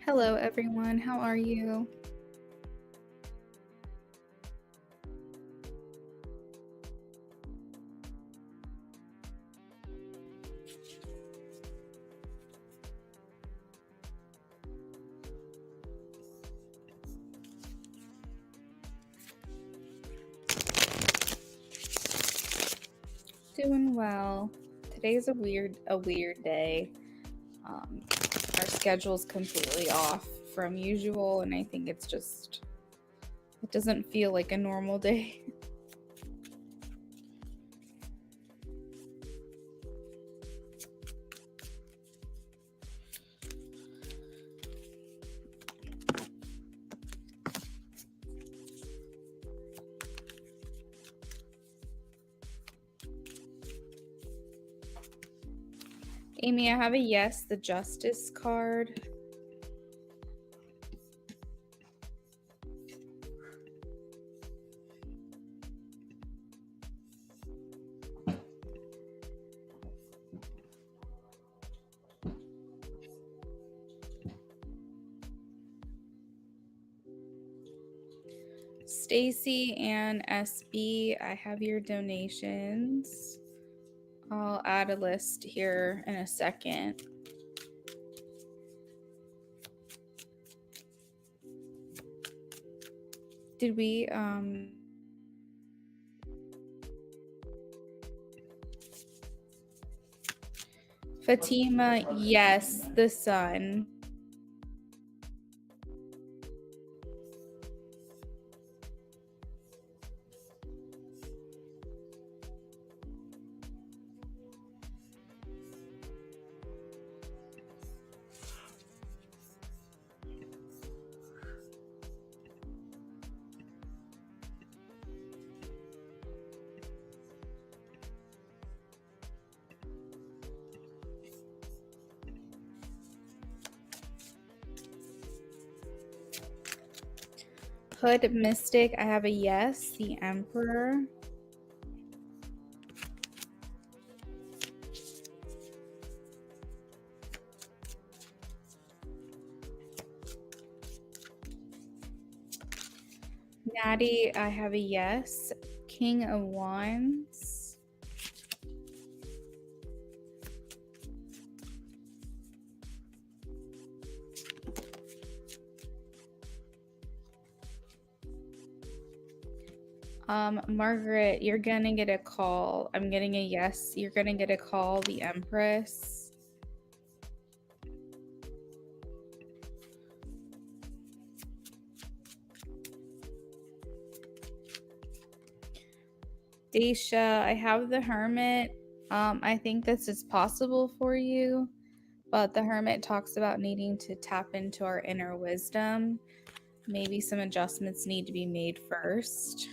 Hello, everyone. How are you? Doing well. Today's a weird day. Our schedule's completely off from usual, and I think it doesn't feel like a normal day. Amy, I have a yes, the justice card. Stacy and SB, I have your donations. I'll add a list here in a second. Did we Fatima, yes, the sun. Hood Mystic, I have a yes. The Emperor. Natty, I have a yes. King of Wands. Margaret, you're gonna get a call. I'm getting a yes. You're gonna get a call. The Empress. Daisha, I have the Hermit. I think this is possible for you, but the Hermit talks about needing to tap into our inner wisdom. Maybe some adjustments need to be made first.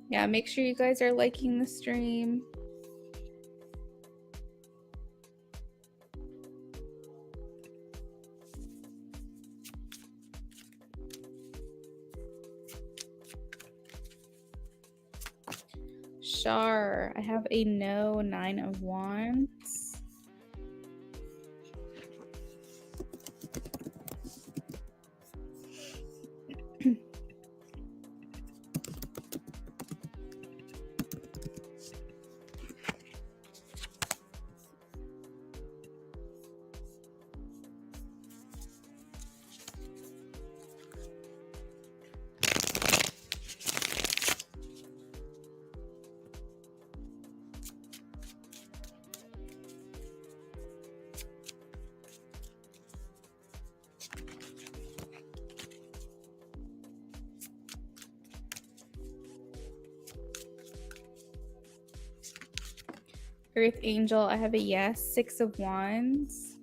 Yeah, make sure you guys are liking the stream. Shar, I have a no, 9 of Wands. Earth Angel, I have a yes, 6 of Wands.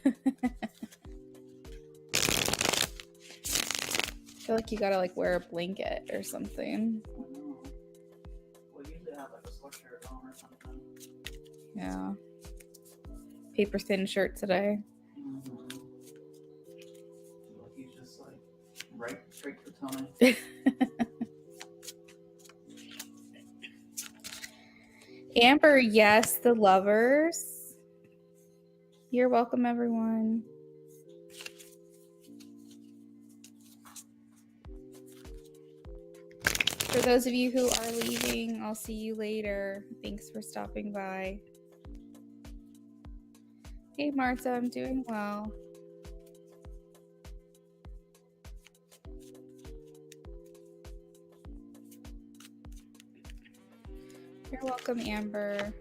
I feel like you gotta like wear a blanket or something. like a sweatshirt on or something. Yeah. Paper thin shirt today. Mm-hmm. Like he's just like right straight to Tony. Amber, yes, the lovers. You're welcome, everyone. For those of you who are leaving, I'll see you later. Thanks for stopping by. Hey, Martha, I'm doing well. You're welcome, Amber.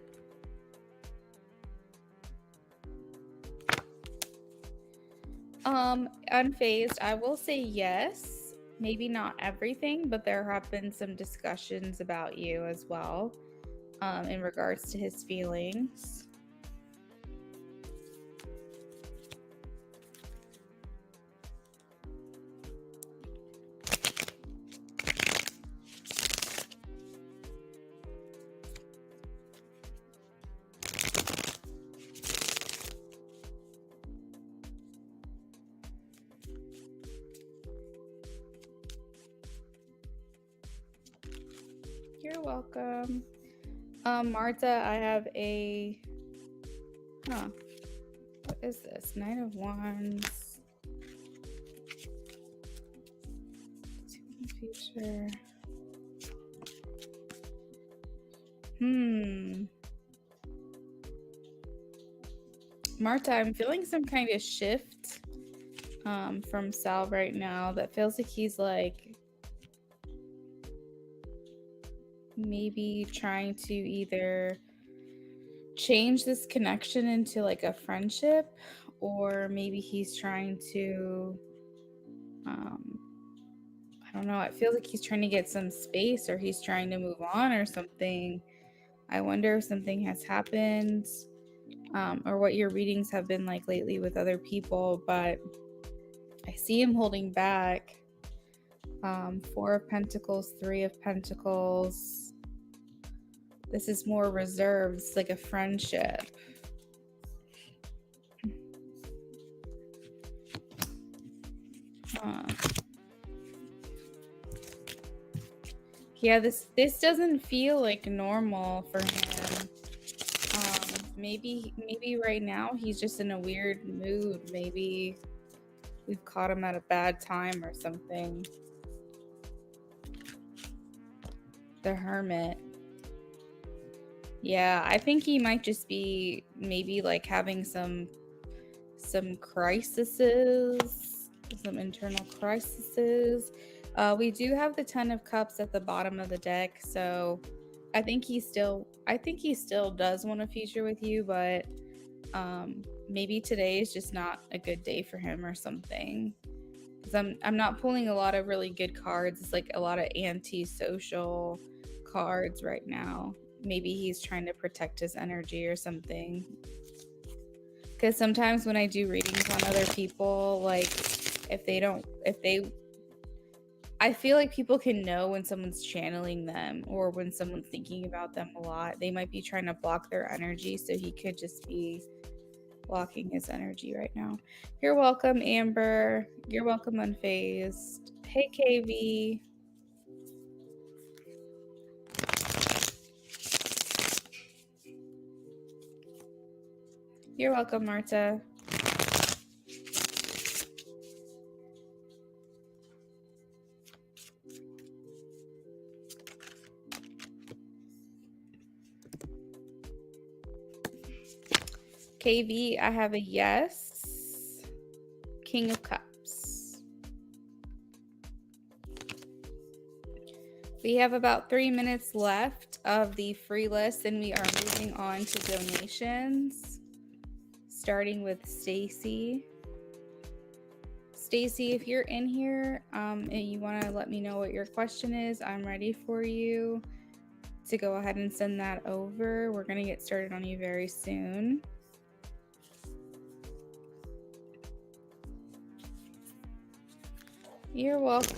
Unfazed, I will say yes. Maybe not everything, but there have been some discussions about you as well, in regards to his feelings. You're welcome. Marta, I have a, what is this? 9 of Wands. 2 in the future. Marta, I'm feeling some kind of shift from Sal right now that feels like he's like maybe trying to either change this connection into like a friendship, or maybe he's trying to I don't know, it feels like he's trying to get some space, or he's trying to move on or something. I wonder if something has happened, or what your readings have been like lately with other people, but I see him holding back. 4 of Pentacles, 3 of Pentacles. This is more reserved. It's like a friendship. Yeah, this doesn't feel like normal for him. Maybe right now he's just in a weird mood. Maybe we've caught him at a bad time or something. The Hermit. Yeah, I think he might just be maybe like having some crises, some internal crises. We do have the 10 of Cups at the bottom of the deck, so I think he still does want a future with you, but maybe today is just not a good day for him or something. Because I'm not pulling a lot of really good cards. It's like a lot of anti-social cards right now. Maybe he's trying to protect his energy or something. Because sometimes when I do readings on other people, like I feel like people can know when someone's channeling them or when someone's thinking about them a lot. They might be trying to block their energy, so he could just be blocking his energy right now. You're welcome, Amber. You're welcome, Unfazed. Hey, KV. You're welcome, Marta. KV, I have a yes. King of Cups. We have about 3 minutes left of the free list, and we are moving on to donations, starting with Stacy. Stacy, if you're in here and you want to let me know what your question is, I'm ready for you to go ahead and send that over. We're going to get started on you very soon. You're welcome.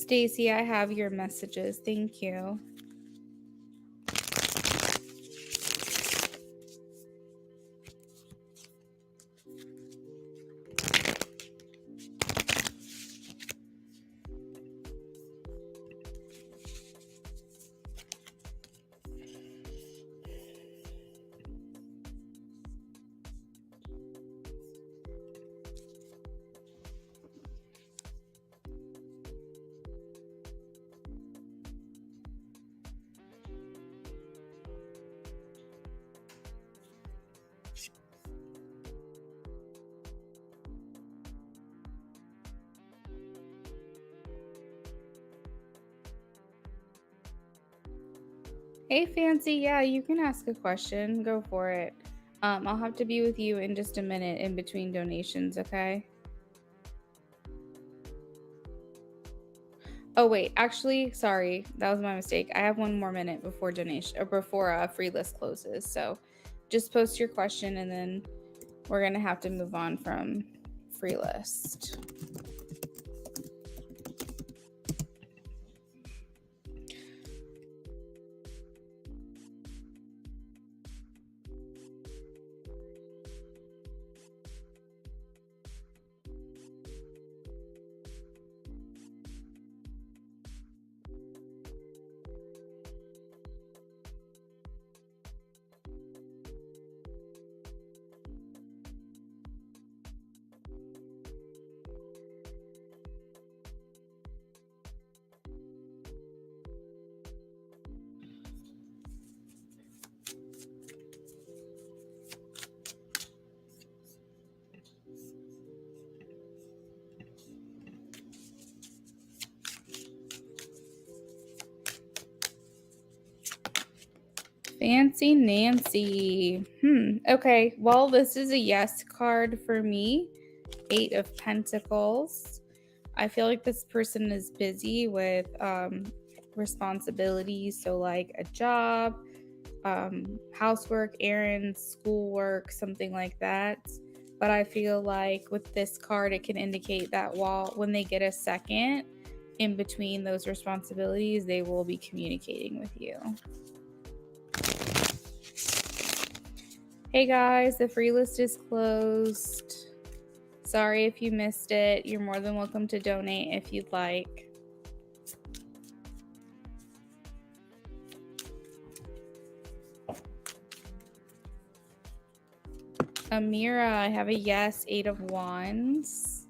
Stacy, I have your messages. Thank you. Hey, Fancy. Yeah, you can ask a question. Go for it. I'll have to be with you in just a minute in between donations, okay? Oh, wait. Actually, sorry. That was my mistake. I have one more minute before donation or before free list closes. So just post your question and then we're going to have to move on from free list. Fancy Nancy. Okay. Well, this is a yes card for me. 8 of Pentacles. I feel like this person is busy with responsibilities. So, like a job, housework, errands, schoolwork, something like that. But I feel like with this card, it can indicate that when they get a second in between those responsibilities, they will be communicating with you. Hey guys, the free list is closed. Sorry if you missed it. You're more than welcome to donate if you'd like. Amira, I have a yes, 8 of Wands.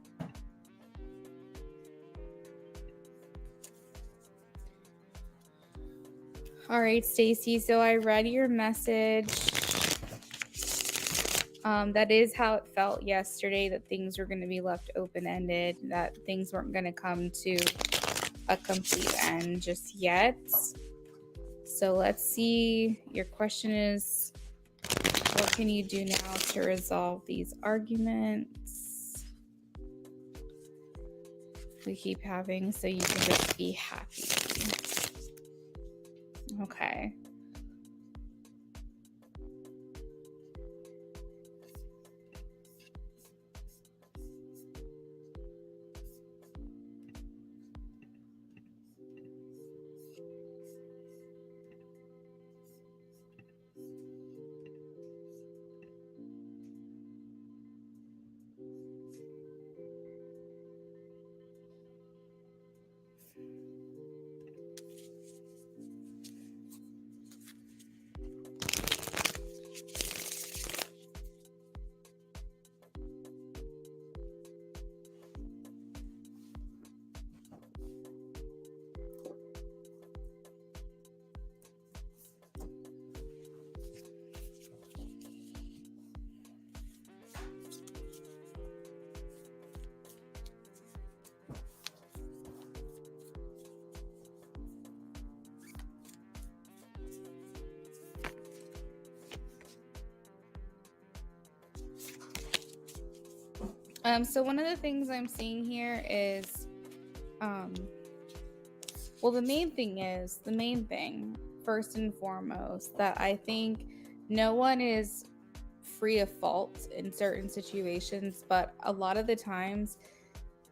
All right, Stacy, so I read your message. That is how it felt yesterday, that things were going to be left open-ended, that things weren't going to come to a complete end just yet. So let's see. Your question is, what can you do now to resolve these arguments we keep having so you can just be happy? Okay. So one of the things I'm seeing here is, well, the main thing, first and foremost, that I think no one is free of fault in certain situations, but a lot of the times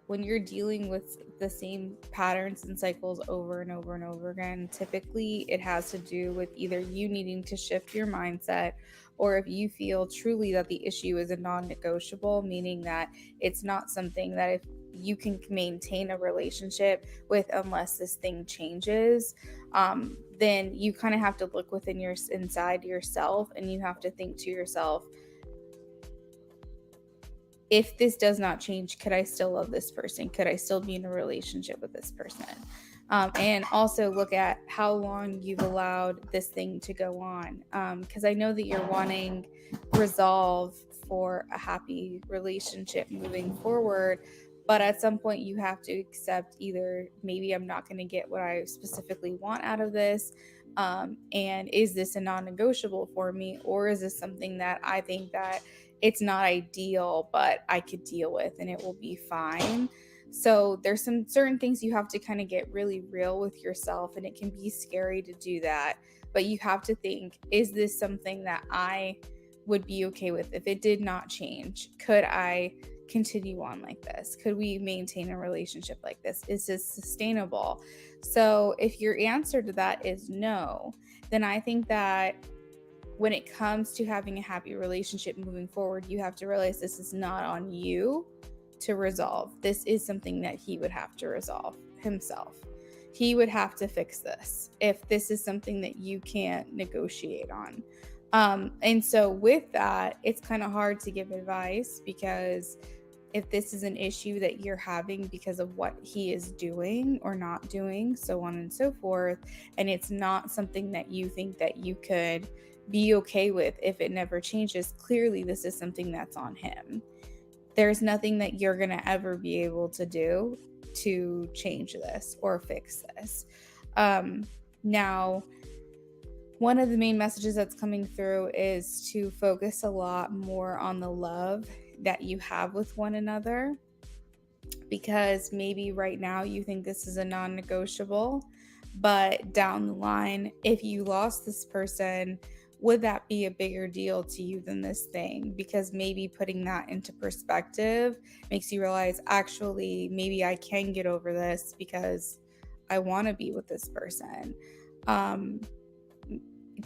when you're dealing with the same patterns and cycles over and over and over again, typically it has to do with either you needing to shift your mindset, or if you feel truly that the issue is a non negotiable, meaning that it's not something that if you can maintain a relationship with unless this thing changes, then you kind of have to look within your inside yourself, and you have to think to yourself, if this does not change, could I still love this person? Could I still be in a relationship with this person? And also look at how long you've allowed this thing to go on. Because I know that you're wanting resolve for a happy relationship moving forward. But at some point, you have to accept either maybe I'm not going to get what I specifically want out of this. And is this a non negotiable for me? Or is this something that I think that it's not ideal, but I could deal with and it will be fine? So there's some certain things you have to kind of get really real with yourself, and it can be scary to do that. But you have to think, is this something that I would be okay with if it did not change? Could I continue on like this? Could we maintain a relationship like this? Is this sustainable? So if your answer to that is no, then I think that when it comes to having a happy relationship moving forward, you have to realize this is not on you to resolve. This is something that he would have to resolve himself. He would have to fix this if this is something that you can't negotiate on. And so, with that, it's kind of hard to give advice, because if this is an issue that you're having because of what he is doing or not doing, so on and so forth, and it's not something that you think that you could be okay with if it never changes, clearly this is something that's on him. There's nothing that you're going to ever be able to do to change this or fix this. Now, one of the main messages that's coming through is to focus a lot more on the love that you have with one another, because maybe right now you think this is a non negotiable, but down the line, if you lost this person, would that be a bigger deal to you than this thing? Because maybe putting that into perspective makes you realize, actually, maybe I can get over this because I want to be with this person.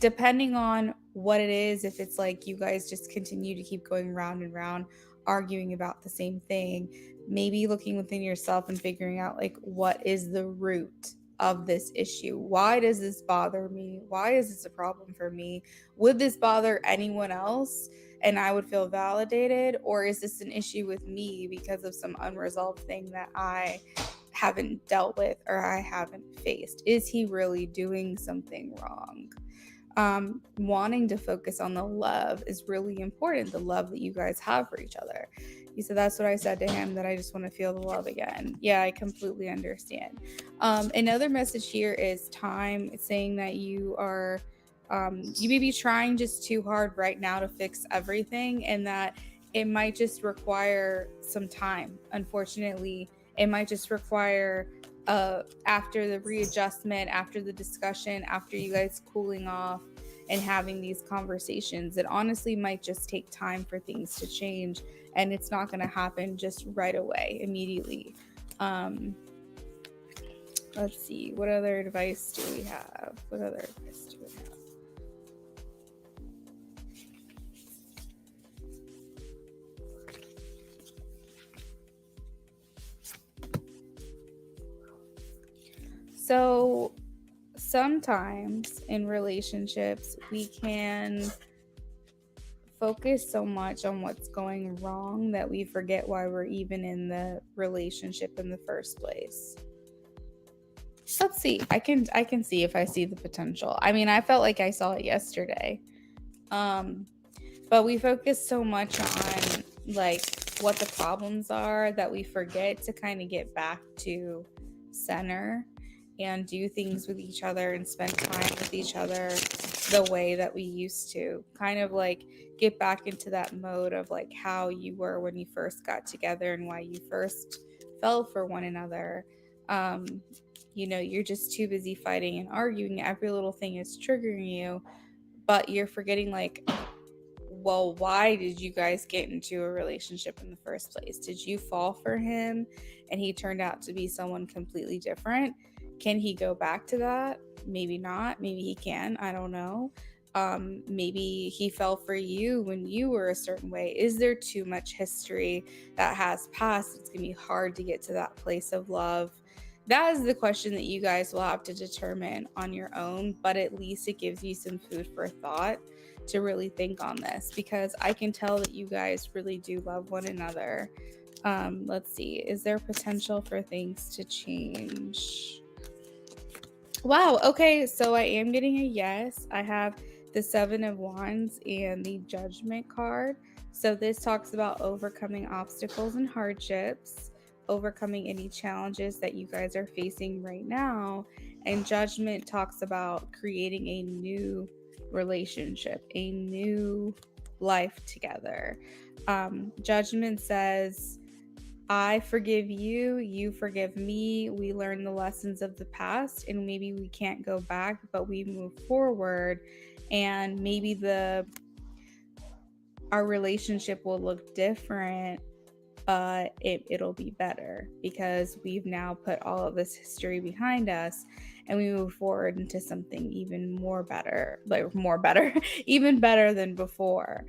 Depending on what it is, if it's like you guys just continue to keep going round and round, arguing about the same thing, maybe looking within yourself and figuring out, like, what is the root of this issue? Why does this bother me? Why is this a problem for me? Would this bother anyone else and I would feel validated? Or is this an issue with me because of some unresolved thing that I haven't dealt with or I haven't faced? Is he really doing something wrong? Wanting to focus on the love is really important, the love that you guys have for each other. He said, that's what I said to him, that I just want to feel the love again. Yeah, I completely understand. Another message here is time. It's saying that you are, you may be trying just too hard right now to fix everything, and that it might just require some time. Unfortunately, it might just require after the readjustment, after the discussion, after you guys cooling off and having these conversations, it honestly might just take time for things to change, and it's not going to happen just right away, immediately. Let's see, what other advice do we have? What other advice do we have? So sometimes in relationships, we can focus so much on what's going wrong that we forget why we're even in the relationship in the first place. Let's see. I can see if I see the potential. I mean, I felt like I saw it yesterday. But we focus so much on, like, what the problems are that we forget to kind of get back to center and do things with each other and spend time with each other the way that we used to. Kind of like get back into that mode of like how you were when you first got together and why you first fell for one another. You're just too busy fighting and arguing. Every little thing is triggering you, but you're forgetting, like, well, why did you guys get into a relationship in the first place? Did you fall for him and he turned out to be someone completely different? Can he go back to that? Maybe not. Maybe he can. I don't know. Maybe he fell for you when you were a certain way. Is there too much history that has passed? It's going to be hard to get to that place of love. That is the question that you guys will have to determine on your own, but at least it gives you some food for thought to really think on this, because I can tell that you guys really do love one another. Let's see. Is there potential for things to change? Wow. Okay. So I am getting a yes. I have the Seven of Wands and the Judgment card. So this talks about overcoming obstacles and hardships, overcoming any challenges that you guys are facing right now. And Judgment talks about creating a new relationship, a new life together. Judgment says, I forgive you, you forgive me. We learn the lessons of the past and maybe we can't go back, but we move forward, and maybe the our relationship will look different, but it'll be better because we've now put all of this history behind us and we move forward into something even more better, like more better, even better than before.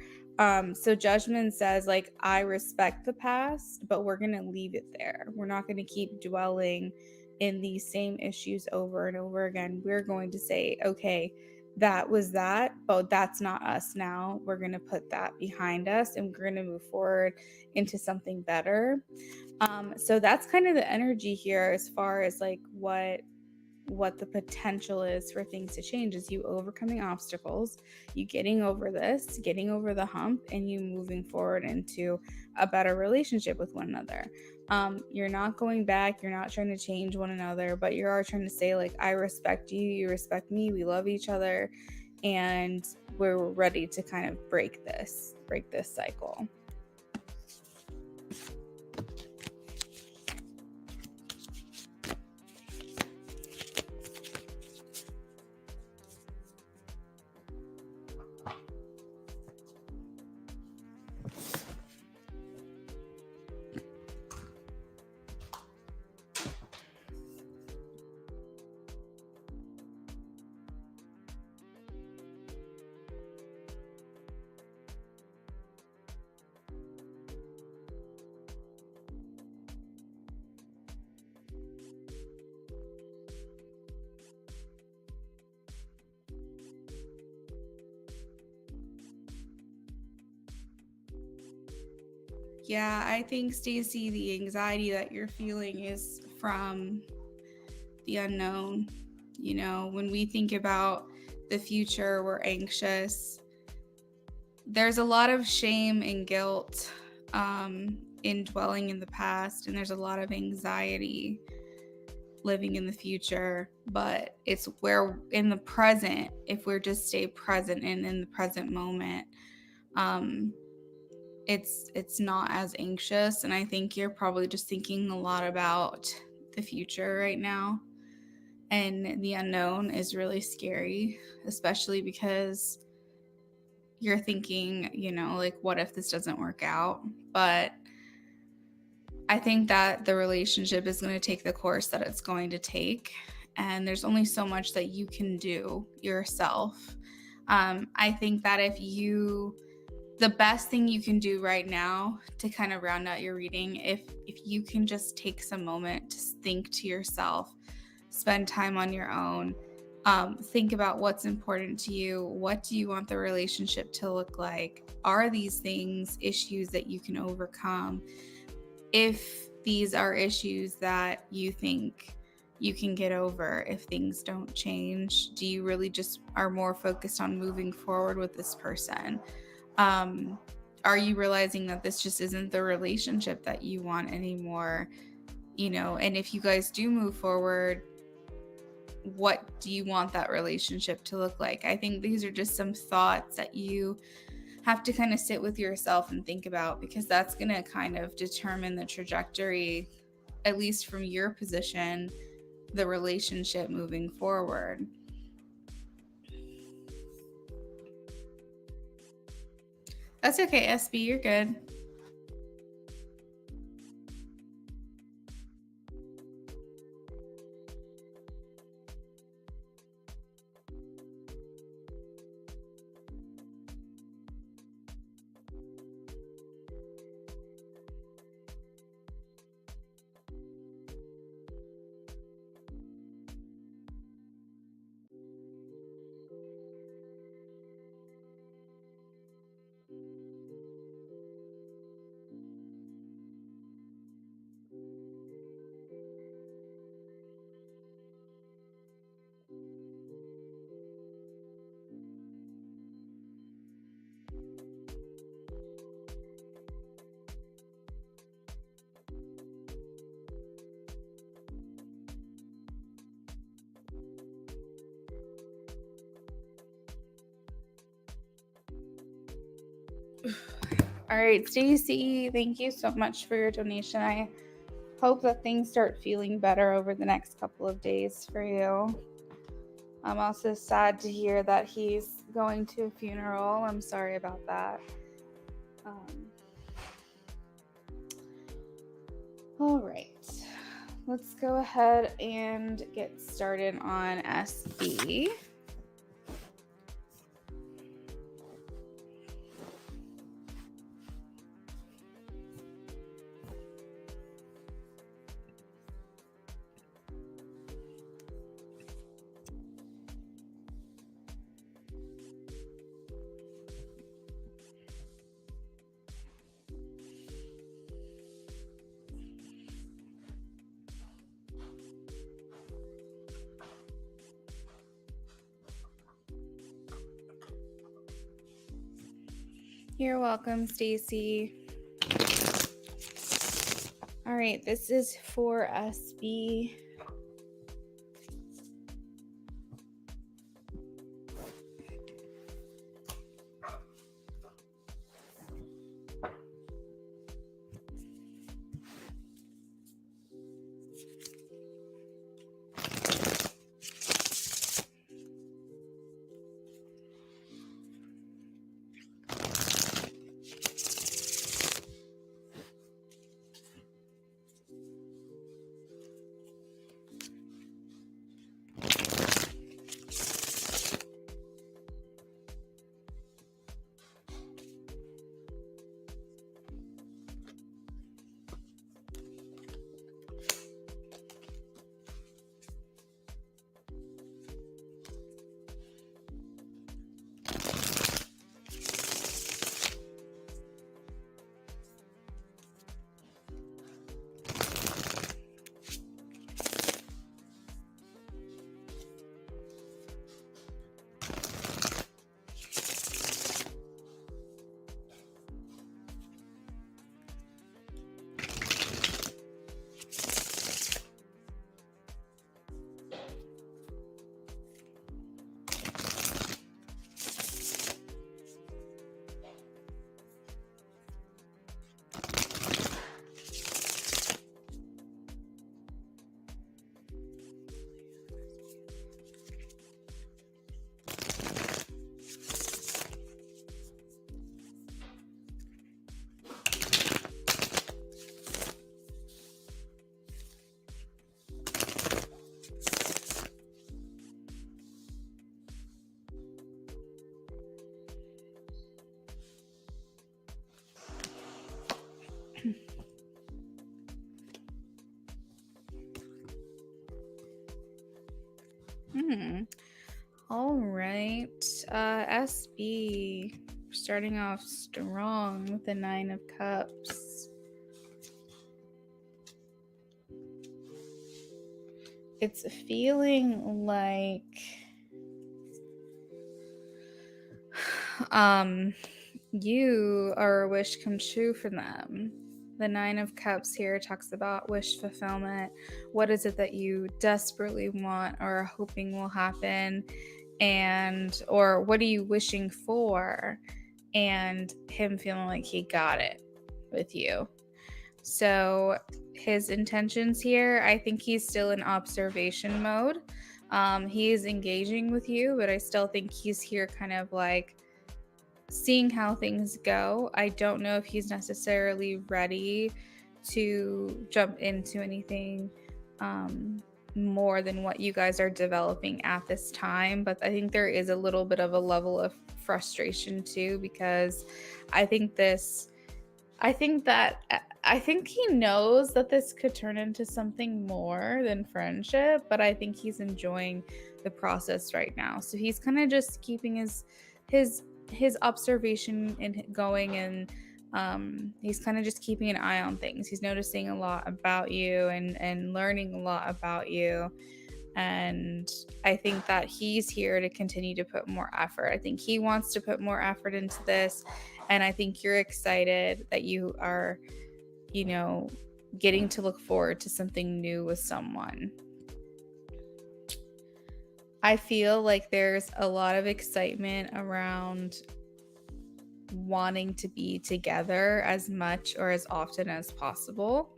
So Judgment says, like, I respect the past, but we're gonna leave it there. We're not gonna keep dwelling in these same issues over and over again. We're going to say, okay, that was that, but that's not us now. We're going to put that behind us and we're going to move forward into something better. So that's kind of the energy here as far as like what the potential is for things to change, is you overcoming obstacles, you getting over this, getting over the hump, and you moving forward into a better relationship with one another. You're not going back, you're not trying to change one another, but you are trying to say, like, I respect you, you respect me, we love each other, and we're ready to kind of break this cycle. Yeah, I think, Stacey, the anxiety that you're feeling is from the unknown. You know, when we think about the future, we're anxious. There's a lot of shame and guilt in dwelling in the past, and there's a lot of anxiety living in the future. But it's where in the present, if we're just stay present and in the present moment, um, it's not as anxious. And I think you're probably just thinking a lot about the future right now, and the unknown is really scary, especially because you're thinking, you know, like, what if this doesn't work out? But I think that the relationship is going to take the course that it's going to take, and there's only so much that you can do yourself. I think that the best thing you can do right now to kind of round out your reading, if you can just take some moment to think to yourself, spend time on your own, think about what's important to you. What do you want the relationship to look like? Are these things issues that you can overcome? If these are issues that you think you can get over if things don't change, do you really just are more focused on moving forward with this person? Are you realizing that this just isn't the relationship that you want anymore? You know, and if you guys do move forward, what do you want that relationship to look like? I think these are just some thoughts that you have to kind of sit with yourself and think about, because that's going to kind of determine the trajectory, at least from your position, the relationship moving forward. That's okay, SB. You're good. All right, Stacy, thank you so much for your donation. I hope that things start feeling better over the next couple of days for you. I'm also sad to hear that he's going to a funeral. I'm sorry about that. All right, let's go ahead and get started on SB. You're welcome, Stacy. All right, this is for SB. All right. SB, starting off strong with the 9 of Cups. It's feeling like you are a wish come true for them. The 9 of Cups here talks about wish fulfillment. What is it that you desperately want or are hoping will happen? And, or what are you wishing for? And him feeling like he got it with you. So his intentions here, I think he's still in observation mode. He is engaging with you, but I still think he's here kind of like seeing how things go. I don't know if he's necessarily ready to jump into anything more than what you guys are developing at this time. But I think there is a little bit of a level of frustration too, because I think this, I think he knows that this could turn into something more than friendship, but I think he's enjoying the process right now. So he's kind of just keeping his his observation and going, and he's kind of just keeping an eye on things. He's noticing a lot about you and learning a lot about you. And I think that he's here to continue to put more effort. I think he wants to put more effort into this. And I think you're excited that you are, you know, getting to look forward to something new with someone. I feel like there's a lot of excitement around wanting to be together as much or as often as possible.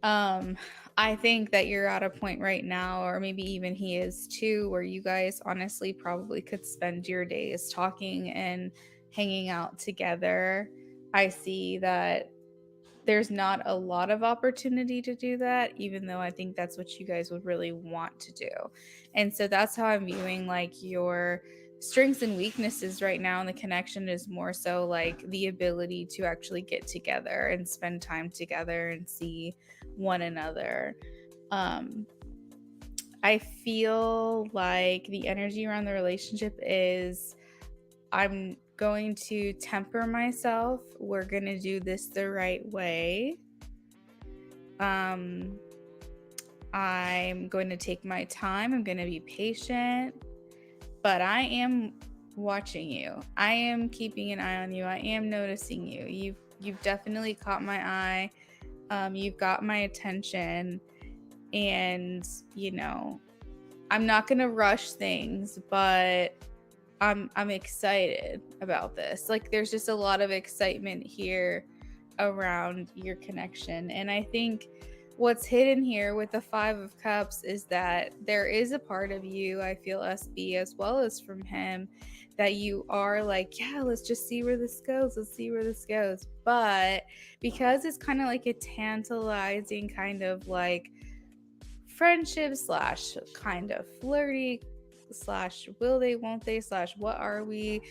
I think that you're at a point right now, or maybe even he is too, where you guys honestly probably could spend your days talking and hanging out together. I see that there's not a lot of opportunity to do that, even though I think that's what you guys would really want to do. And so that's how I'm viewing like your strengths and weaknesses right now. And the connection is more so like the ability to actually get together and spend time together and see one another. Um, I feel like the energy around the relationship is I'm going to temper myself. We're going to do this the right way. Um, I'm going to take my time. I'm going to be patient, but I am watching you. I am keeping an eye on you. I am noticing you. You've definitely caught my eye. You've got my attention, and I'm not going to rush things, but I'm excited about this. Like there's just a lot of excitement here around your connection. And I think what's hidden here with the 5 of Cups is that there is a part of you, I feel SB as well as from him, that you are like, yeah, let's just see where this goes. Let's see where this goes. But because it's kind of like a tantalizing kind of like friendship slash kind of flirty slash will they won't they slash what are we,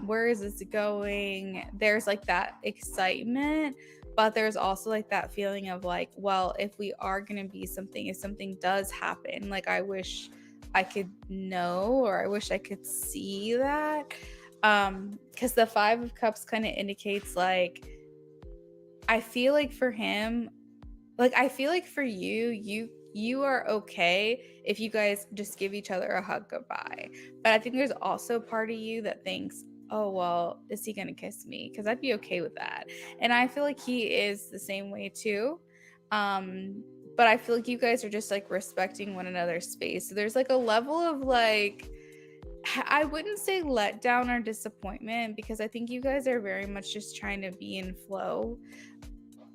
where is this going, there's like that excitement, but there's also like that feeling of like, well, if we are going to be something, if something does happen, like I wish I could know, or I wish I could see that, because the 5 of Cups kind of indicates like, I feel like for him, like I feel like for you are okay if you guys just give each other a hug goodbye. But I think there's also part of you that thinks, oh well, is he gonna kiss me? Because I'd be okay with that. And I feel like he is the same way too. Um, but I feel like you guys are just like respecting one another's space. So there's like a level of like, I wouldn't say letdown or disappointment, because I think you guys are very much just trying to be in flow,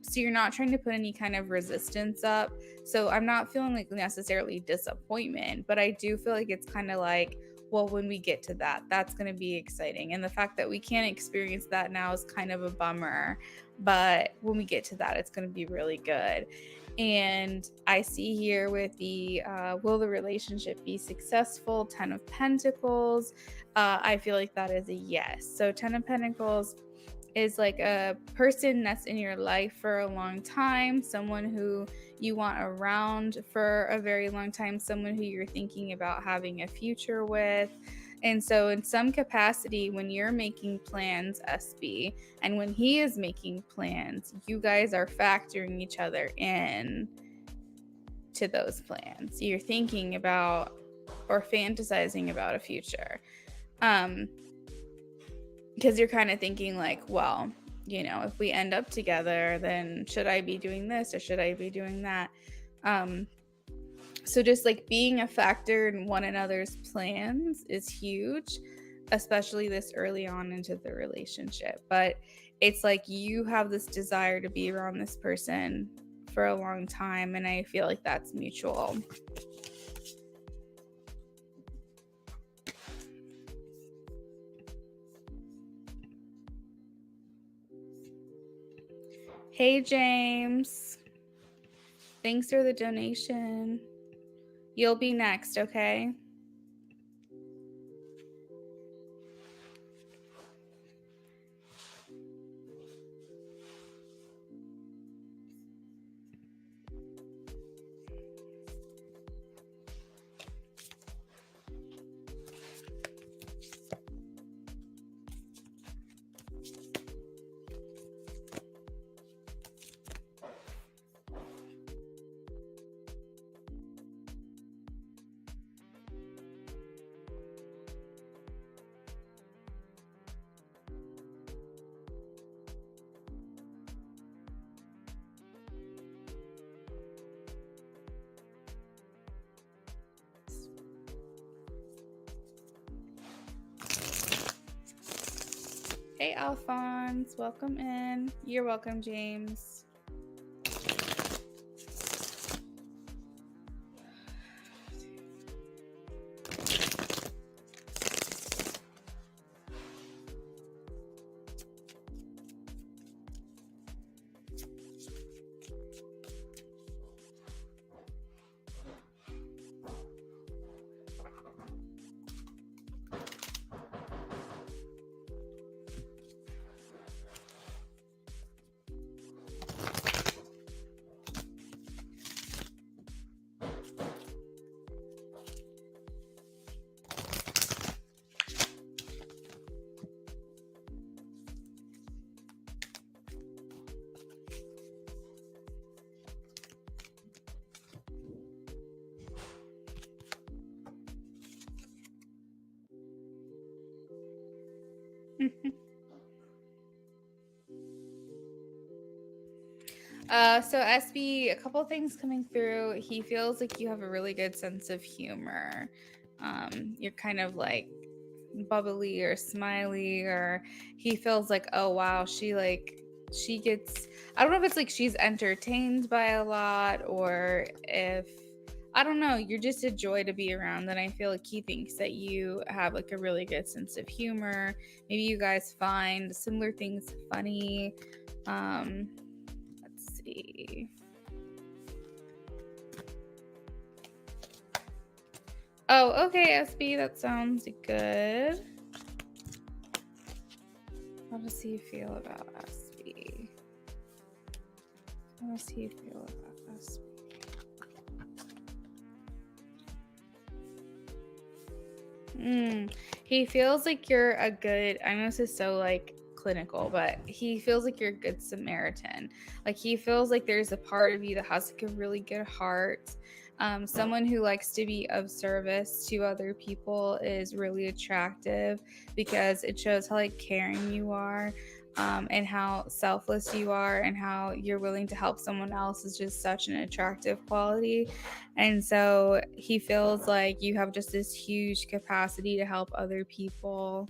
so you're not trying to put any kind of resistance up. So I'm not feeling like necessarily disappointment, but I do feel like it's kind of like, well, when we get to that, that's going to be exciting. And the fact that we can't experience that now is kind of a bummer, but when we get to that, it's going to be really good. And I see here with the will the relationship be successful? 10 of Pentacles. I feel like that is a yes. So 10 of Pentacles is like a person that's in your life for a long time, someone who you want around for a very long time, someone who you're thinking about having a future with. And so in some capacity, when you're making plans, SB, and when he is making plans, you guys are factoring each other in to those plans. You're thinking about or fantasizing about a future. Because you're kind of thinking like, well, if we end up together, then should I be doing this or should I be doing that? So just like being a factor in one another's plans is huge, especially this early on into the relationship. But it's like you have this desire to be around this person for a long time, and I feel like that's mutual. Hey, James. Thanks for the donation. You'll be next, okay? Hey, Alphonse. Welcome in. You're welcome, James. So SB, a couple things coming through. He feels like you have a really good sense of humor. You're kind of like bubbly or smiley, or he feels like, oh wow, she gets, I don't know if it's like she's entertained by a lot, or if, I don't know, you're just a joy to be around. And I feel like he thinks that you have like a really good sense of humor. Maybe you guys find similar things funny. Let's see. Oh, okay, SB, that sounds good. How does he feel about SB? How does he feel about SB? He feels like you're a good, I know this is so like clinical, but he feels like you're a good Samaritan. Like he feels like there's a part of you that has like a really good heart. Someone who likes to be of service to other people is really attractive because it shows how like caring you are. And how selfless you are and how you're willing to help someone else is just such an attractive quality. And so he feels like you have just this huge capacity to help other people.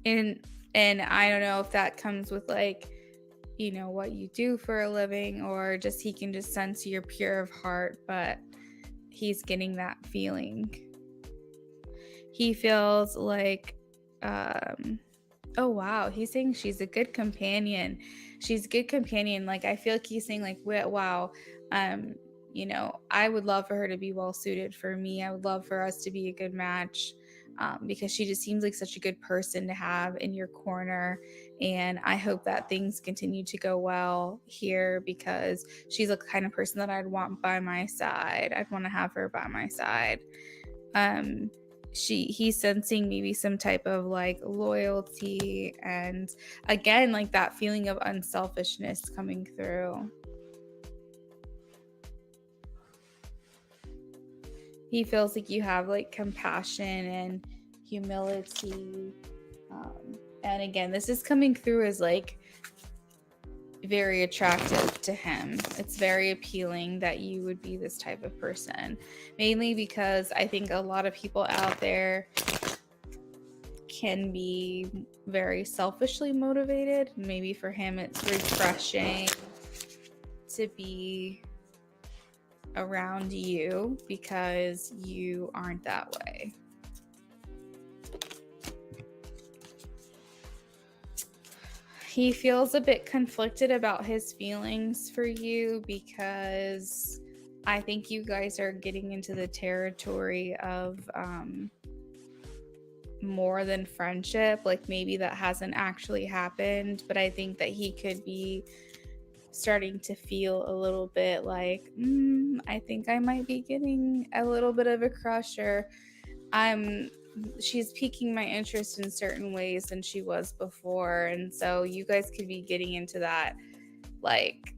And I don't know if that comes with like, you know, what you do for a living, or just he can just sense you're pure of heart, but he's getting that feeling. He feels like oh wow, he's saying she's a good companion. She's a good companion. Like I feel like he's saying like, wow, you know, I would love for her to be well suited for me. I would love for us to be a good match. Because she just seems like such a good person to have in your corner. And I hope that things continue to go well here, because she's the kind of person that I'd want by my side. I'd want to have her by my side. He's sensing maybe some type of like loyalty, and again like that feeling of unselfishness coming through. He feels like you have like compassion and humility, and again this is coming through as like very attractive to him. It's very appealing that you would be this type of person, mainly because I think a lot of people out there can be very selfishly motivated. Maybe for him it's refreshing to be around you because you aren't that way. He feels a bit conflicted about his feelings for you because I think you guys are getting into the territory of more than friendship. Like maybe that hasn't actually happened, but I think that he could be starting to feel a little bit like, I think I might be getting a little bit of a crush, or she's piquing my interest in certain ways than she was before. And so you guys could be getting into that like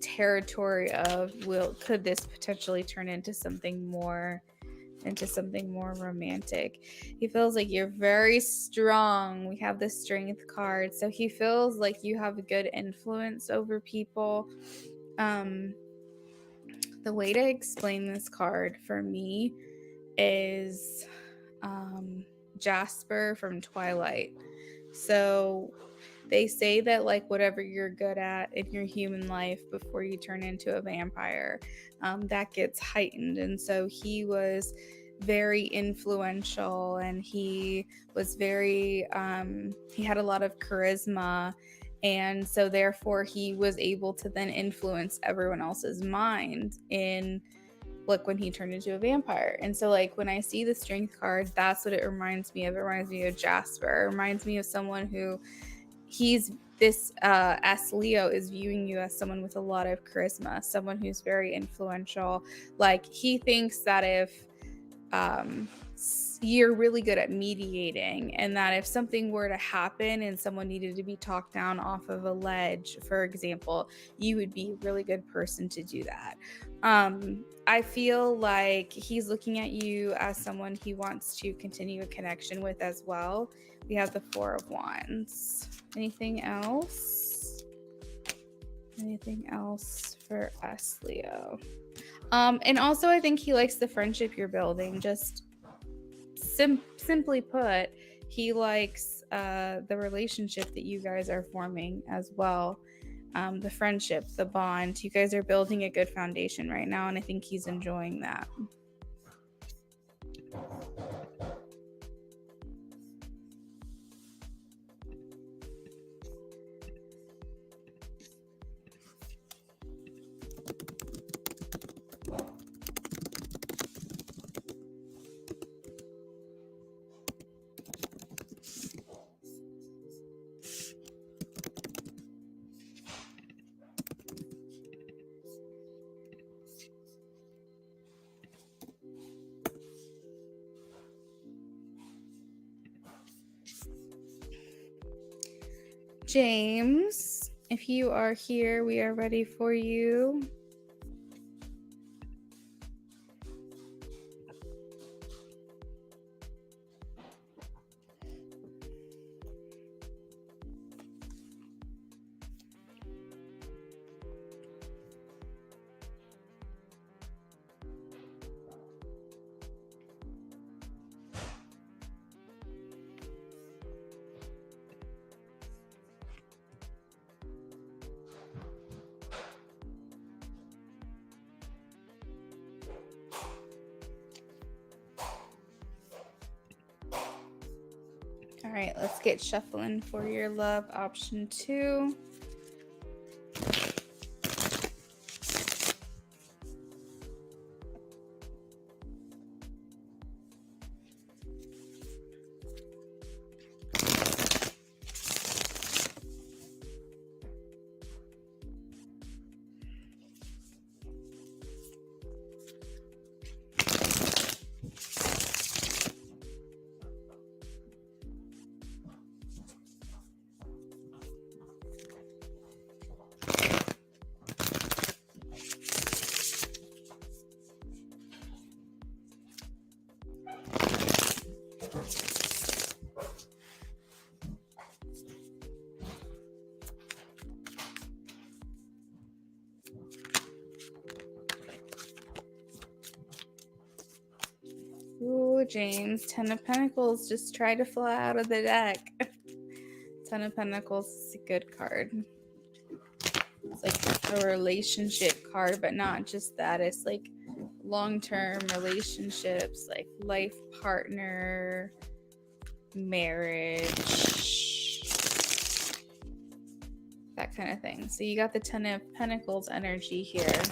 territory of, could this potentially turn into something more romantic. He feels like you're very strong. We have the strength card, so he feels like you have a good influence over people. The way to explain this card for me is Jasper from Twilight. So they say that like whatever you're good at in your human life before you turn into a vampire, that gets heightened. And so he was very influential, and he was very he had a lot of charisma, and so therefore he was able to then influence everyone else's mind in like when he turned into a vampire. And so like when I see the strength card, that's what it reminds me of. It reminds me of Jasper. It reminds me of someone who S Leo is viewing you as someone with a lot of charisma, someone who's very influential. Like he thinks that if you're really good at mediating, and that if something were to happen and someone needed to be talked down off of a ledge, for example, you would be a really good person to do that. I feel like he's looking at you as someone he wants to continue a connection with as well. We have the Four of Wands. Anything else? Anything else for us, Leo? And also I think he likes the friendship you're building. Just simply put, he likes the relationship that you guys are forming as well. The friendship, the bond. You guys are building a good foundation right now, and I think he's enjoying that. James, if you are here, we are ready for you. All right, let's get shuffling for your love option 2. Ooh, James, 10 of Pentacles just tried to fly out of the deck. 10 of Pentacles is a good card. It's like a relationship card, but not just that. It's like long-term relationships, like life partner, marriage. that kind of thing. So you got the 10 of Pentacles energy here.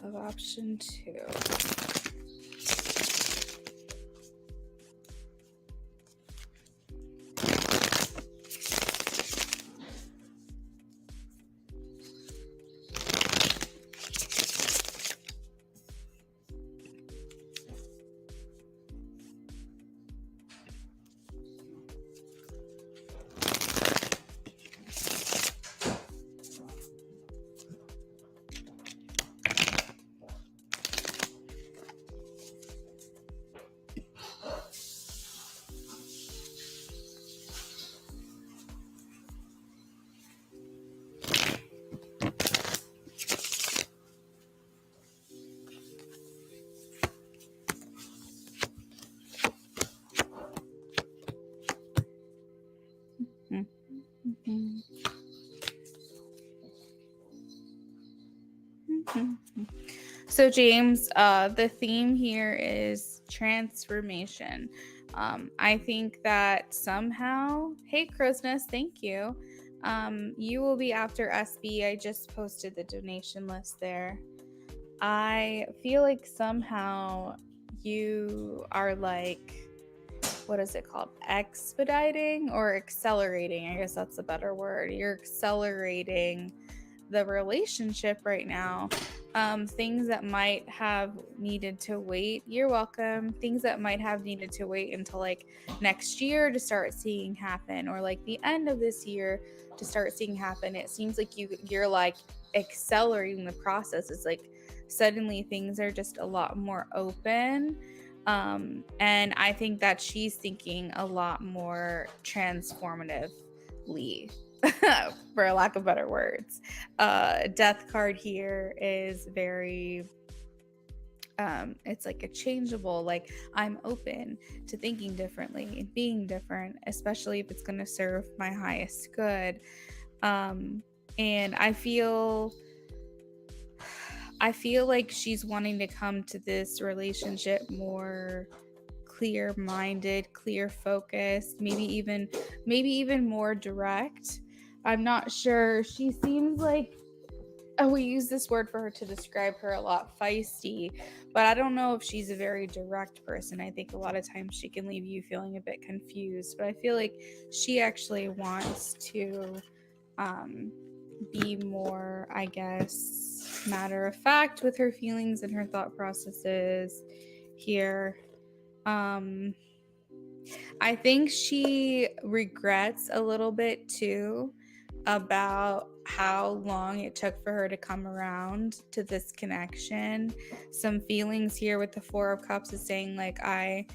Of option 2. So James, the theme here is transformation. I think that somehow, hey Krosness, thank you. You will be after SB. I just posted the donation list there. I feel like somehow you are like, what is it called? Expediting or accelerating? I guess that's a better word. You're accelerating the relationship right now. Things that might have needed to wait, you're welcome. Things that might have needed to wait until like next year to start seeing happen, or like the end of this year to start seeing happen. It seems like you're like accelerating the process. It's like suddenly things are just a lot more open. And I think that she's thinking a lot more transformatively, for lack of better words. Death card here is very, it's like a changeable, like I'm open to thinking differently and being different, especially if it's going to serve my highest good. And I feel like she's wanting to come to this relationship more clear-minded, clear-focused, maybe even more direct. I'm not sure. She seems like, we use this word for her to describe her a lot, feisty, but I don't know if she's a very direct person. I think a lot of times she can leave you feeling a bit confused, but I feel like she actually wants to be more, I guess, matter of fact with her feelings and her thought processes here. I think she regrets a little bit too about how long it took for her to come around to this connection. Some feelings here with the Four of Cups is saying like I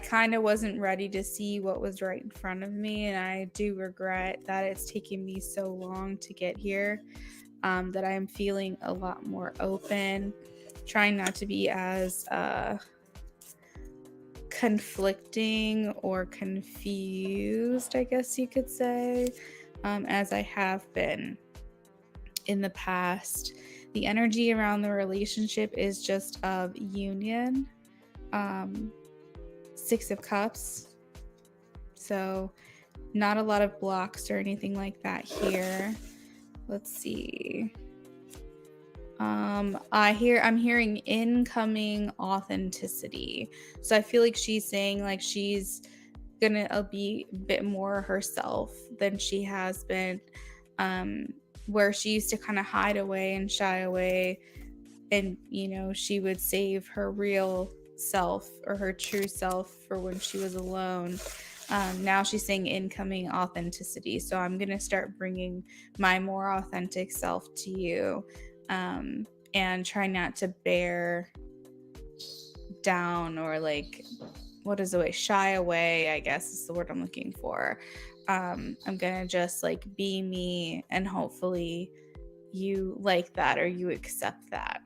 kind of wasn't ready to see what was right in front of me, and I do regret that it's taken me so long to get here. That I'm feeling a lot more open, trying not to be as conflicting or confused, I guess you could say, as I have been in the past. The energy around the relationship is just of union. Six of Cups. So not a lot of blocks or anything like that here. Let's see. I'm hearing incoming authenticity. So I feel like she's saying like she's gonna be a bit more herself than she has been, where she used to kind of hide away and shy away, and she would save her real self or her true self for when she was alone. Now she's saying incoming authenticity. So I'm going to start bringing my more authentic self to you, and try not to bear down or like, what is the way? Shy away, I guess is the word I'm looking for. I'm going to just like be me, and hopefully you like that or you accept that.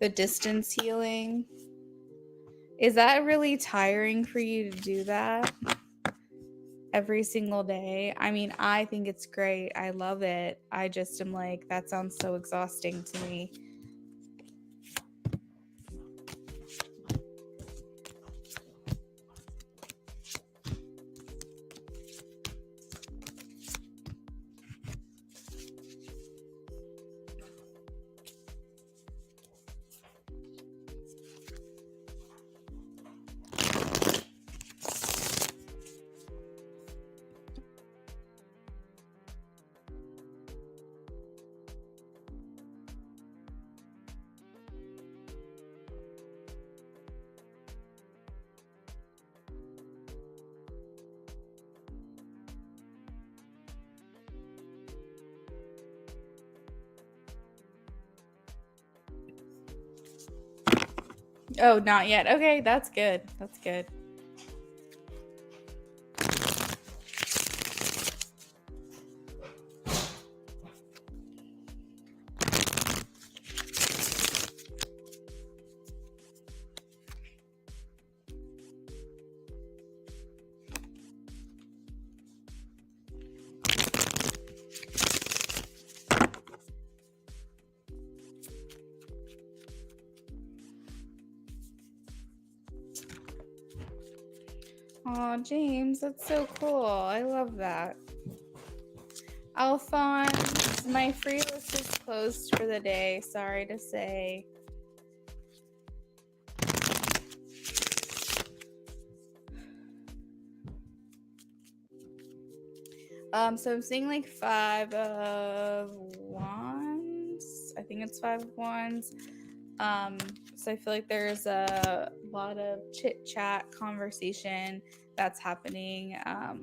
The distance healing. Is that really tiring for you to do that every single day? I mean, I think it's great. I love it. I just am like, that sounds so exhausting to me. Oh, not yet. Okay, that's good. That's good. Oh, James, that's so cool. I love that. Alphonse, my free list is closed for the day. Sorry to say. So I'm seeing like 5 of wands. I think it's 5 of wands. So I feel like there's a lot of chit chat conversation that's happening.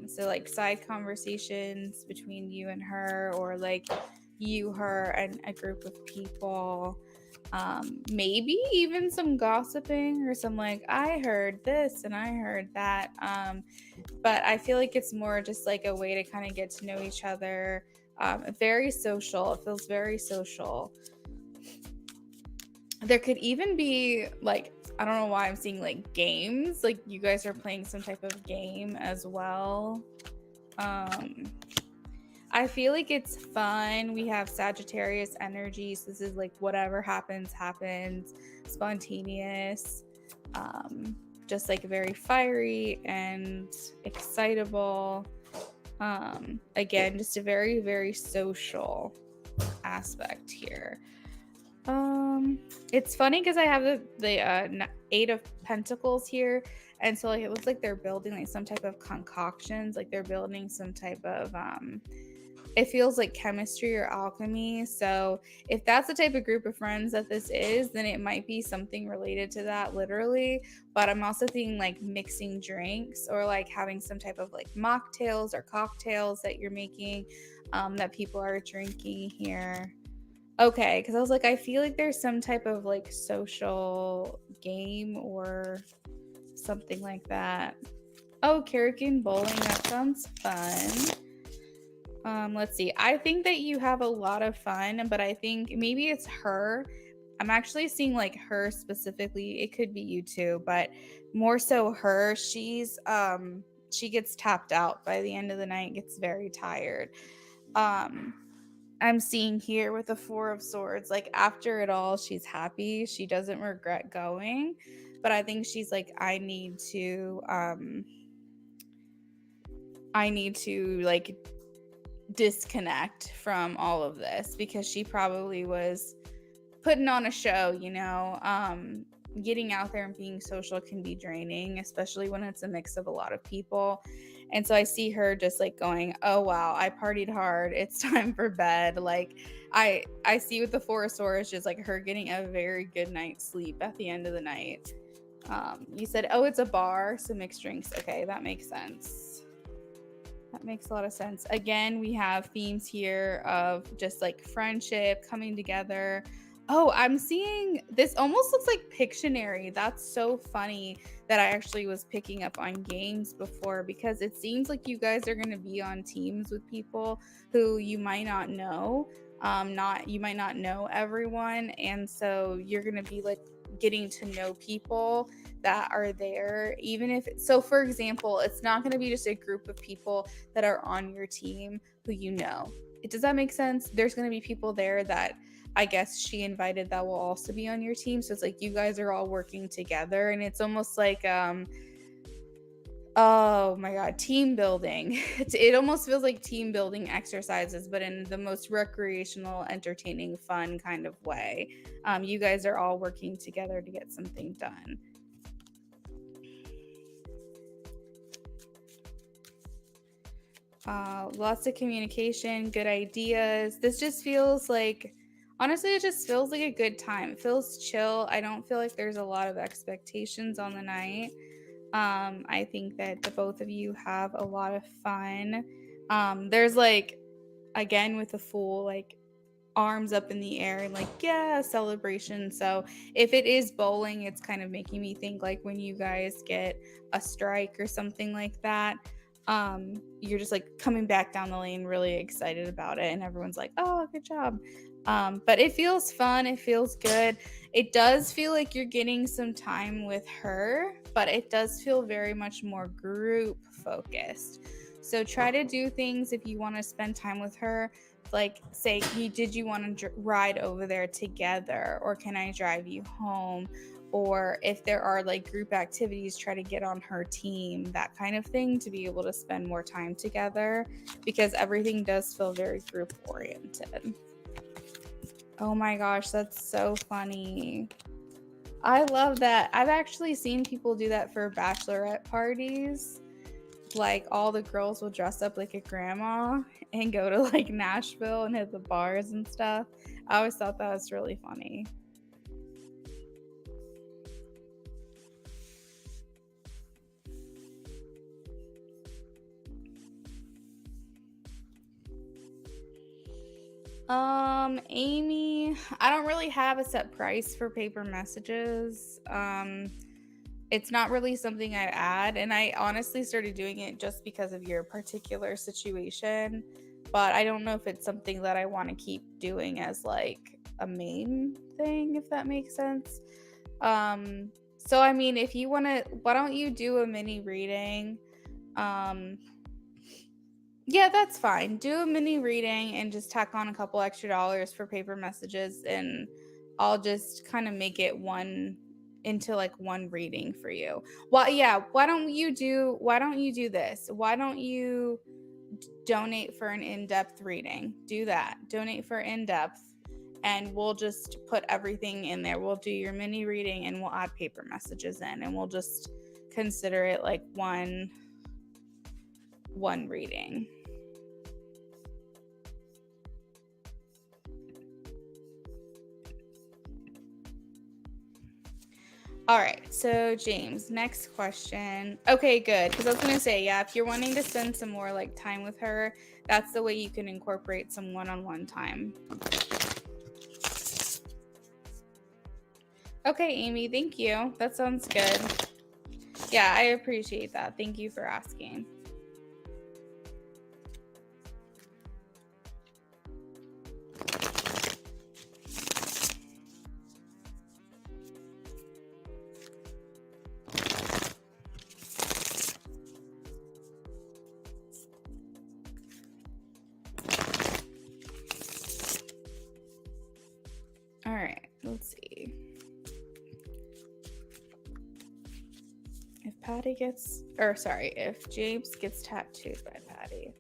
So like side conversations between you and her, or like you, her, and a group of people. Maybe even some gossiping or some like, I heard this and I heard that. But I feel like it's more just like a way to kind of get to know each other. Very social. It feels very social. There could even be like, I don't know why I'm seeing like games, like you guys are playing some type of game as well. I feel like it's fun. We have Sagittarius energy, so this is like whatever happens spontaneous, just like very fiery and excitable. Again, just a very, very social aspect here. It's funny because I have the 8 of Pentacles here, and so like it looks like they're building like some type of concoctions, like they're building some type of it feels like chemistry or alchemy. So if that's the type of group of friends that this is, then it might be something related to that literally. But I'm also thinking like mixing drinks, or like having some type of like mocktails or cocktails that you're making, that people are drinking here. Okay, because I was like, I feel like there's some type of like social game or something like that. Oh, karaoke bowling, that sounds fun. Let's see. I think that you have a lot of fun, but I think maybe it's her. I'm actually seeing like her specifically. It could be you too, but more so her. She gets tapped out by the end of the night, gets very tired. I'm seeing here with the 4 of Swords, like after it all, she's happy. She doesn't regret going, but I think she's like, I need to like disconnect from all of this, because she probably was putting on a show, getting out there and being social can be draining, especially when it's a mix of a lot of people. And so I see her just like going, oh wow, I partied hard, it's time for bed. Like I see with the 4 of Swords just like her getting a very good night's sleep at the end of the night. You said, oh, it's a bar, so mixed drinks. Okay, that makes sense. That makes a lot of sense. Again, we have themes here of just like friendship, coming together. Oh, I'm seeing this almost looks like Pictionary. That's so funny that I actually was picking up on games before, because it seems like you guys are going to be on teams with people who you might not know. Not you might not know everyone, and so you're going to be like getting to know people that are there. Even if, so for example, it's not going to be just a group of people that are on your team who you know. Does that make sense? There's going to be people there that I guess she invited that will also be on your team. So it's like you guys are all working together, and it's almost like oh my god, team building. It almost feels like team building exercises, but in the most recreational, entertaining, fun kind of way. You guys are all working together to get something done. Lots of communication, good ideas. This just feels like, honestly, it just feels like a good time. It feels chill. I don't feel like there's a lot of expectations on the night. I think that the both of you have a lot of fun. There's like, again, with the Fool, like arms up in the air and like, yeah, celebration. So if it is bowling, it's kind of making me think like when you guys get a strike or something like that, you're just like coming back down the lane really excited about it, and everyone's like, oh, good job. But it feels fun, it feels good. It does feel like you're getting some time with her, but it does feel very much more group focused. So try to do things if you want to spend time with her, like say, did you want to ride over there together, or can I drive you home? Or if there are like group activities, try to get on her team, that kind of thing, to be able to spend more time together, because everything does feel very group oriented. Oh my gosh, that's so funny. I love that. I've actually seen people do that for bachelorette parties. Like all the girls will dress up like a grandma and go to like Nashville and hit the bars and stuff. I always thought that was really funny. Amy, I don't really have a set price for paper messages. It's not really something I add, and I honestly started doing it just because of your particular situation, but I don't know if it's something that I want to keep doing as like a main thing, if that makes sense. So I mean, if you want to, why don't you do a mini reading? Um, yeah, that's fine. Do a mini reading and just tack on a couple extra dollars for paper messages, and I'll just kind of make it one into like one reading for you. Well, yeah, why don't you do this? Why don't you donate for an in-depth reading? Do that. Donate for in-depth, and we'll just put everything in there. We'll do your mini reading and we'll add paper messages in, and we'll just consider it like one reading. All right, so James, next question. Okay, good. Because I was going to say, yeah, if you're wanting to spend some more like time with her, that's the way you can incorporate some one-on-one time. Okay, Amy, thank you. That sounds good. Yeah, I appreciate that. Thank you for asking. All right, let's see. If James gets tattooed by Patty.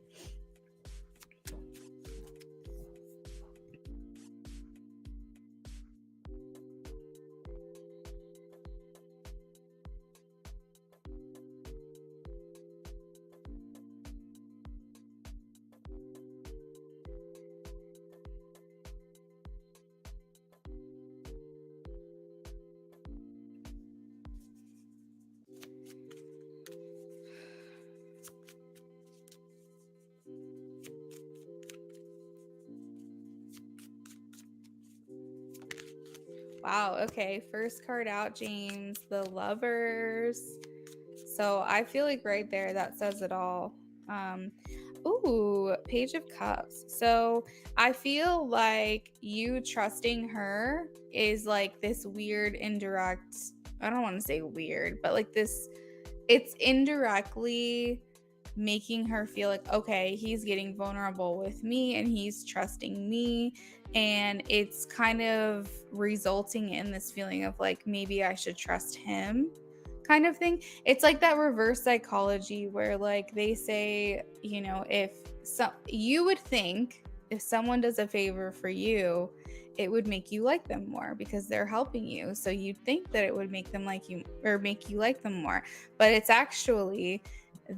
Wow, okay. First card out, James, the Lovers. So I feel like right there that says it all. Ooh, Page of Cups. So I feel like you trusting her is like this weird indirect, I don't want to say weird, but like this, it's indirectly making her feel like, okay, he's getting vulnerable with me and he's trusting me. And it's kind of resulting in this feeling of like, maybe I should trust him kind of thing. It's like that reverse psychology where like they say, you know, if you would think if someone does a favor for you, it would make you like them more because they're helping you. So you'd think that it would make them like you or make you like them more. But it's actually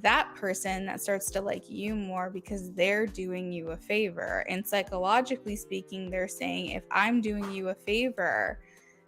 that person that starts to like you more because they're doing you a favor. And psychologically speaking, they're saying, if I'm doing you a favor,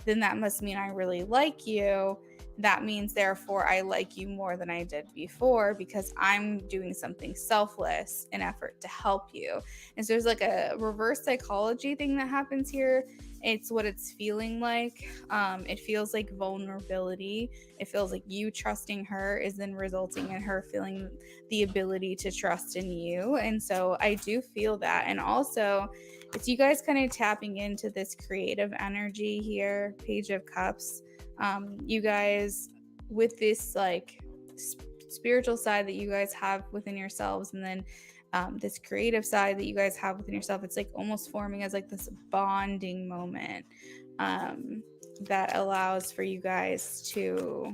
then that must mean I really like you. That means, therefore, I like you more than I did before because I'm doing something selfless in effort to help you. And so there's like a reverse psychology thing that happens here. It's what it's feeling like. It feels like vulnerability. It feels like you trusting her is then resulting in her feeling the ability to trust in you. And so I do feel that. And also, it's you guys kind of tapping into this creative energy here, Page of Cups. You guys, with this like spiritual side that you guys have within yourselves, and then this creative side that you guys have within yourself, it's like almost forming as like this bonding moment that allows for you guys to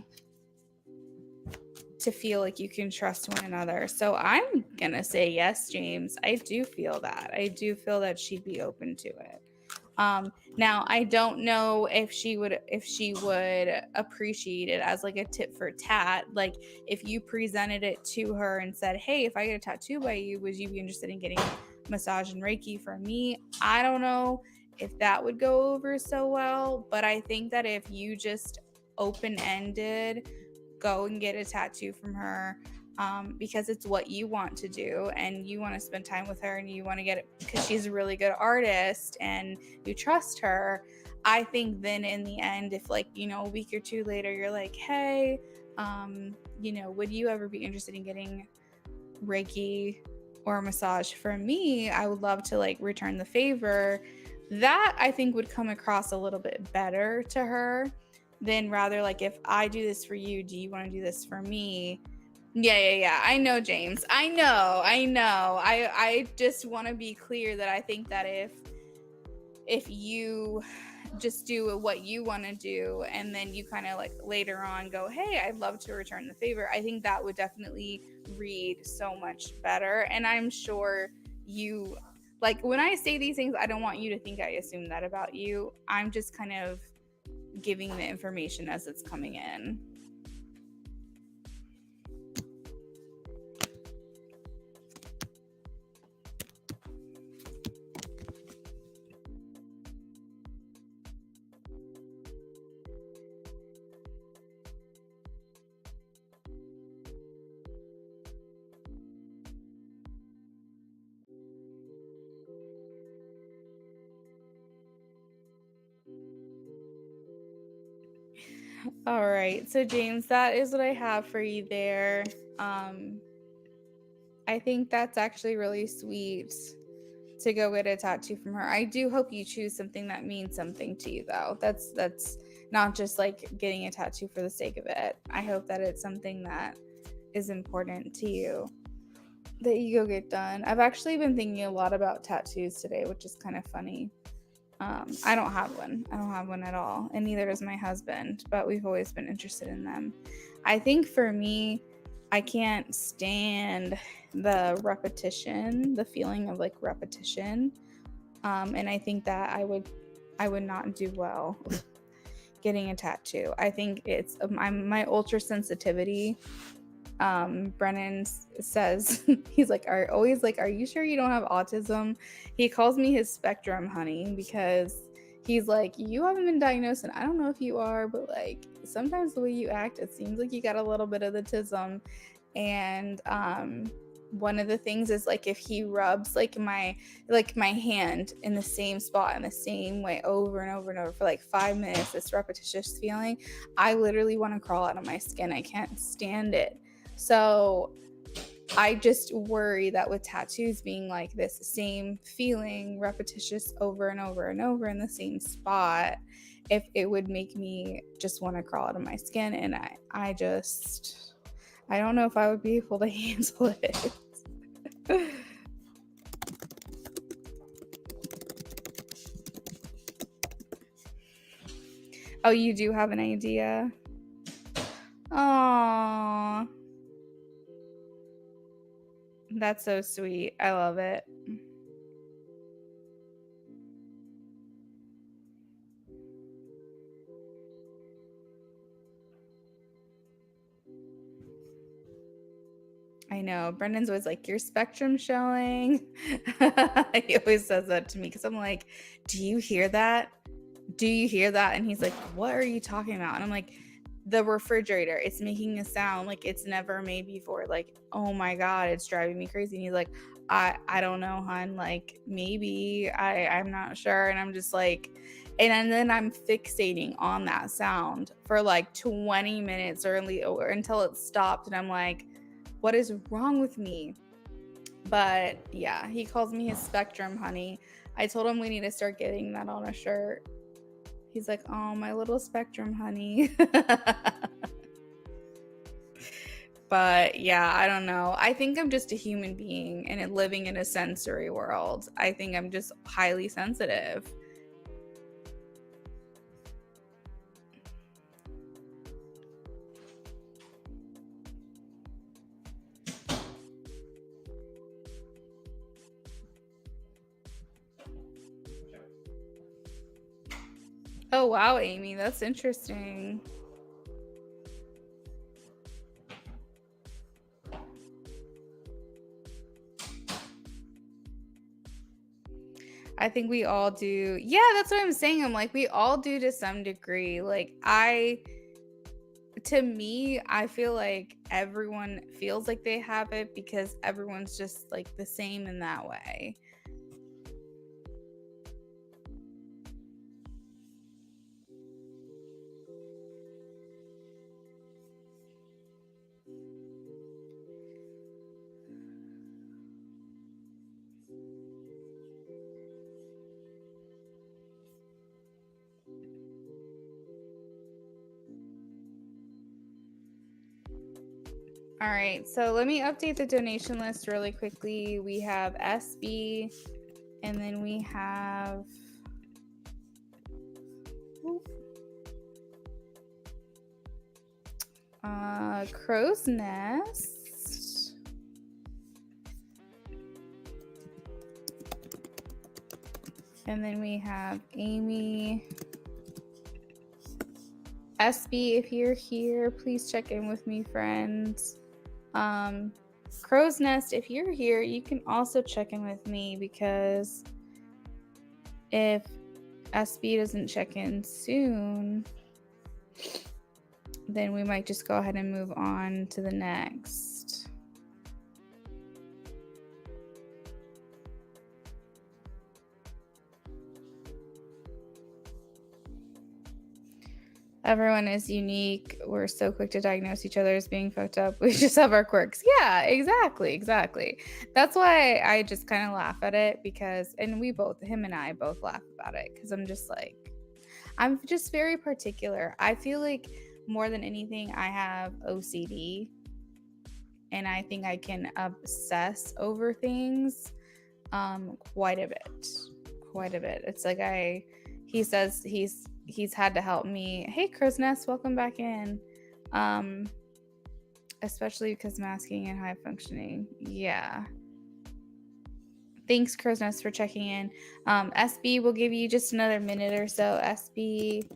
feel like you can trust one another. So I'm gonna say yes, James. I do feel that. I do feel that she'd be open to it. Now I don't know if she would appreciate it as like a tit for tat. Like if you presented it to her and said, "Hey, if I get a tattoo by you, would you be interested in getting massage and Reiki from me?" I don't know if that would go over so well, but I think that if you just open-ended go and get a tattoo from her because it's what you want to do and you want to spend time with her and you want to get it because she's a really good artist and you trust her. I think then in the end, if like, you know, a week or two later, you're like, hey, you know, would you ever be interested in getting Reiki or a massage from me? I would love to like return the favor. That I think would come across a little bit better to her than rather like, if I do this for you, do you want to do this for me? Yeah. I know, James. I know. I just want to be clear that I think that if you just do what you want to do and then you kind of like later on go, hey, I'd love to return the favor, I think that would definitely read so much better. And I'm sure you, like, when I say these things, I don't want you to think I assume that about you. I'm just kind of giving the information as it's coming in. All right, so James, that is what I have for you there. I think that's actually really sweet to go get a tattoo from her. I do hope you choose something that means something to you, though. That's not just like getting a tattoo for the sake of it. I hope that it's something that is important to you that you go get done. I've actually been thinking a lot about tattoos today, which is kind of funny. I don't have one. I don't have one at all, and neither does my husband, but we've always been interested in them. I think for me, I can't stand the repetition, the feeling of like repetition. And I think that I would not do well getting a tattoo. I think it's my ultra sensitivity. Brennan says he's like, are you sure you don't have autism? He calls me his spectrum honey because he's like, you haven't been diagnosed and I don't know if you are, but like sometimes the way you act, it seems like you got a little bit of the tism. And one of the things is like if he rubs like my hand in the same spot in the same way over and over and over for like 5 minutes, this repetitious feeling, I literally want to crawl out of my skin. I can't stand it. So I just worry that with tattoos being like this same feeling, repetitious over and over and over in the same spot, if it would make me just want to crawl out of my skin. And I don't know if I would be able to handle it. Oh, you do have an idea? Aww. That's so sweet. I love it. I know. Brendan's always like, your spectrum showing. He always says that to me because I'm like, do you hear that? Do you hear that? And he's like, what are you talking about? And I'm like, the refrigerator, it's making a sound like it's never made before. Like, oh my God, it's driving me crazy. And he's like, I don't know, hon. Like, maybe I'm not sure. And I'm just like, and then I'm fixating on that sound for like 20 minutes or until it stopped. And I'm like, what is wrong with me? But yeah, he calls me his spectrum honey. I told him we need to start getting that on a shirt. He's like, oh, my little spectrum honey. But yeah, I don't know. I think I'm just a human being and living in a sensory world. I think I'm just highly sensitive. Oh, wow, Amy, that's interesting. I think we all do. Yeah, that's what I'm saying. I'm like, we all do to some degree. Like, to me, I feel like everyone feels like they have it because everyone's just like the same in that way. All right, so let me update the donation list really quickly. We have SB, and then we have Crow's Nest. And then we have Amy. SB, if you're here, please check in with me, friends. Crow's Nest, if you're here, you can also check in with me because if SB doesn't check in soon, then we might just go ahead and move on to the next. Everyone is unique. We're so quick to diagnose each other as being fucked up. We just have our quirks. Yeah, exactly. That's why I just kind of laugh at it because, and him and I both laugh about it because I'm just like, I'm just very particular. I feel like more than anything, I have OCD and I think I can obsess over things quite a bit. It's like he says he's had to help me. Hey, Crow's Nest, welcome back in. Especially because masking and high functioning. Yeah. Thanks, Crow's Nest, for checking in. SB, we'll give you just another minute or so. SB,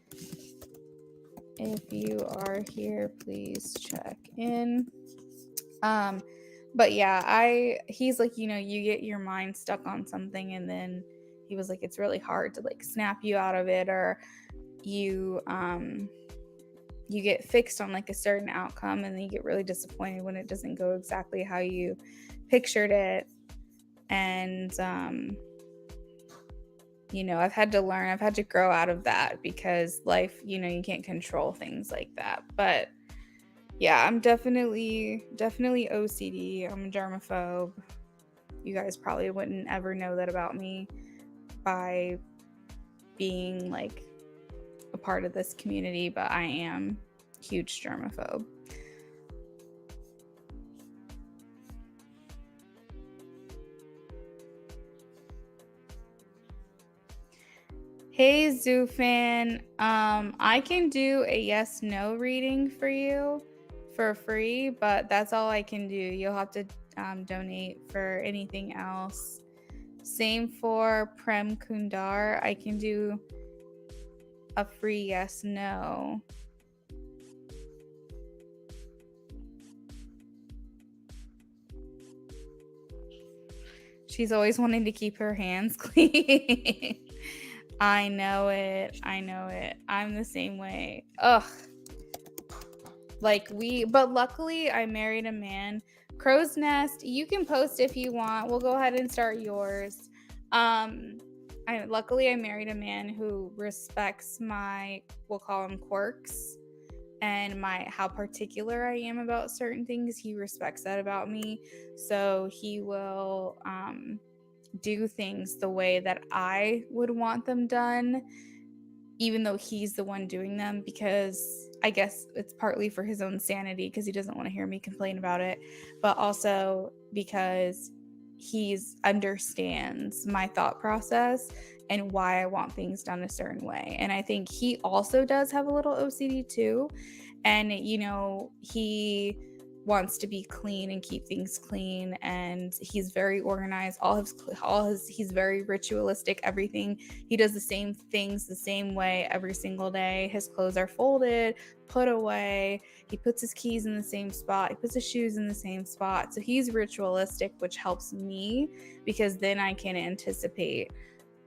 if you are here, please check in. But yeah, he's like, you get your mind stuck on something and then he was like, it's really hard to like snap you out of it, or you you get fixed on like a certain outcome, and then you get really disappointed when it doesn't go exactly how you pictured it. And I've had to learn, I've had to grow out of that, because life, you can't control things like that. But yeah, I'm definitely OCD. I'm a germaphobe. You guys probably wouldn't ever know that about me by being like a part of this community, but I am huge germaphobe. Hey Zoofan, I can do a yes no reading for you for free, but that's all I can do. You'll have to donate for anything else. Same for Prem Kundar. I can do a free yes no. She's always wanting to keep her hands clean. I know it. I'm the same way. Ugh. But luckily I married a man. Crow's Nest, you can post if you want. We'll go ahead and start yours. Luckily I married a man who respects my, we'll call them quirks, and how particular I am about certain things. He respects that about me. So he will do things the way that I would want them done, even though he's the one doing them, because I guess it's partly for his own sanity, because he doesn't want to hear me complain about it, but also because he understands my thought process and why I want things done a certain way. And I think he also does have a little OCD too. And, he wants to be clean and keep things clean, and he's very organized. He's very ritualistic. Everything he does, the same things the same way every single day. His clothes are folded, put away. He puts his keys in the same spot. He puts his shoes in the same spot. So he's ritualistic, which helps me, because then I can anticipate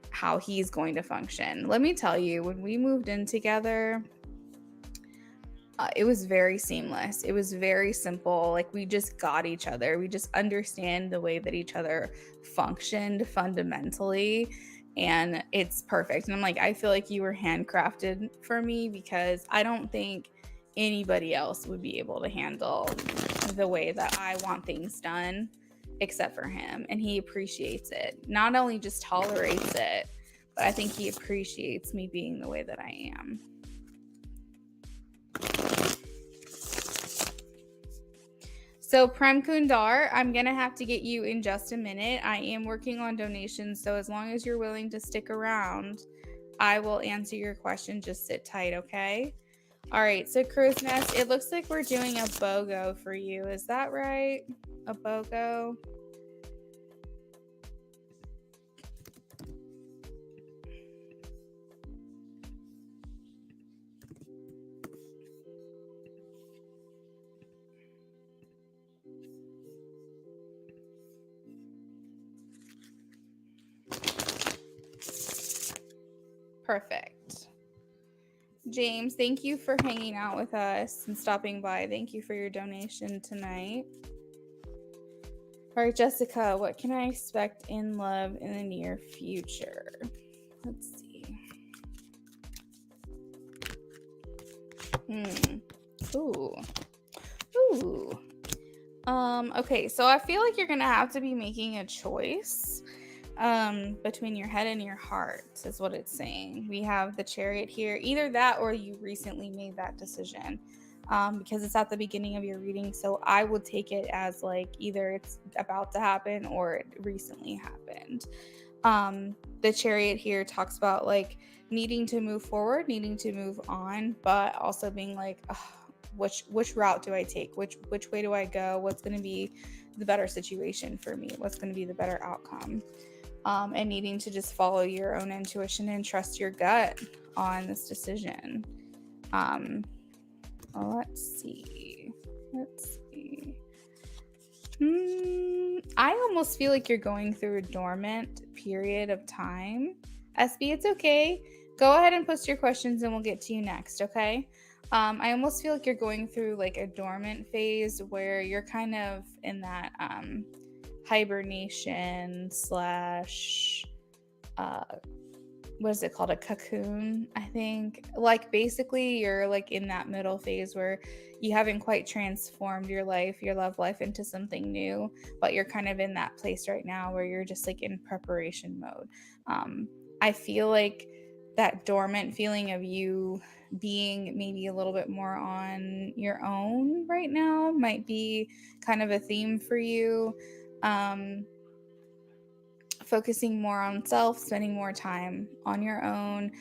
how he's going to function. Let me tell you, when we moved in together, it was very seamless. It was very simple. Like, we just got each other. We just understand the way that each other functioned fundamentally, and it's perfect. And I'm like, I feel like you were handcrafted for me, because I don't think anybody else would be able to handle the way that I want things done except for him. And he appreciates it. Not only just tolerates it, but I think he appreciates me being the way that I am. So Prem Kundar, I'm going to have to get you in just a minute. I am working on donations, so as long as you're willing to stick around, I will answer your question. Just sit tight, okay? All right, so Crow's Nest, it looks like we're doing a BOGO for you. Is that right? A BOGO? Perfect. James, thank you for hanging out with us and stopping by. Thank you for your donation tonight. All right, Jessica, what can I expect in love in the near future? Let's see. Ooh. Okay, so I feel like you're gonna have to be making a choice between your head and your heart, is what it's saying. We have the Chariot here. Either that, or you recently made that decision, because it's at the beginning of your reading. So I would take it as like either it's about to happen or it recently happened. The Chariot here talks about like needing to move forward, needing to move on, but also being like, which route do I take? Which way do I go? What's going to be the better situation for me? What's going to be the better outcome? And needing to just follow your own intuition and trust your gut on this decision. Let's see. I almost feel like you're going through a dormant period of time. SB, it's okay. go ahead and post your questions and we'll get to you next, okay? I almost feel like you're going through like a dormant phase where you're kind of in that hibernation slash what is it called, a cocoon, I think. Like basically you're like in that middle phase where you haven't quite transformed your life, your love life into something new, but you're kind of in that place right now where you're just like in preparation mode. I feel like that dormant feeling of you being maybe a little bit more on your own right now might be kind of a theme for you. um Focusing more on self, spending more time on your own,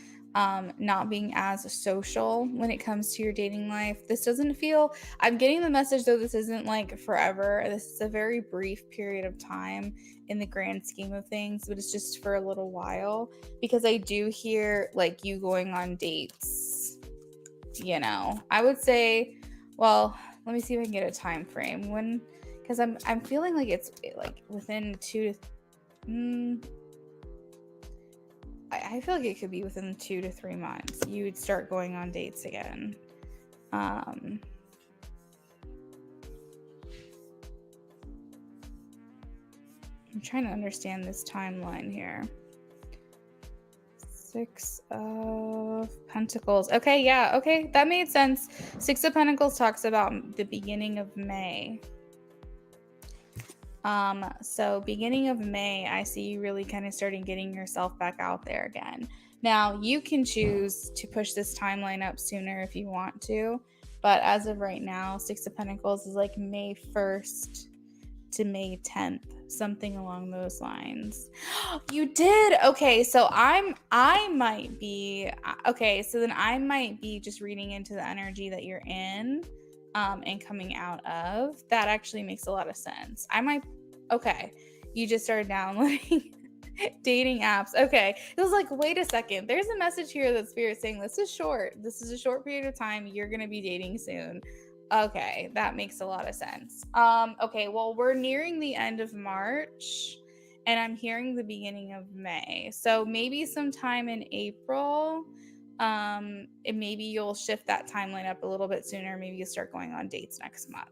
not being as social when it comes to your dating life. This doesn't feel, I'm getting the message though, this isn't like forever. This is a very brief period of time in the grand scheme of things, but it's just for a little while because I do hear like you going on dates. I would say, well, let me see if I can get a time frame when, because I'm feeling like it's like within 2 to I feel like it could be within 2 to 3 months. You would start going on dates again. I'm trying to understand this timeline here. 6 of Pentacles. Okay, yeah, okay, that made sense. 6 of Pentacles talks about the beginning of May. So beginning of May, I see you really kind of starting getting yourself back out there again. Now, you can choose to push this timeline up sooner if you want to, but as of right now, 6 of Pentacles is like May 1st to May 10th, something along those lines. You did. Okay, so I might be okay, so then I might be just reading into the energy that you're in and coming out of. That actually makes a lot of sense. Okay, you just started downloading dating apps. Okay, it was like, wait a second, there's a message here that Spirit's saying this is a short period of time, you're gonna be dating soon. Okay, that makes a lot of sense. Okay, well, we're nearing the end of March and I'm hearing the beginning of May. So maybe sometime in April, and maybe you'll shift that timeline up a little bit sooner. Maybe you start going on dates next month.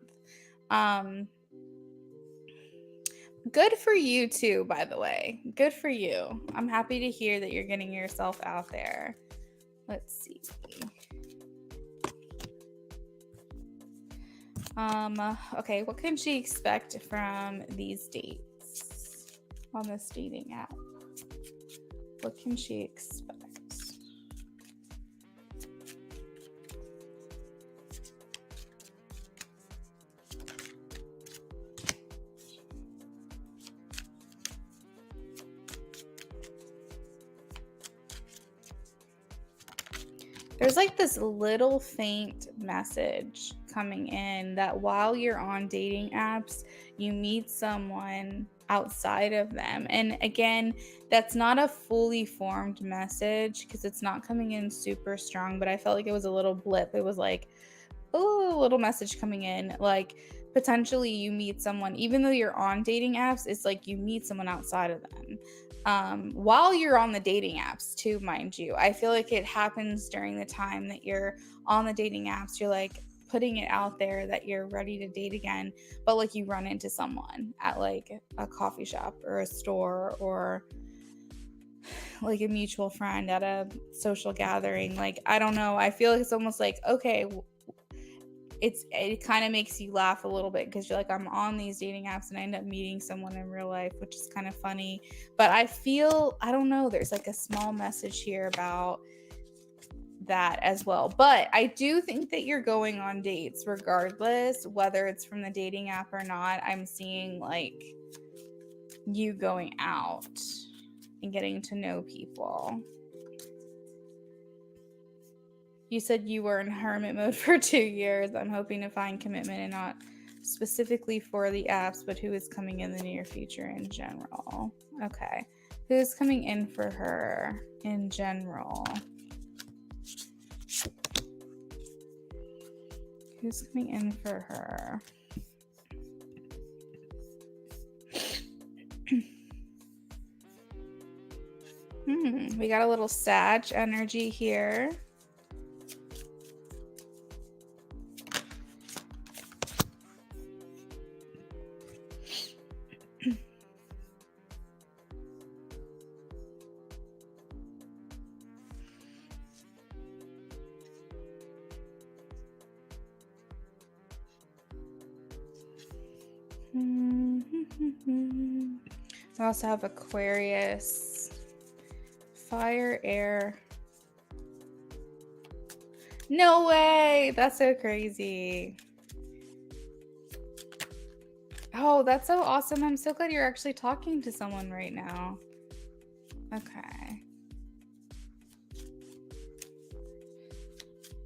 Good for you too, by the way. Good for you. I'm happy to hear that you're getting yourself out there. Let's see. Okay, what can she expect from these dates on this dating app? What can she expect? There's like this little faint message coming in that while you're on dating apps, you meet someone outside of them. And again, that's not a fully formed message because it's not coming in super strong, but I felt like it was a little blip. It was like, oh, a little message coming in. Like potentially you meet someone, even though you're on dating apps, it's like you meet someone outside of them. While you're on the dating apps too, mind you. I feel like it happens during the time that you're on the dating apps. You're like putting it out there that you're ready to date again, but like you run into someone at like a coffee shop or a store or like a mutual friend at a social gathering. Like, I don't know. I feel like it's almost like, okay, it kind of makes you laugh a little bit because you're like, I'm on these dating apps and I end up meeting someone in real life, which is kind of funny. But I don't know, there's like a small message here about that as well. But I do think that you're going on dates regardless, whether it's from the dating app or not. I'm seeing like you going out and getting to know people. You said you were in hermit mode for 2 years. I'm hoping to find commitment and not specifically for the apps, but who is coming in the near future in general. Okay. Who's coming in for her in general? Who's coming in for her? We got a little Sag energy here. We also have Aquarius, fire, air. No way! That's so crazy. Oh, that's so awesome. I'm so glad you're actually talking to someone right now. Okay.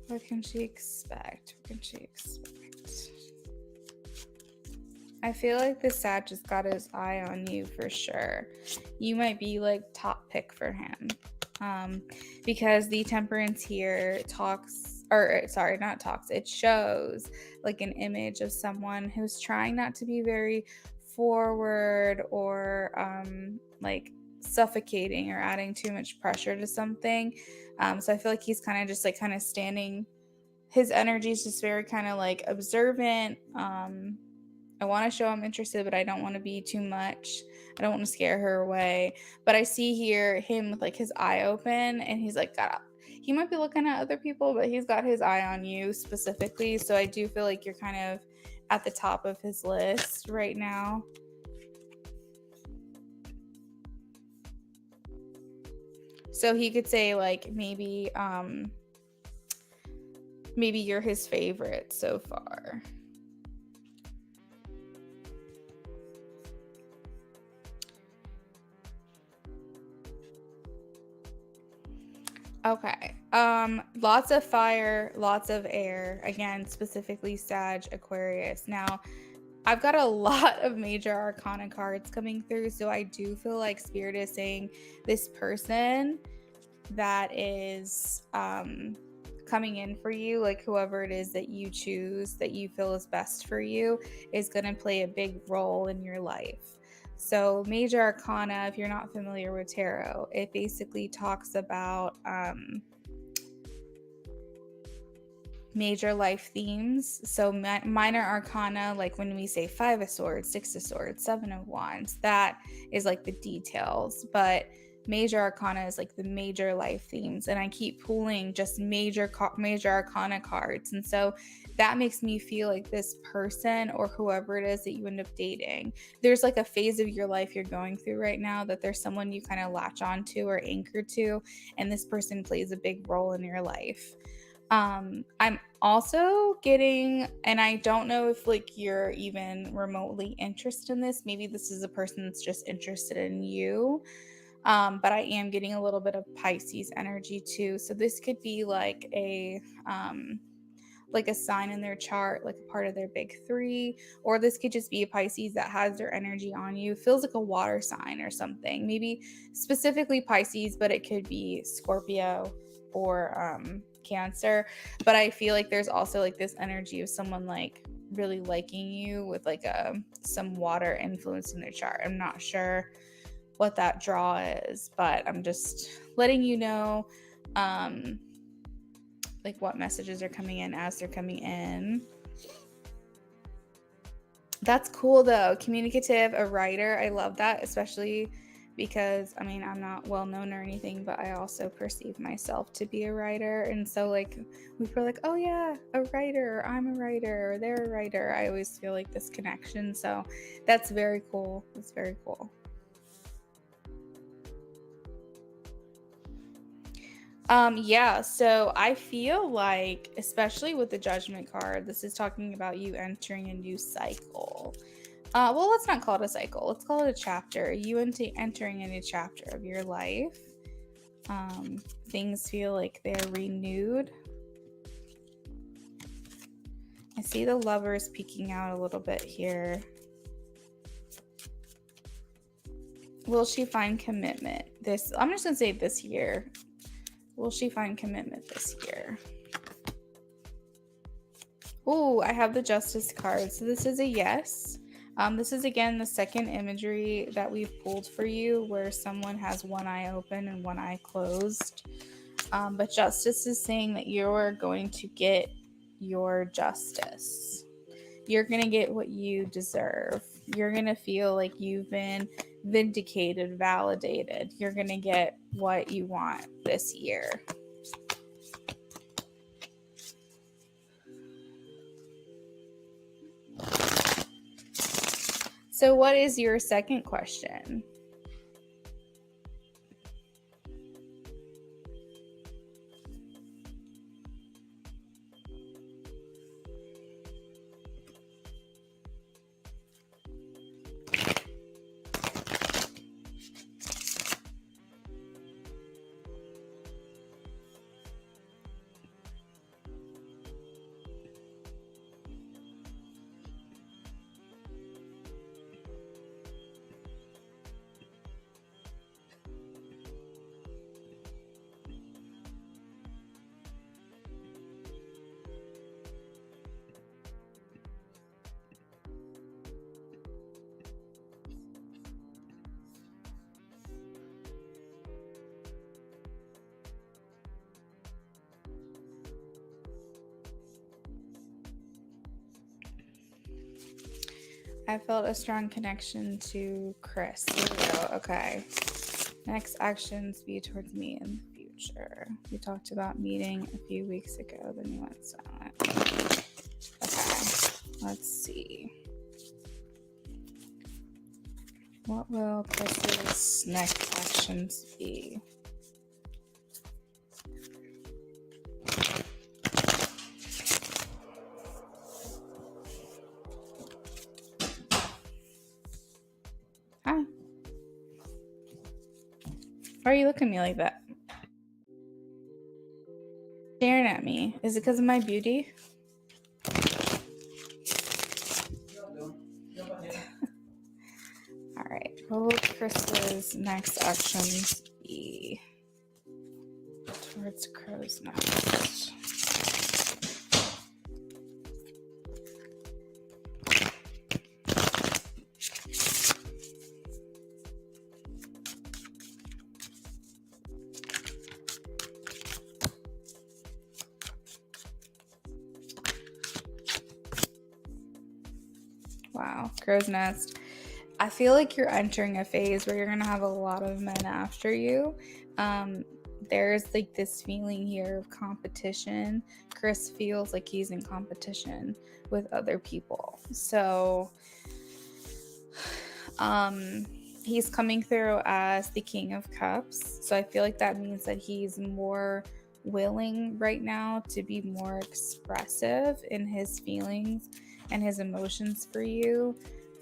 What can she expect? What can she expect? I feel like the Sag just got his eye on you for sure. You might be like top pick for him. Because the Temperance here talks, or sorry, not talks, it shows like an image of someone who's trying not to be very forward or like suffocating or adding too much pressure to something. So I feel like he's kind of just like kind of standing, his energy is just very kind of like observant. I want to show I'm interested, but I don't want to be too much. I don't want to scare her away. But I see here him with like his eye open, and he's like got up. He might be looking at other people, but he's got his eye on you specifically. So I do feel like you're kind of at the top of his list right now. So he could say like maybe you're his favorite so far. Okay. Lots of fire, lots of air. Again, specifically Sag, Aquarius. Now, I've got a lot of major arcana cards coming through, so I do feel like Spirit is saying this person that is coming in for you, like whoever it is that you choose that you feel is best for you, is going to play a big role in your life. So major arcana, if you're not familiar with tarot, it basically talks about major life themes. So minor arcana, like when we say 5 of swords, 6 of swords, 7 of wands, that is like the details. But major arcana is like the major life themes, and I keep pulling just major arcana cards, and so that makes me feel like this person or whoever it is that you end up dating, there's like a phase of your life you're going through right now that there's someone you kind of latch onto or anchor to, and this person plays a big role in your life. I'm also getting, and I don't know if like you're even remotely interested in this, maybe this is a person that's just interested in you. But I am getting a little bit of Pisces energy too. So this could be like a sign in their chart, like a part of their big 3, or this could just be a Pisces that has their energy on you. Feels like a water sign or something. Maybe specifically Pisces, but it could be Scorpio or Cancer. But I feel like there's also like this energy of someone like really liking you with like some water influence in their chart. I'm not sure what that draw is, but I'm just letting you know like what messages are coming in as they're coming in. That's cool though. Communicative, a writer. I love that, especially because I mean, I'm not well known or anything, but I also perceive myself to be a writer. And so like we feel like, oh yeah, a writer, or I'm a writer, or they're a writer. I always feel like this connection. So that's very cool. That's very cool. Yeah, so I feel like, especially with the Judgment card, this is talking about you entering a new cycle. Well, let's not call it a cycle. Let's call it a chapter. You entering a new chapter of your life. Things feel like they're renewed. I see the Lovers peeking out a little bit here. Will she find commitment I'm just gonna say this year. Will she find commitment this year? Oh, I have the Justice card. So this is a yes. This is again the second imagery that we've pulled for you where someone has one eye open and one eye closed. But justice is saying that you're going to get your justice. You're going to get what you deserve. You're going to feel like you've been vindicated, validated. You're going to get what you want this year. So, what is your second question? I felt a strong connection to Chris. Here we go. Okay. Next actions be towards me in the future. We talked about meeting a few weeks ago, then you went silent. Okay. Let's see. What will Chris's next actions be? Hi. Why are you looking at me like that? Staring at me. Is it because of my beauty? All right. What will Chris's next actions be towards Crow's Nest? Wow, Crow's Nest. I feel like you're entering a phase where you're going to have a lot of men after you. There's like this feeling here of competition. Chris feels like he's in competition with other people. So he's coming through as the King of Cups. So I feel like that means that he's more willing right now to be more expressive in his feelings and his emotions for you,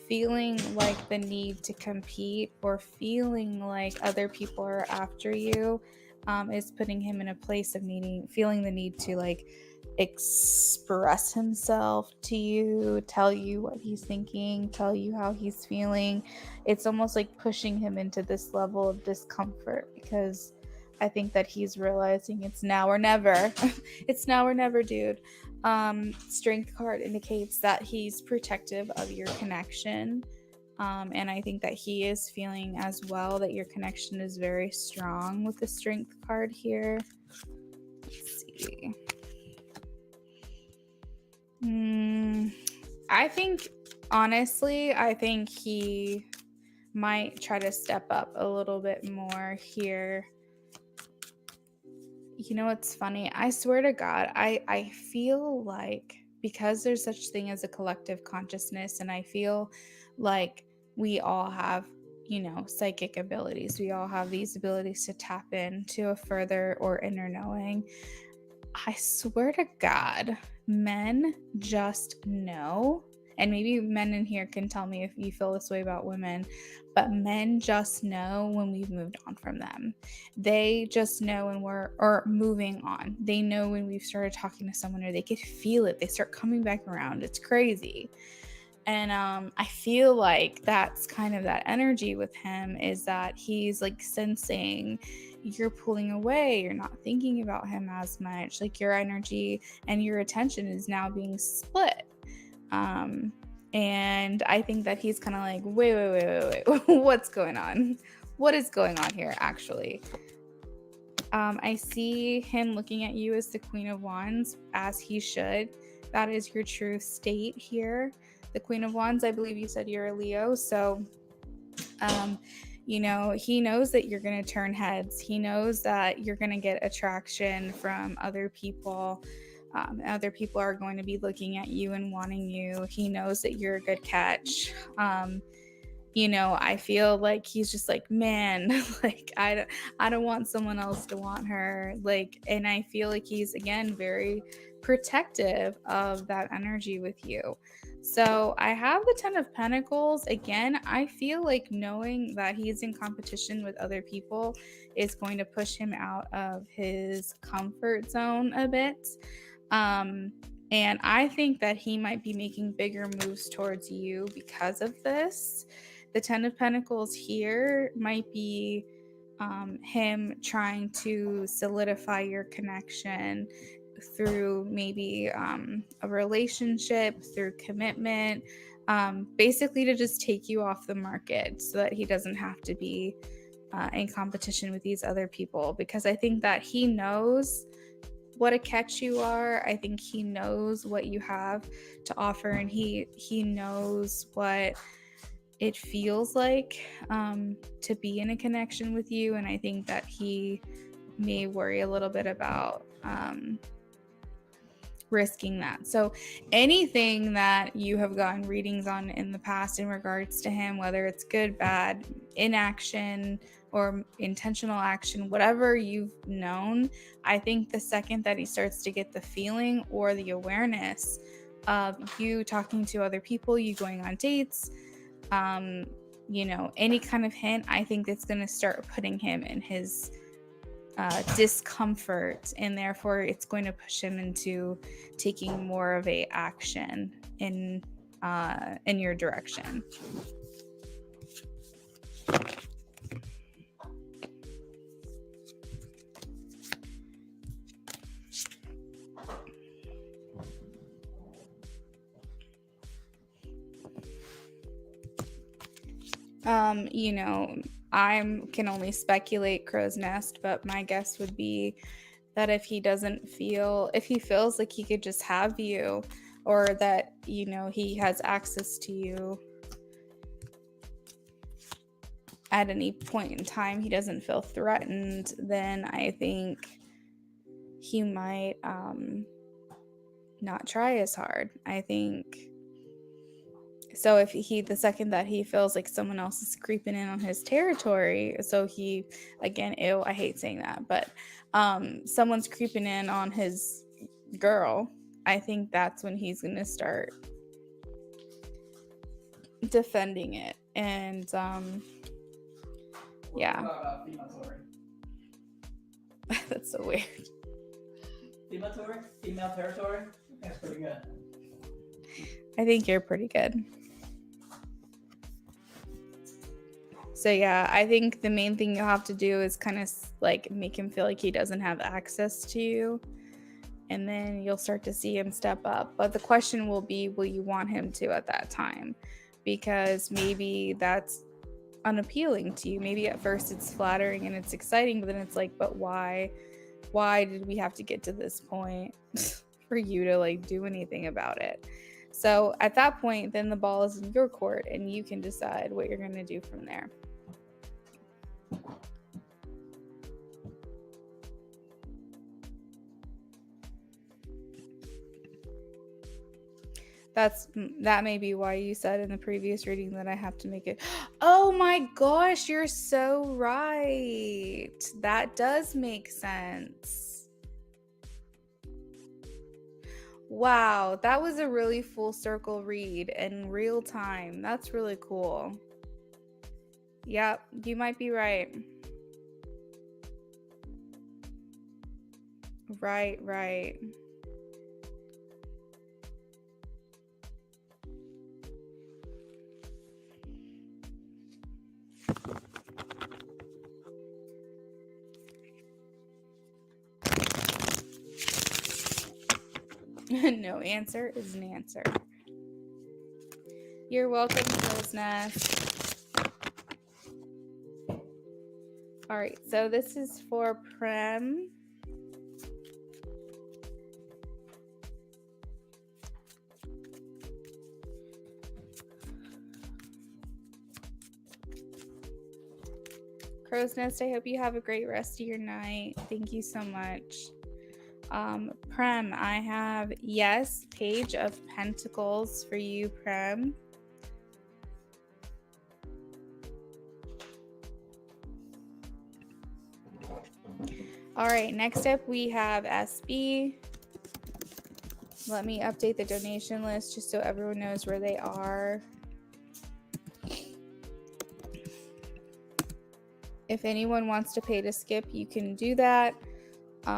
feeling like the need to compete or feeling like other people are after you is putting him in a place of feeling the need to like express himself to you, tell you what he's thinking, tell you how he's feeling. It's almost like pushing him into this level of discomfort because I think that he's realizing it's now or never. It's now or never, dude. Strength card indicates that he's protective of your connection. And I think that he is feeling as well that your connection is very strong with the strength card here. Let's see. I think, honestly, I think he might try to step up a little bit more here. You know what's funny? I swear to God, I feel like because there's such thing as a collective consciousness, and I feel like we all have, psychic abilities. We all have these abilities to tap into a further or inner knowing. I swear to God, men just know. And maybe men in here can tell me if you feel this way about women, but men just know when we've moved on from them. They just know when we're moving on. They know when we've started talking to someone, or they could feel it. They start coming back around. It's crazy. And I feel like that's kind of that energy with him, is that he's like sensing you're pulling away, you're not thinking about him as much, like your energy and your attention is now being split. And I think that he's kind of like, wait, what's going on? What is going on here, actually? I see him looking at you as the Queen of Wands, as he should. That is your true state here. The Queen of Wands, I believe you said you're a Leo. So, you know, he knows that you're going to turn heads. He knows that you're going to get attraction from other people. Other people are going to be looking at you and wanting you. He knows that you're a good catch. You know, I feel like he's just like, man, like I don't want someone else to want her. Like, and I feel like he's again very protective of that energy with you. So I have the 10 of Pentacles. Again, I feel like knowing that he's in competition with other people is going to push him out of his comfort zone a bit. And I think that he might be making bigger moves towards you because of this. The 10 of Pentacles here might be him trying to solidify your connection through maybe a relationship, through commitment, basically to just take you off the market so that he doesn't have to be in competition with these other people. Because I think that he knows what a catch you are. I think he knows what you have to offer, and he knows what it feels like to be in a connection with you. And I think that he may worry a little bit about risking that. So anything that you have gotten readings on in the past in regards to him, whether it's good, bad, inaction, or intentional action, whatever you've known, I think the second that he starts to get the feeling or the awareness of you talking to other people, you going on dates, you know, any kind of hint, I think it's going to start putting him in his discomfort, and therefore it's going to push him into taking more of a action in your direction. You know, I can only speculate crow's nest, but my guess would be that if he feels like he could just have you, or that, you know, he has access to you at any point in time, he doesn't feel threatened, then I think he might not try as hard. I think so. If the second that he feels like someone else is creeping in on his territory, so he, again, ew, I hate saying that, but someone's creeping in on his girl, I think that's when he's gonna start defending it. And yeah. That's so weird. Female territory? That's pretty good. I think you're pretty good. So yeah, I think the main thing you'll have to do is kind of like make him feel like he doesn't have access to you, and then you'll start to see him step up. But the question will be, will you want him to at that time? Because maybe that's unappealing to you. Maybe at first it's flattering and it's exciting, but then it's like, but why did we have to get to this point for you to like do anything about it? So at that point, then the ball is in your court and you can decide what you're going to do from there. That may be why you said in the previous reading that I have to make it. Oh my gosh, you're so right. That does make sense. Wow, that was a really full circle read in real time. That's really cool. Yep, you might be right. Right. No answer is an answer. You're welcome, Crow's Nest. All right, so this is for Prem. Crow's Nest, I hope you have a great rest of your night. Thank you so much. Prem, I have yes, Page of Pentacles for you, Prem. All right, next up we have SB. Let me update the donation list just so everyone knows where they are. If anyone wants to pay to skip, you can do that. But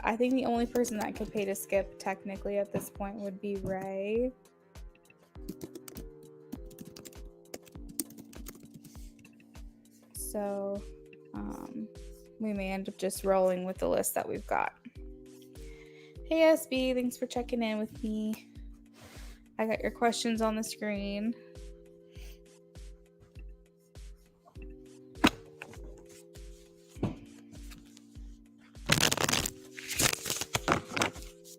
I think the only person that could pay to skip technically at this point would be Ray. So we may end up just rolling with the list that we've got. Hey SB, thanks for checking in with me. I got your questions on the screen.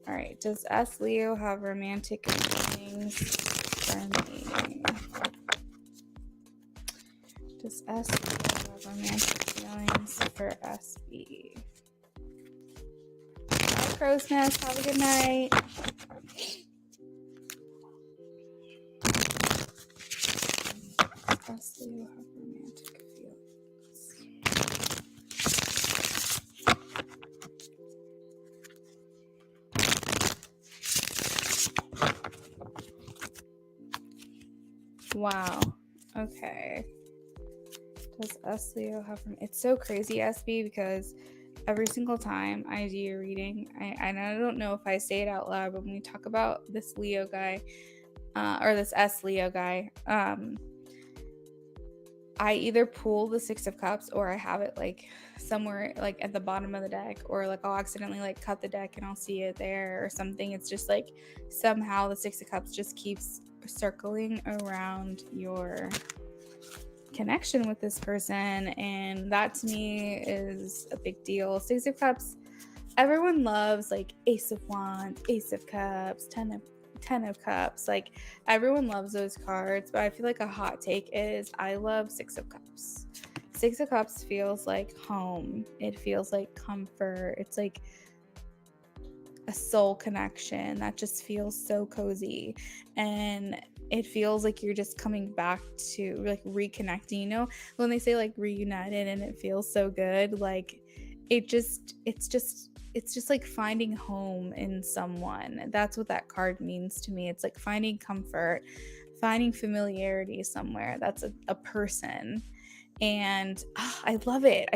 All right, does S Leo have romantic feelings for me? Does S Leo have romantic feelings for SB? Bye, Crow's Nest. Have a good night. S Leo have romantic feelings. Wow. Okay. Does S Leo have it's so crazy, SB, because every single time I do your reading, I don't know if I say it out loud, but when we talk about this Leo guy, or this S Leo guy, I either pull the Six of Cups or I have it like somewhere like at the bottom of the deck, or like I'll accidentally like cut the deck and I'll see it there or something. It's just like somehow the Six of Cups just keeps circling around your connection with this person, and that to me is a big deal. Six of Cups, everyone loves like Ace of Wands, Ace of Cups, Ten of Cups. Like everyone loves those cards, but I feel like a hot take is I love Six of Cups. Six of Cups feels like home. It feels like comfort. It's like a soul connection that just feels so cozy, and it feels like you're just coming back to like reconnecting. You know, when they say like reunited and it feels so good, like it's just like finding home in someone. That's what that card means to me. It's like finding comfort, finding familiarity somewhere. That's a person. And I love it.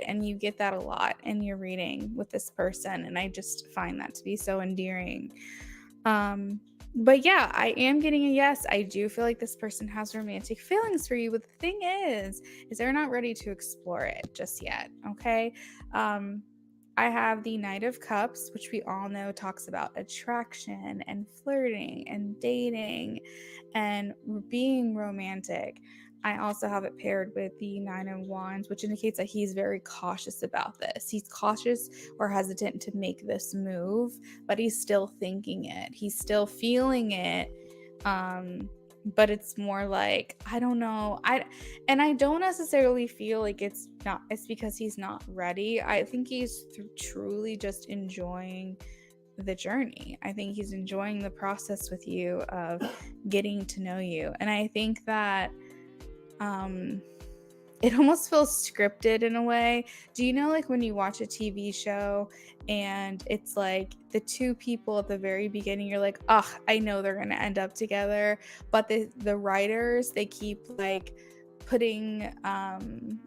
And you get that a lot in your reading with this person. And I just find that to be so endearing. But yeah, I am getting a yes. I do feel like this person has romantic feelings for you. But the thing is they're not ready to explore it just yet. Okay. I have the Knight of Cups, which we all know talks about attraction and flirting and dating and being romantic. I also have it paired with the Nine of Wands, which indicates that he's very cautious about this. He's cautious or hesitant to make this move, but he's still thinking it. He's still feeling it. But it's more like, I don't know. I don't necessarily feel like it's because he's not ready. I think he's truly just enjoying the journey. I think he's enjoying the process with you of getting to know you. And I think that it almost feels scripted in a way. Do you know, like when you watch a TV show and it's like the two people at the very beginning, you're like, oh, I know they're going to end up together. But the writers, they keep like putting them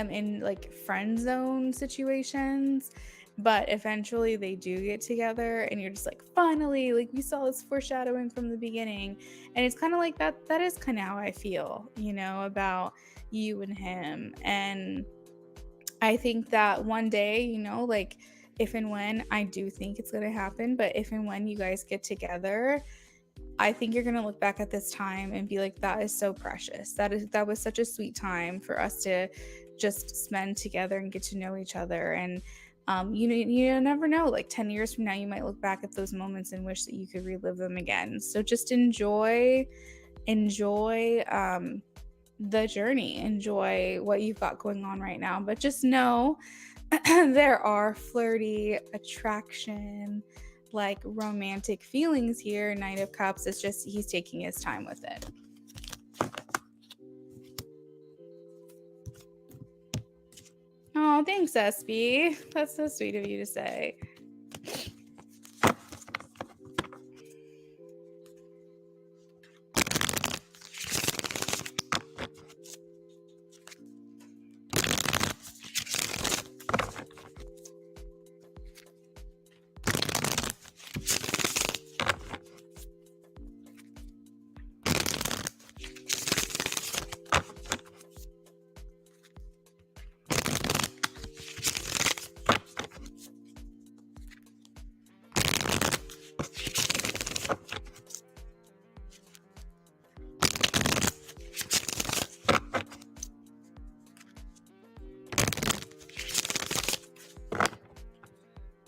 in like friend zone situations, but eventually they do get together and you're just like, finally, like we saw this foreshadowing from the beginning. And it's kind of like that is kind of how I feel, you know, about you and him. And I think that one day, you know, like if and when, I do think it's going to happen, but if and when you guys get together, I think you're going to look back at this time and be like, that is so precious. That was such a sweet time for us to just spend together and get to know each other. And you never know, like 10 years from now, you might look back at those moments and wish that you could relive them again. So just enjoy the journey, enjoy what you've got going on right now, but just know there are flirty attraction, like romantic feelings here. Knight of Cups, it's just he's taking his time with it. Oh, thanks, SB. That's so sweet of you to say.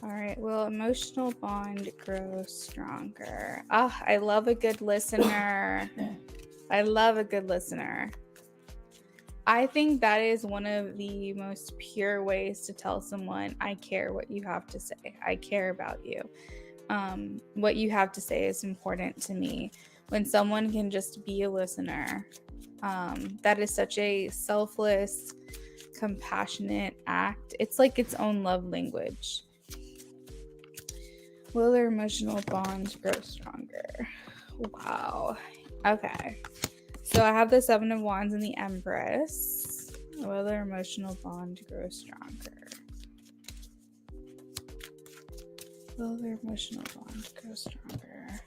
All right, will emotional bond grow stronger? Ah, I love a good listener. I love a good listener. I think that is one of the most pure ways to tell someone, I care what you have to say. I care about you. What you have to say is important to me. When someone can just be a listener, that is such a selfless, compassionate act. It's like its own love language. Will their emotional bond grow stronger? Wow. Okay. So I have the Seven of Wands and the Empress. Will their emotional bond grow stronger? Will their emotional bond grow stronger?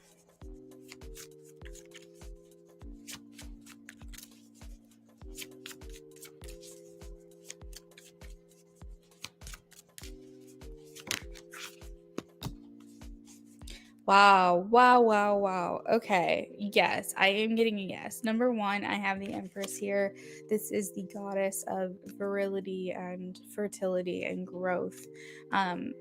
Wow. Okay. Yes, I am getting a yes. Number one, I have the Empress here. This is the goddess of virility and fertility and growth.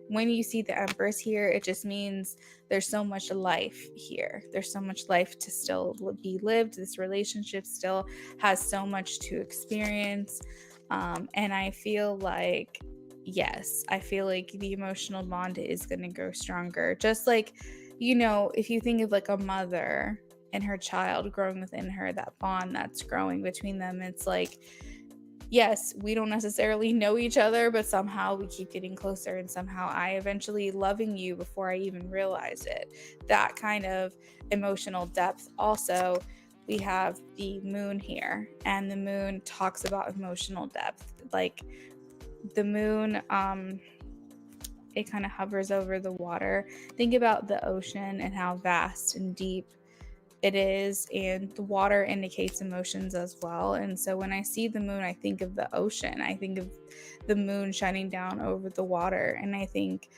When you see the Empress here, it just means there's so much life here. There's so much life to still be lived. This relationship still has so much to experience. And I feel like, yes, I feel like the emotional bond is going to grow stronger. Just like, if you think of like a mother and her child growing within her, that bond that's growing between them, it's like, yes, we don't necessarily know each other, but somehow we keep getting closer, and somehow I eventually loving you before I even realize it. That kind of emotional depth. Also, we have the moon here, and the moon talks about emotional depth. Like the moon, it kind of hovers over the water. Think about the ocean and how vast and deep it is, and the water indicates emotions as well. And so when I see the moon, I think of the ocean. I think of the moon shining down over the water, and I think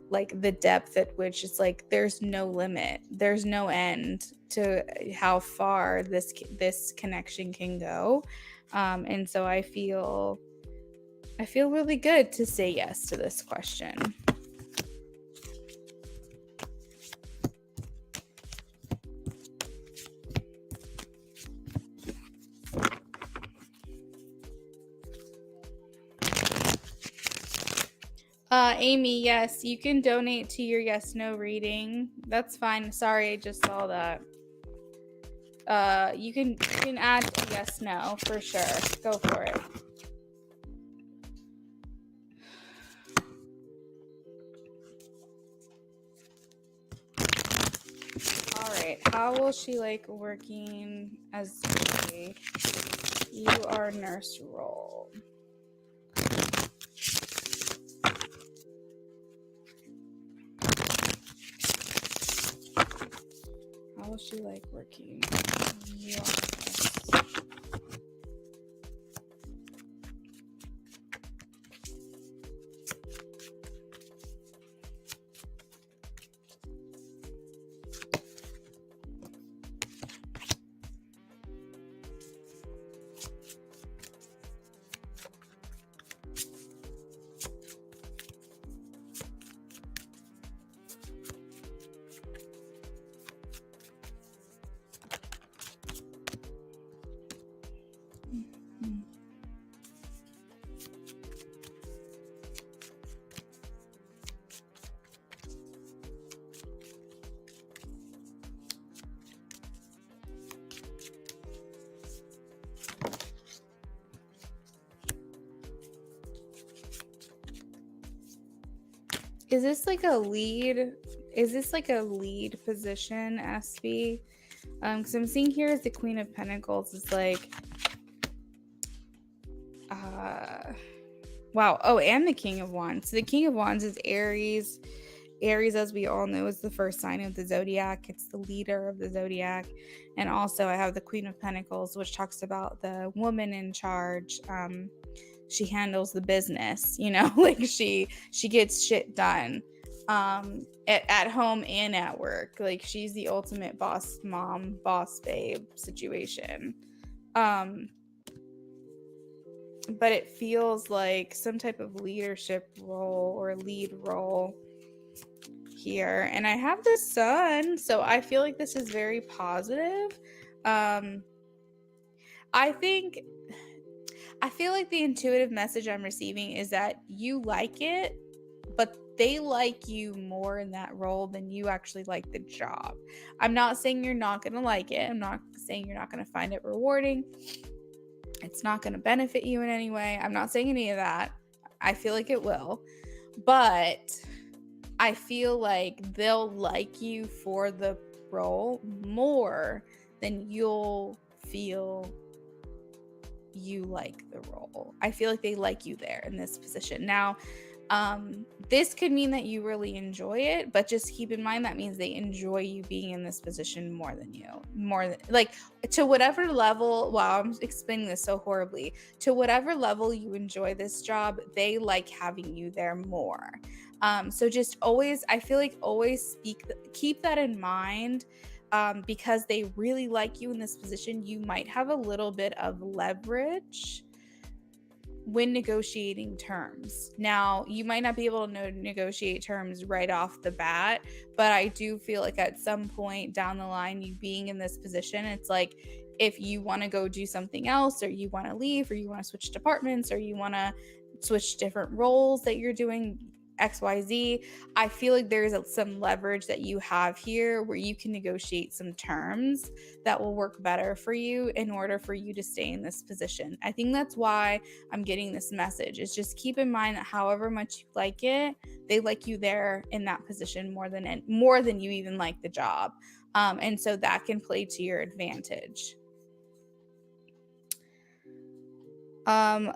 like the depth at which it's like there's no limit, there's no end to how far this connection can go. And so I feel really good to say yes to this question. Amy, yes, you can donate to your yes no reading. That's fine. Sorry, I just saw that. You can add yes no for sure. Go for it. All right. How will she like working as a you are nurse role? How will she like working? You are Is this like a lead? Is this like a lead position, SB? Because I'm seeing here as the Queen of Pentacles is like, wow. Oh, and the King of Wands. So the King of Wands is Aries. Aries, as we all know, is the first sign of the zodiac. It's the leader of the zodiac. And also, I have the Queen of Pentacles, which talks about the woman in charge. She handles the business, like she gets shit done at home and at work. Like she's the ultimate boss mom, boss babe situation. But it feels like some type of leadership role or lead role here. And I have the sun, so I feel like this is very positive. I feel like the intuitive message I'm receiving is that you like it, but they like you more in that role than you actually like the job. I'm not saying you're not going to like it. I'm not saying you're not going to find it rewarding. It's not going to benefit you in any way. I'm not saying any of that. I feel like it will. But I feel like they'll like you for the role more than you'll feel you like the role. I feel like they like you there in this position. Now, this could mean that you really enjoy it, but just keep in mind that means they enjoy you being in this position more than you. More than, like, to whatever level, wow, I'm explaining this so horribly. To whatever level you enjoy this job, they like having you there more. So just always, I feel like always keep that in mind. Because they really like you in this position, you might have a little bit of leverage when negotiating terms. Now, you might not be able to negotiate terms right off the bat, but I do feel like at some point down the line, you being in this position, it's like if you want to go do something else, or you want to leave, or you want to switch departments, or you want to switch different roles that you're doing, XYZ, I feel like there's some leverage that you have here where you can negotiate some terms that will work better for you in order for you to stay in this position. I think that's why I'm getting this message. Is just keep in mind that however much you like it, they like you there in that position more than you even like the job. And so that can play to your advantage.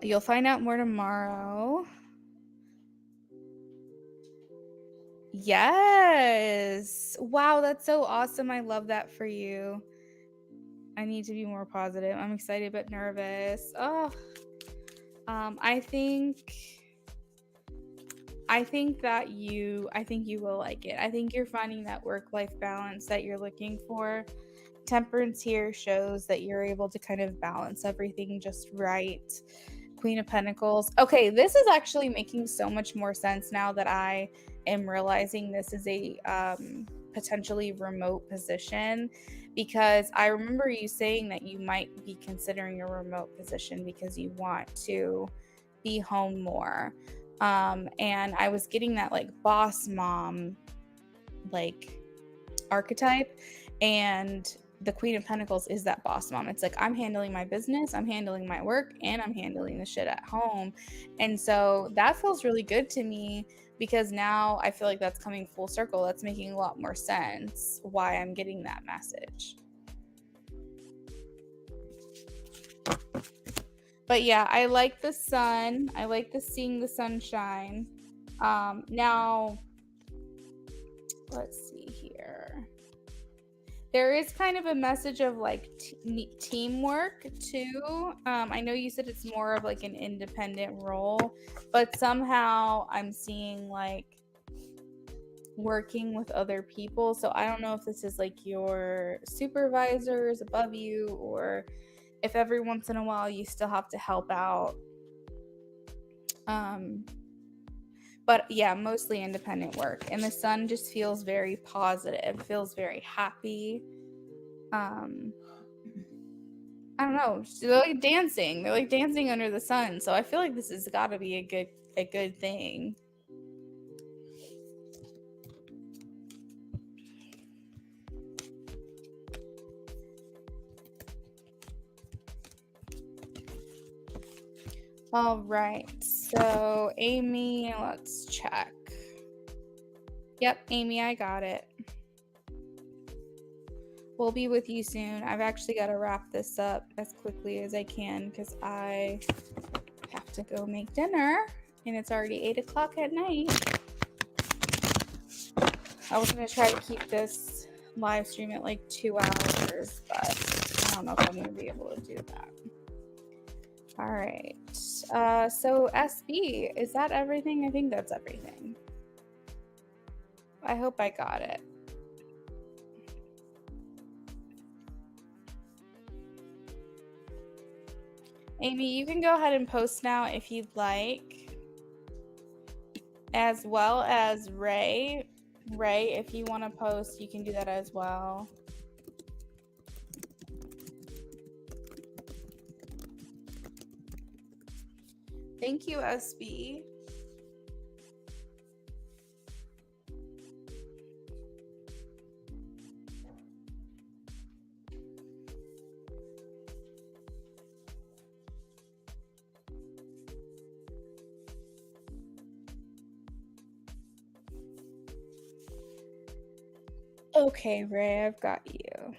You'll find out more tomorrow. Yes. Wow, that's so awesome. I love that for you. I need to be more positive. I'm excited but nervous. Oh. I think you will like it. I think you're finding that work-life balance that you're looking for. Temperance here shows that you're able to kind of balance everything just right. Queen of Pentacles. Okay, this is actually making so much more sense now that I am realizing this is a potentially remote position, because I remember you saying that you might be considering a remote position because you want to be home more. And I was getting that like boss mom like archetype, and the Queen of Pentacles is that boss mom. It's like, I'm handling my business, I'm handling my work, and I'm handling the shit at home. And so that feels really good to me, because now I feel like that's coming full circle. That's making a lot more sense why I'm getting that message. But yeah, I like the sun. I like seeing the sunshine. Now, let's see here. There is kind of a message of like teamwork too. I know you said it's more of like an independent role, but somehow I'm seeing like working with other people. So I don't know if this is like your supervisors above you, or if every once in a while you still have to help out. But yeah, mostly independent work. And the sun just feels very positive, feels very happy. I don't know. They're like dancing. They're like dancing under the sun. So I feel like this has got to be a good thing. All right. So Amy, let's check. Yep, Amy, I got it. We'll be with you soon. I've actually got to wrap this up as quickly as I can because I have to go make dinner and it's already 8 o'clock at night. I was going to try to keep this live stream at like 2 hours, but I don't know if I'm going to be able to do that. All right. So SB, is that everything? I think that's everything. I hope I got it. Amy, you can go ahead and post now if you'd like, as well as Ray. Ray, if you want to post, you can do that as well. Thank you, SB. Okay, Ray, I've got you.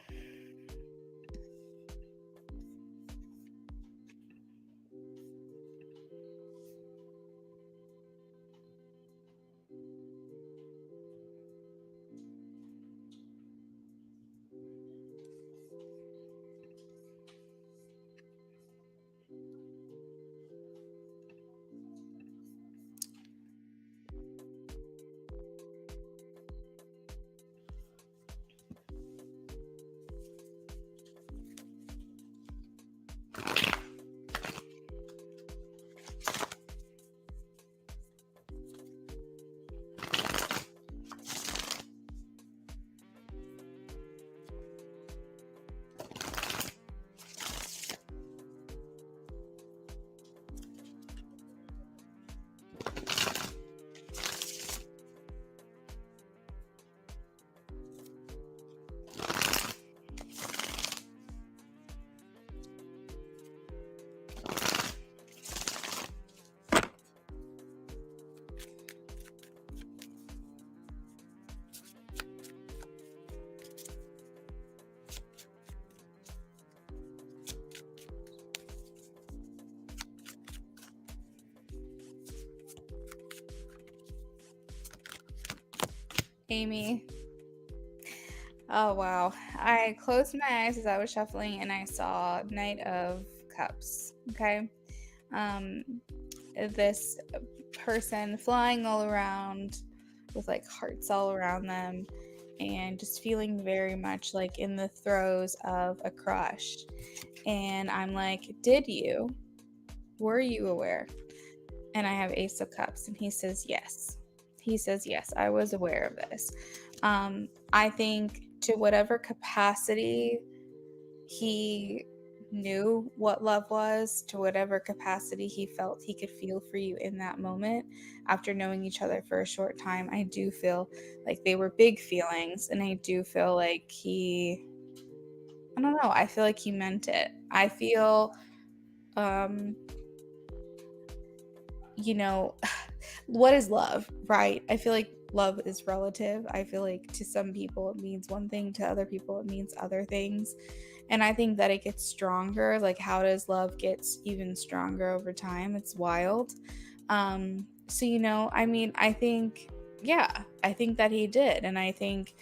Amy. Oh, wow. I closed my eyes as I was shuffling and I saw Knight of Cups. Okay. This person flying all around with like hearts all around them and just feeling very much like in the throes of a crush. And I'm like, did you? Were you aware? And I have Ace of Cups, and he says yes. He says yes, I was aware of this. I think to whatever capacity he knew what love was, to whatever capacity he felt he could feel for you in that moment, after knowing each other for a short time, I do feel like they were big feelings, and I do feel like I don't know, I feel like he meant it. I feel, you know, what is love, right? I feel like love is relative. I feel like to some people it means one thing, to other people it means other things. And I think that it gets stronger. Like, how does love get even stronger over time? It's wild. So, I mean, I think, yeah, I think that he did. And I think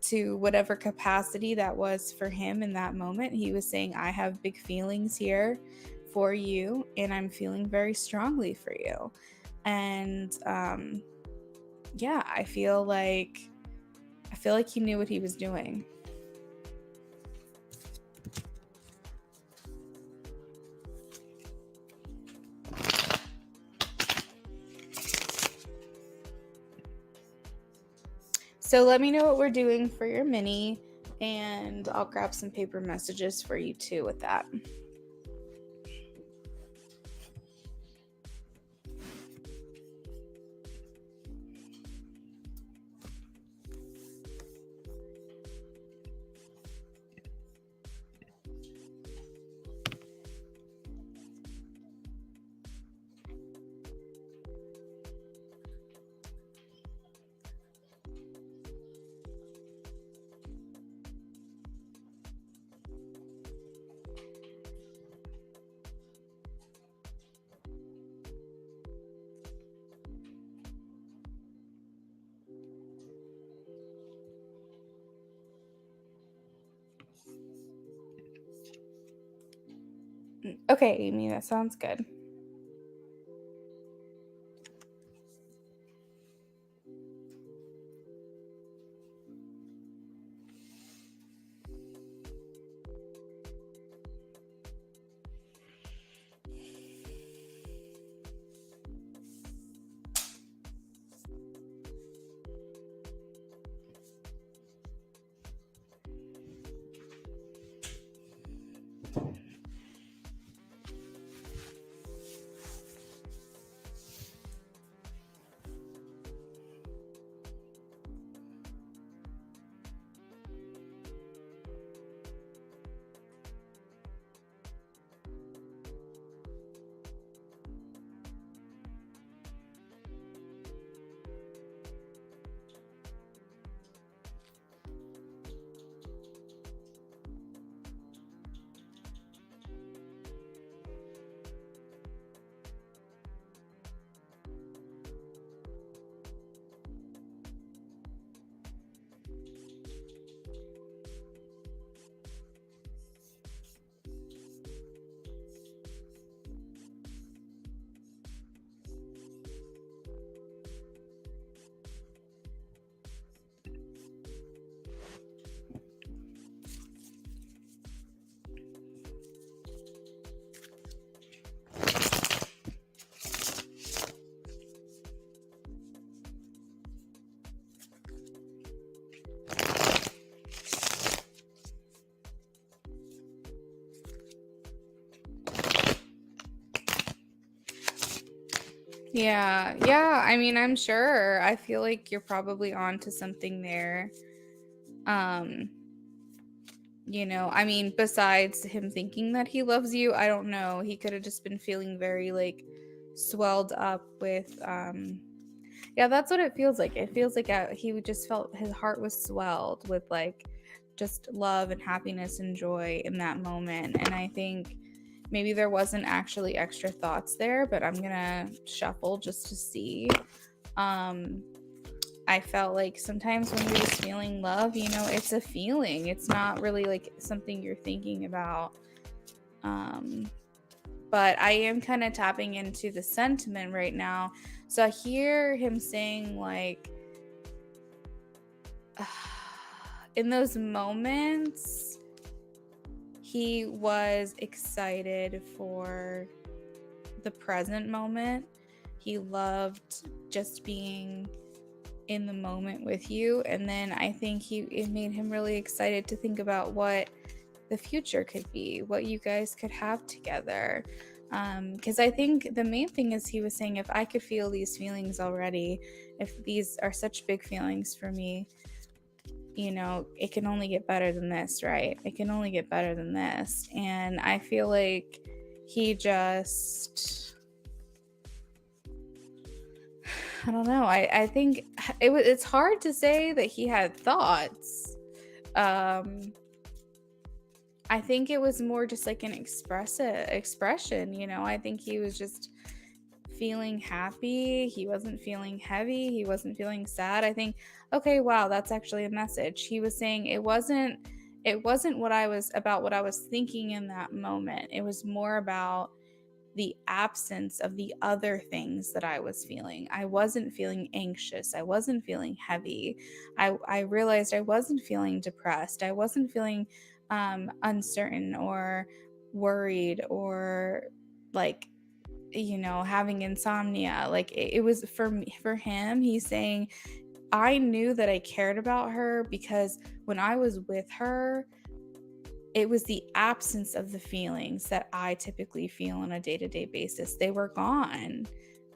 to whatever capacity that was for him in that moment, he was saying, I have big feelings here for you, and I'm feeling very strongly for you. And yeah, I feel like he knew what he was doing. So let me know what we're doing for your mini, and I'll grab some paper messages for you too with that. Okay, Amy, that sounds good. Yeah, I mean, I'm sure. I feel like you're probably on to something there. Um, I mean, besides him thinking that he loves you, I don't know. He could have just been feeling very like swelled up with yeah, that's what it feels like. It feels like he just felt his heart was swelled with like just love and happiness and joy in that moment. And I think maybe there wasn't actually extra thoughts there, but I'm gonna shuffle just to see. I felt like sometimes when you're just feeling love, it's a feeling. It's not really like something you're thinking about. Um, but I am kind of tapping into the sentiment right now. So I hear him saying, like, in those moments, he was excited for the present moment. He loved just being in the moment with you. And then I think it made him really excited to think about what the future could be, what you guys could have together. Because I think the main thing is he was saying, if I could feel these feelings already, if these are such big feelings for me, it can only get better than this, right? It can only get better than this. And I feel like he just, I don't know. I think it's hard to say that he had thoughts. I think it was more just like an expression. I think he was just feeling happy. He wasn't feeling heavy. He wasn't feeling sad. I think, okay, wow, that's actually a message. He was saying it wasn't what I was thinking in that moment. It was more about the absence of the other things that I was feeling. I wasn't feeling anxious. I wasn't feeling heavy. I realized I wasn't feeling depressed. I wasn't feeling uncertain or worried or like having insomnia. Like it was for him. He's saying, I knew that I cared about her because when I was with her, it was the absence of the feelings that I typically feel on a day-to-day basis. They were gone.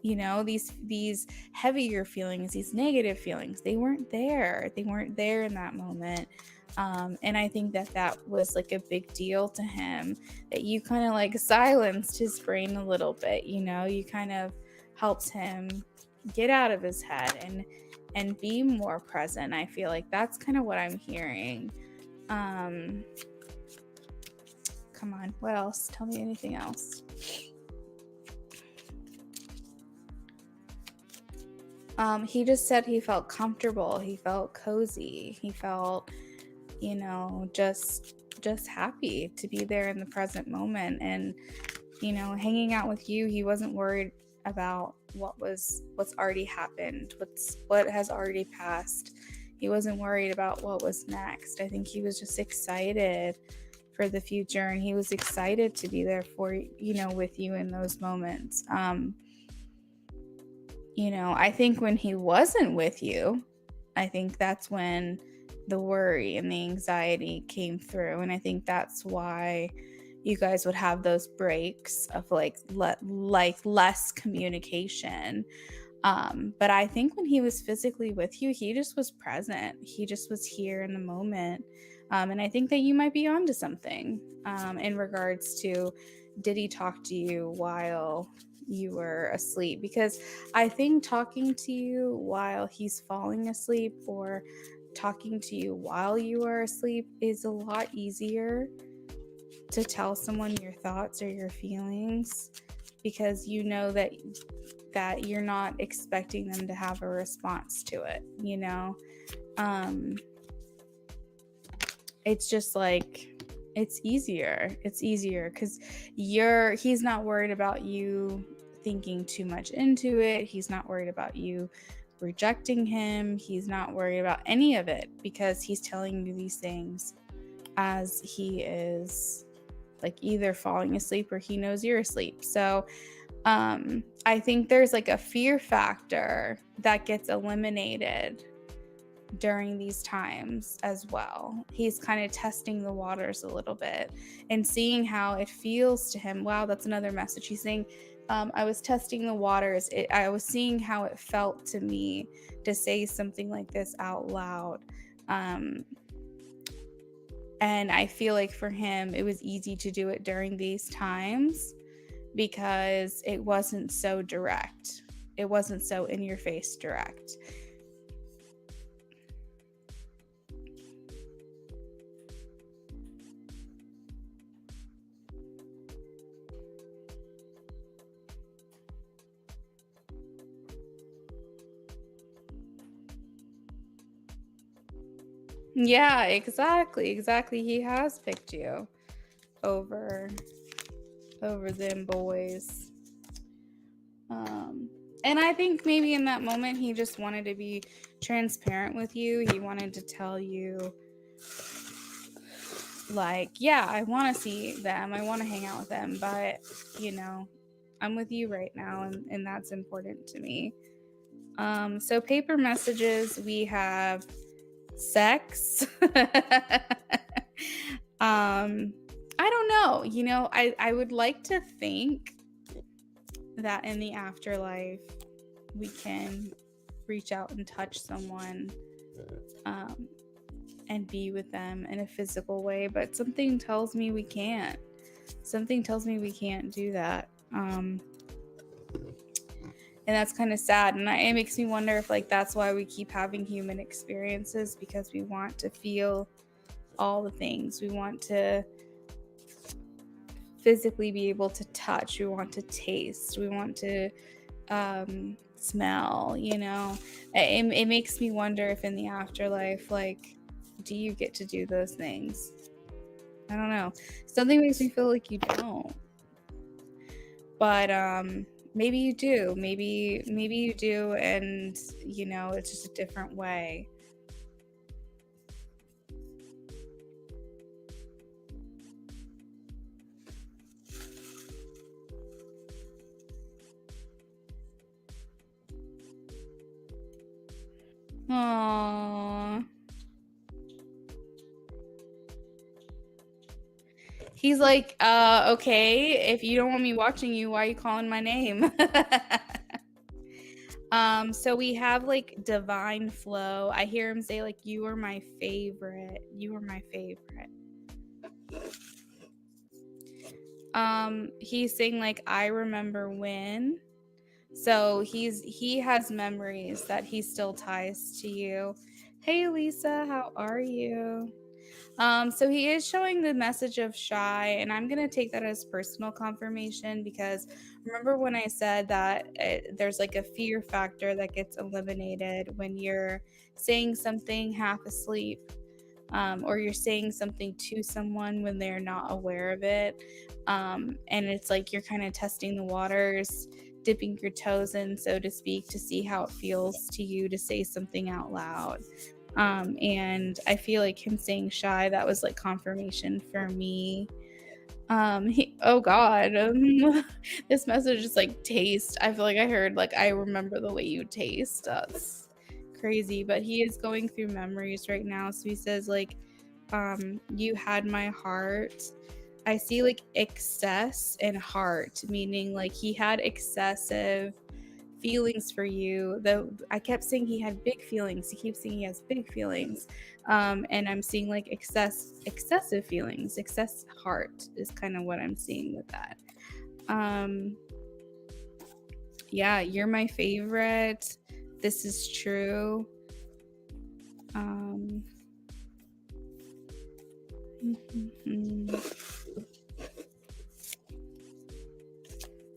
These heavier feelings, these negative feelings, they weren't there. They weren't there in that moment. And I think that was like a big deal to him, that you kind of like silenced his brain a little bit. You kind of helped him get out of his head and be more present. I feel like that's kind of what I'm hearing. Come on, what else? Tell me anything else. He just said he felt comfortable. He felt cozy. He felt you know, just happy to be there in the present moment. And you know, hanging out with you, he wasn't worried about what's already happened, what has already passed. He wasn't worried about what was next. I think he was just excited for the future, and he was excited to be there for, you know, with you in those moments. You know, I think when he wasn't with you, I think that's when the worry and the anxiety came through. And I think that's why you guys would have those breaks of like less communication. But I think when he was physically with you, he just was present. He just was here in the moment. And I think that you might be onto something in regards to, did he talk to you while you were asleep? Because I think talking to you while he's falling asleep, or talking to you while you are asleep, is a lot easier to tell someone your thoughts or your feelings, because you know that you're not expecting them to have a response to it, you know. It's just like, it's easier because he's not worried about you thinking too much into it. He's not worried about you rejecting him. He's not worried about any of it, because he's telling you these things as he is like either falling asleep or he knows you're asleep. So I think there's like a fear factor that gets eliminated during these times as well. He's kind of testing the waters a little bit and seeing how it feels to him. Wow, that's another message. He's saying, I was testing the waters. I was seeing how it felt to me to say something like this out loud. And I feel like for him, it was easy to do it during these times because it wasn't so direct. It wasn't so in your face direct. Yeah, exactly. He has picked you over them boys. And I think maybe in that moment he just wanted to be transparent with you. He wanted to tell you, like, yeah, I want to see them. I want to hang out with them, but you know, I'm with you right now, and that's important to me. So paper messages, we have sex. I don't know. You know, I would like to think that in the afterlife we can reach out and touch someone and be with them in a physical way, but something tells me we can't. Something tells me we can't do that. And that's kind of sad. And it makes me wonder if like that's why we keep having human experiences, because we want to feel all the things. We want to physically be able to touch. We want to taste. We want to smell, you know. It makes me wonder if in the afterlife, like, do you get to do those things? I don't know. Something makes me feel like you don't. But maybe you do. Maybe you do, and you know, it's just a different way. Aww. He's like, okay, if you don't want me watching you, why are you calling my name? So we have like divine flow. I hear him say like, you are my favorite. You are my favorite. He's saying like, I remember when. So he has memories that he still ties to you. Hey Lisa, how are you? So he is showing the message of shy, and I'm going to take that as personal confirmation, because remember when I said that there's like a fear factor that gets eliminated when you're saying something half asleep. or you're saying something to someone when they're not aware of it. And it's like you're kind of testing the waters, dipping your toes in, so to speak, to see how it feels to you to say something out loud. And I feel like him saying shy, that was like confirmation for me. Oh God, this message is like taste. I feel like I heard like I remember the way you taste. That's crazy. But he is going through memories right now. So he says like, you had my heart. I see like excess and heart, meaning like he had excessive feelings for you. Though I kept saying he had big feelings. He keeps saying he has big feelings. And I'm seeing like excessive feelings, excess heart is kind of what I'm seeing with that. Yeah, you're my favorite. This is true.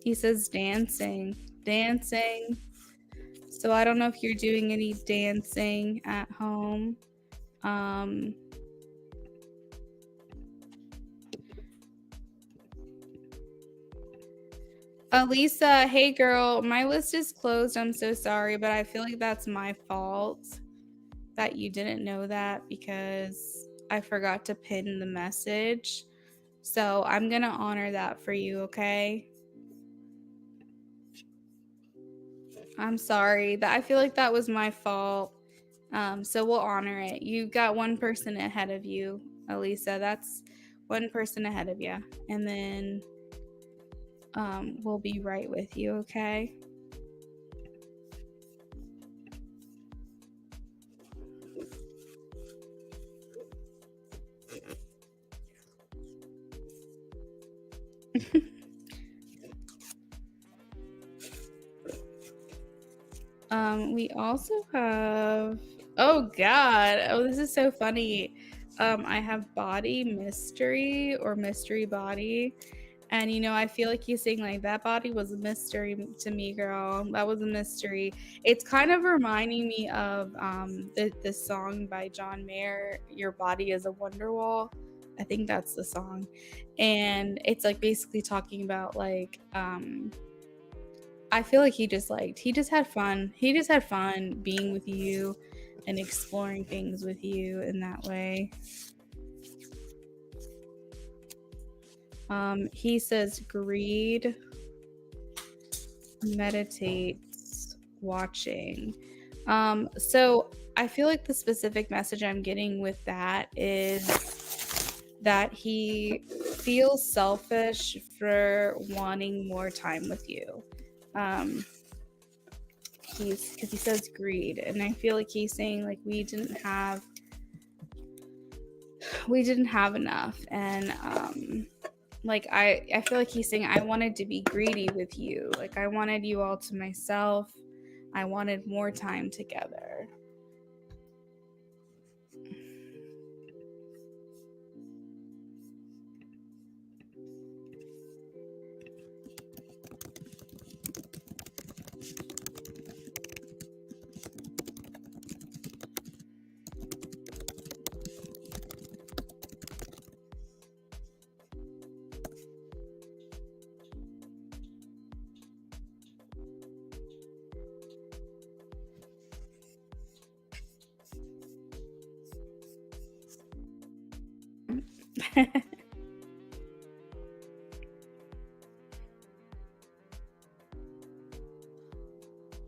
He says dancing, dancing. So I don't know if you're doing any dancing at home. Lisa, hey girl, my list is closed. I'm so sorry, but I feel like that's my fault that you didn't know that because I forgot to pin the message. So I'm going to honor that for you, okay? I'm sorry. That I feel like that was my fault. So we'll honor it. You got one person ahead of you, Elisa. That's one person ahead of you. And then we'll be right with you, okay? We also have, oh God, oh, this is so funny. I have body mystery or mystery body. And you know, I feel like he's saying like that body was a mystery to me, girl. That was a mystery. It's kind of reminding me of the song by John Mayer, "Your Body Is a Wonderwall." I think that's the song, and it's like basically talking about like I feel like he just had fun. He just had fun being with you and exploring things with you in that way. He says greed, meditates, watching. So I feel like the specific message I'm getting with that is that he feels selfish for wanting more time with you. Because he says greed, and I feel like he's saying like we didn't have enough, and like I feel like he's saying I wanted to be greedy with you, like I wanted you all to myself, I wanted more time together.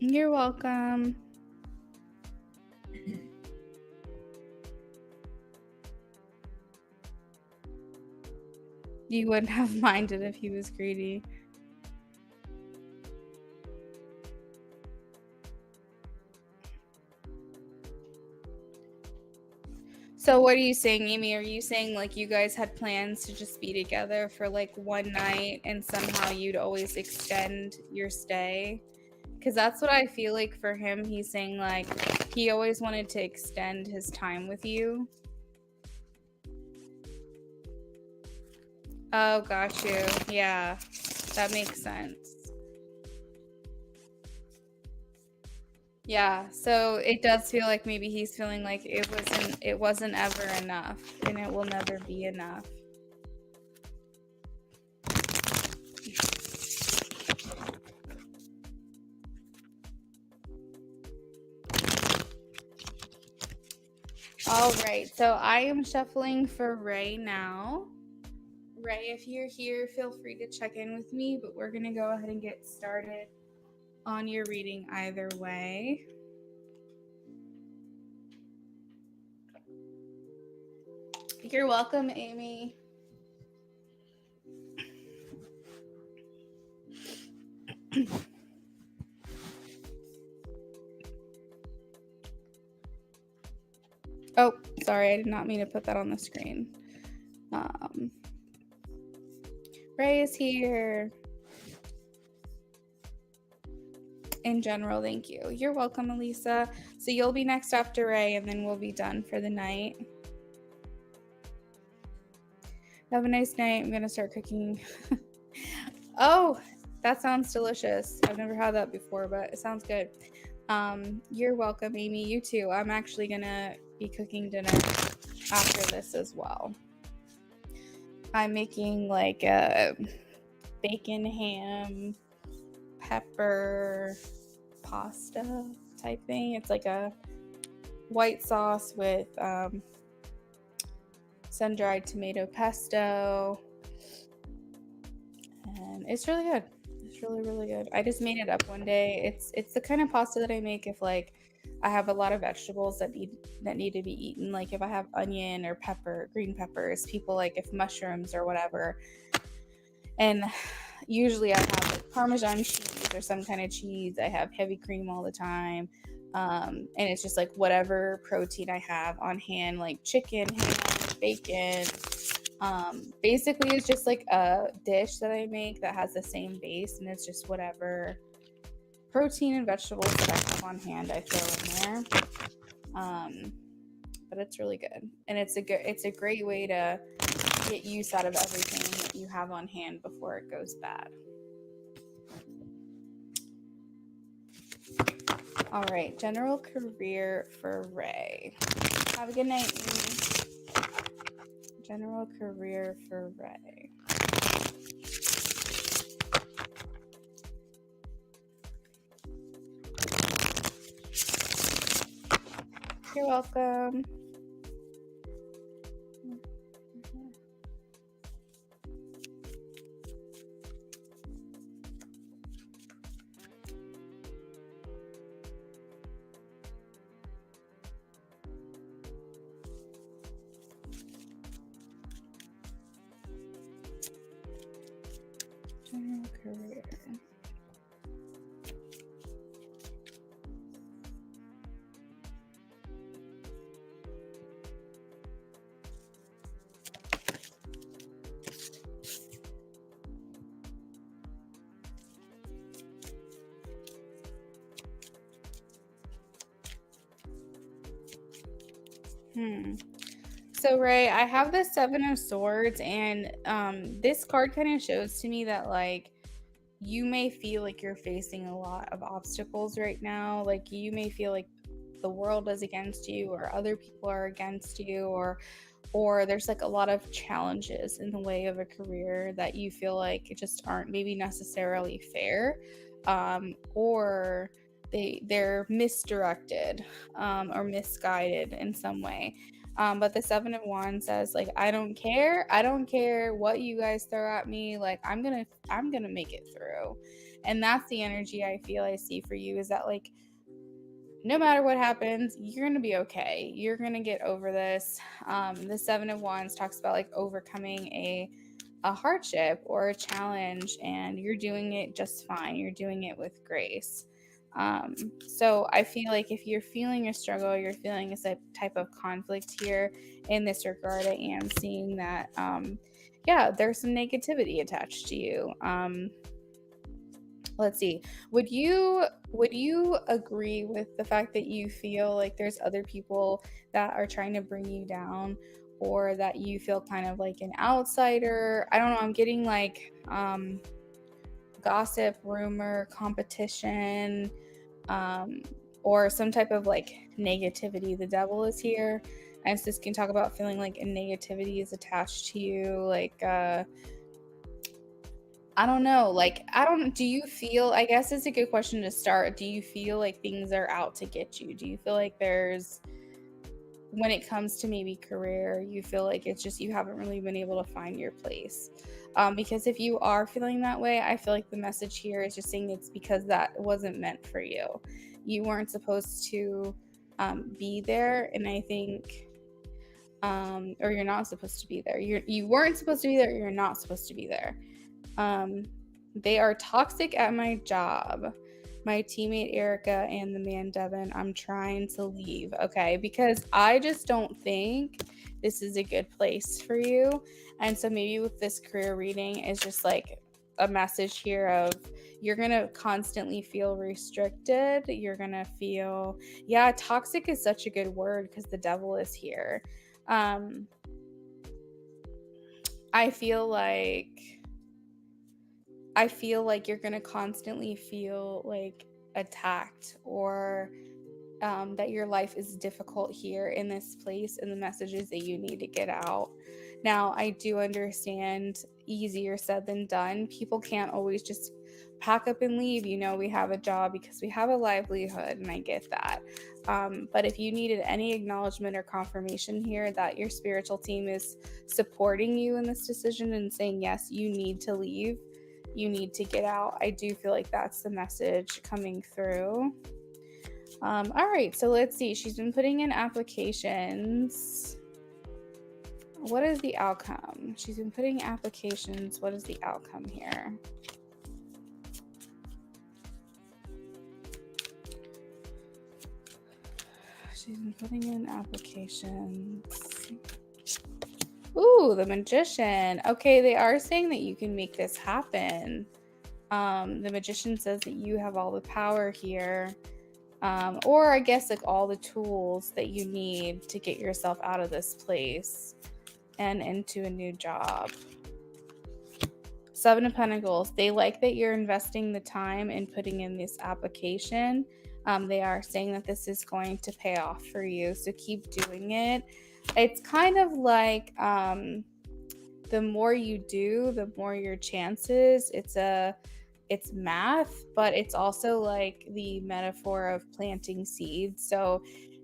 You're welcome. You wouldn't have minded if he was greedy. So what are you saying, Amy? Are you saying like you guys had plans to just be together for like one night and somehow you'd always extend your stay? Because that's what I feel like for him. He's saying like he always wanted to extend his time with you. Oh, got you. Yeah, that makes sense. Yeah, so it does feel like maybe he's feeling like it wasn't ever enough and it will never be enough. All right, so I am shuffling for Ray now. Ray, if you're here, feel free to check in with me, but we're going to go ahead and get started on your reading either way. You're welcome, Amy. Oh, sorry, I did not mean to put that on the screen. Ray is here. In general, thank you. You're welcome, Elisa. So you'll be next after Ray, and then we'll be done for the night. Have a nice night. I'm going to start cooking. Oh, that sounds delicious. I've never had that before, but it sounds good. You're welcome, Amy. You too. I'm actually going to be cooking dinner after this as well. I'm making like a bacon, ham, pepper, pasta type thing. It's like a white sauce with sun-dried tomato pesto, and it's really good. It's really, really good. I just made it up one day. It's the kind of pasta that I make if like I have a lot of vegetables that need to be eaten. Like if I have onion or pepper, green peppers, people like if mushrooms or whatever. And usually I have like Parmesan cheese or some kind of cheese. I have heavy cream all the time. And it's just like whatever protein I have on hand, like chicken, ham, bacon. Basically, it's just like a dish that I make that has the same base, and it's just whatever protein and vegetables that I have on hand I throw in there. But it's really good, and it's a great way to get use out of everything that you have on hand before it goes bad. All right, general career for Ray. Have a good night, Amy. General career for Ray. You're welcome. General career. So Ray, I have the Seven of Swords, and this card kind of shows to me that like you may feel like you're facing a lot of obstacles right now. Like you may feel like the world is against you, or other people are against you, or there's like a lot of challenges in the way of a career that you feel like it just aren't maybe necessarily fair, or they're misdirected or misguided in some way. But the Seven of Wands says like I don't care what you guys throw at me, like I'm gonna make it through. And that's the energy I feel I see for you, is that like no matter what happens, you're going to be okay. You're going to get over this. The Seven of Wands talks about like overcoming a hardship or a challenge, and you're doing it just fine. You're doing it with grace. So I feel like if you're feeling a struggle, you're feeling a type of conflict here in this regard, I am seeing that, yeah, there's some negativity attached to you. Let's see, would you agree with the fact that you feel like there's other people that are trying to bring you down, or that you feel kind of like an outsider? I don't know, I'm getting like gossip, rumor, competition, or some type of like negativity. The devil is here. And so this can talk about feeling like a negativity is attached to you. Like, I don't know. Like, do you feel, I guess it's a good question to start. Do you feel like things are out to get you? Do you feel like when it comes to maybe career, you feel like it's just you haven't really been able to find your place? Because if you are feeling that way, I feel like the message here is just saying it's because that wasn't meant for you. You weren't supposed to be there, and I think, or you're not supposed to be there. You weren't supposed to be there. Or you're not supposed to be there. Um, they are toxic at my job. My teammate Erica and the man Devin, I'm trying to leave. Okay, because I just don't think this is a good place for you. And so maybe with this career reading is just like a message here of you're gonna constantly feel restricted. You're gonna feel, yeah, toxic is such a good word because the devil is here. Um, I feel like you're going to constantly feel like attacked, or that your life is difficult here in this place, and the messages that you need to get out. Now, I do understand, easier said than done. People can't always just pack up and leave. We have a job because we have a livelihood, and I get that. But if you needed any acknowledgement or confirmation here that your spiritual team is supporting you in this decision and saying, yes, you need to leave, you need to get out, I do feel like that's the message coming through. All right, so let's see. She's been putting in applications. What is the outcome? She's been putting applications. What is the outcome here? She's been putting in applications. Ooh, the Magician. Okay, they are saying that you can make this happen. The Magician says that you have all the power here. Or I guess like all the tools that you need to get yourself out of this place and into a new job. Seven of Pentacles. They like that you're investing the time and putting in this application. They are saying that this is going to pay off for you, so keep doing it. It's kind of like the more you do, the more your chances. It's math, but it's also like the metaphor of planting seeds. So,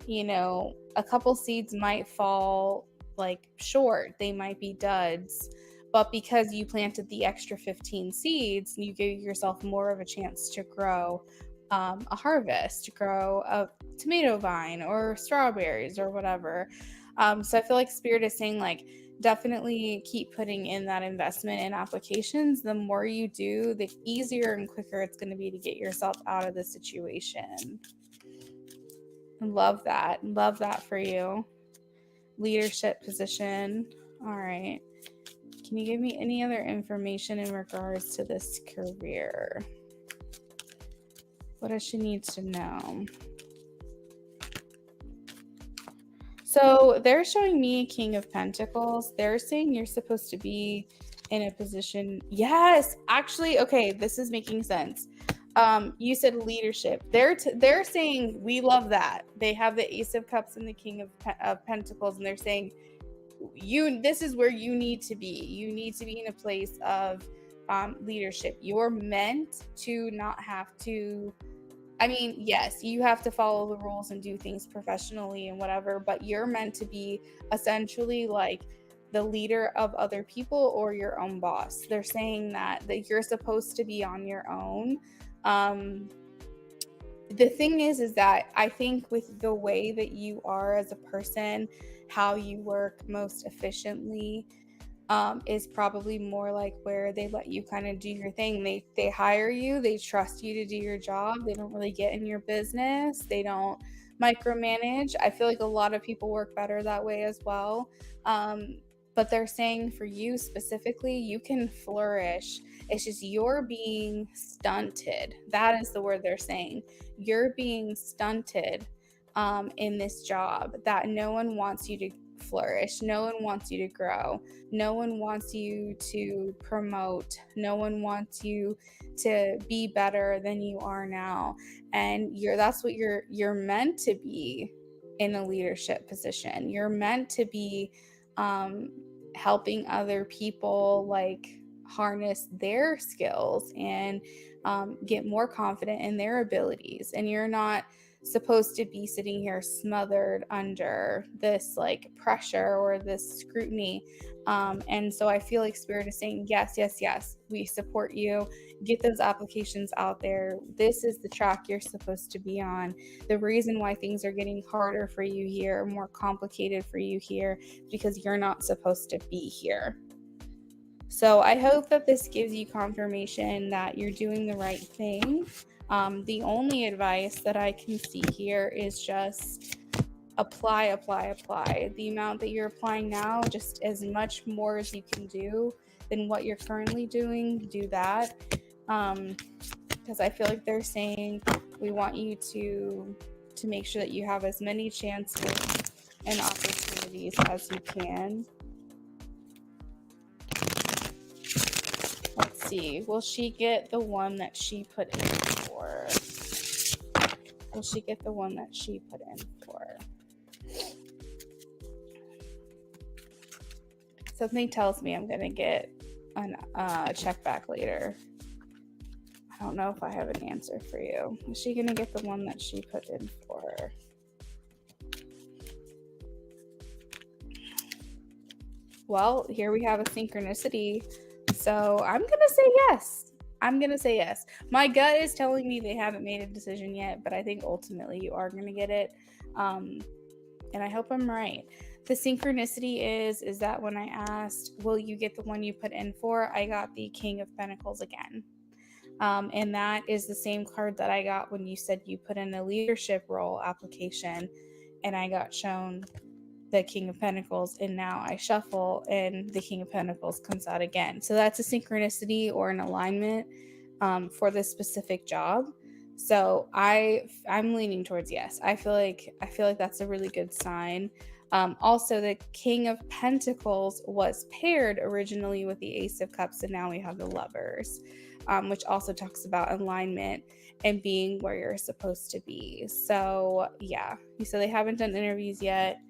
a couple seeds might fall like short, they might be duds, but because you planted the extra 15 seeds, you give yourself more of a chance to grow a harvest, to grow a tomato vine or strawberries or whatever. So I feel like Spirit is saying, like, definitely keep putting in that investment in applications. The more you do, the easier and quicker it's going to be to get yourself out of the situation. Love that. Love that for you. Leadership position. All right. Can you give me any other information in regards to this career? What does she need to know? So they're showing me King of Pentacles. They're saying you're supposed to be in a position. Yes, actually, okay, this is making sense. You said leadership. They're saying we love that. They have the Ace of Cups and the King of Pentacles, and they're saying this is where you need to be. You need to be in a place of leadership. You're meant to not have to. I mean, yes, you have to follow the rules and do things professionally and whatever, but you're meant to be essentially like the leader of other people or your own boss. They're saying that you're supposed to be on your own. The thing is that I think with the way that you are as a person, how you work most efficiently, is probably more like where they let you kind of do your thing. They hire you, they trust you to do your job. They don't really get in your business. They don't micromanage. I feel like a lot of people work better that way as well. But they're saying for you specifically, you can flourish. It's just you're being stunted. That is the word they're saying. You're being stunted in this job, that no one wants you to flourish. No one wants you to grow. No one wants you to promote. No one wants you to be better than you are now. And that's what you're meant to be in a leadership position. You're meant to be helping other people like harness their skills and get more confident in their abilities. And you're not supposed to be sitting here smothered under this like pressure or this scrutiny. And so I feel like Spirit is saying, yes, yes, yes, we support you. Get those applications out there. This is the track you're supposed to be on. The reason why things are getting harder for you here, more complicated for you here, because you're not supposed to be here. So I hope that this gives you confirmation that you're doing the right thing. The only advice that I can see here is just apply, apply, apply. The amount that you're applying now, just as much more as you can do than what you're currently doing, do that. Because I feel like they're saying we want you to make sure that you have as many chances and opportunities as you can. Let's see. Will she get the one that she put in for? Will she get the one that she put in for? Something tells me I'm going to get a check back later. I don't know if I have an answer for you. Is she going to get the one that she put in for? Well, here we have a synchronicity. So I'm going to say yes. I'm going to say yes. My gut is telling me they haven't made a decision yet, but I think ultimately you are going to get it. And I hope I'm right. The synchronicity is that when I asked, will you get the one you put in for? I got the King of Pentacles again. And that is the same card that I got when you said you put in a leadership role application, and I got shown the King of Pentacles, and now I shuffle and the King of Pentacles comes out again. So that's a synchronicity or an alignment for this specific job. So I'm leaning towards yes. I feel like that's a really good sign. Also, the King of Pentacles was paired originally with the Ace of Cups, and now we have the Lovers, which also talks about alignment and being where you're supposed to be. So yeah, so they haven't done interviews yet.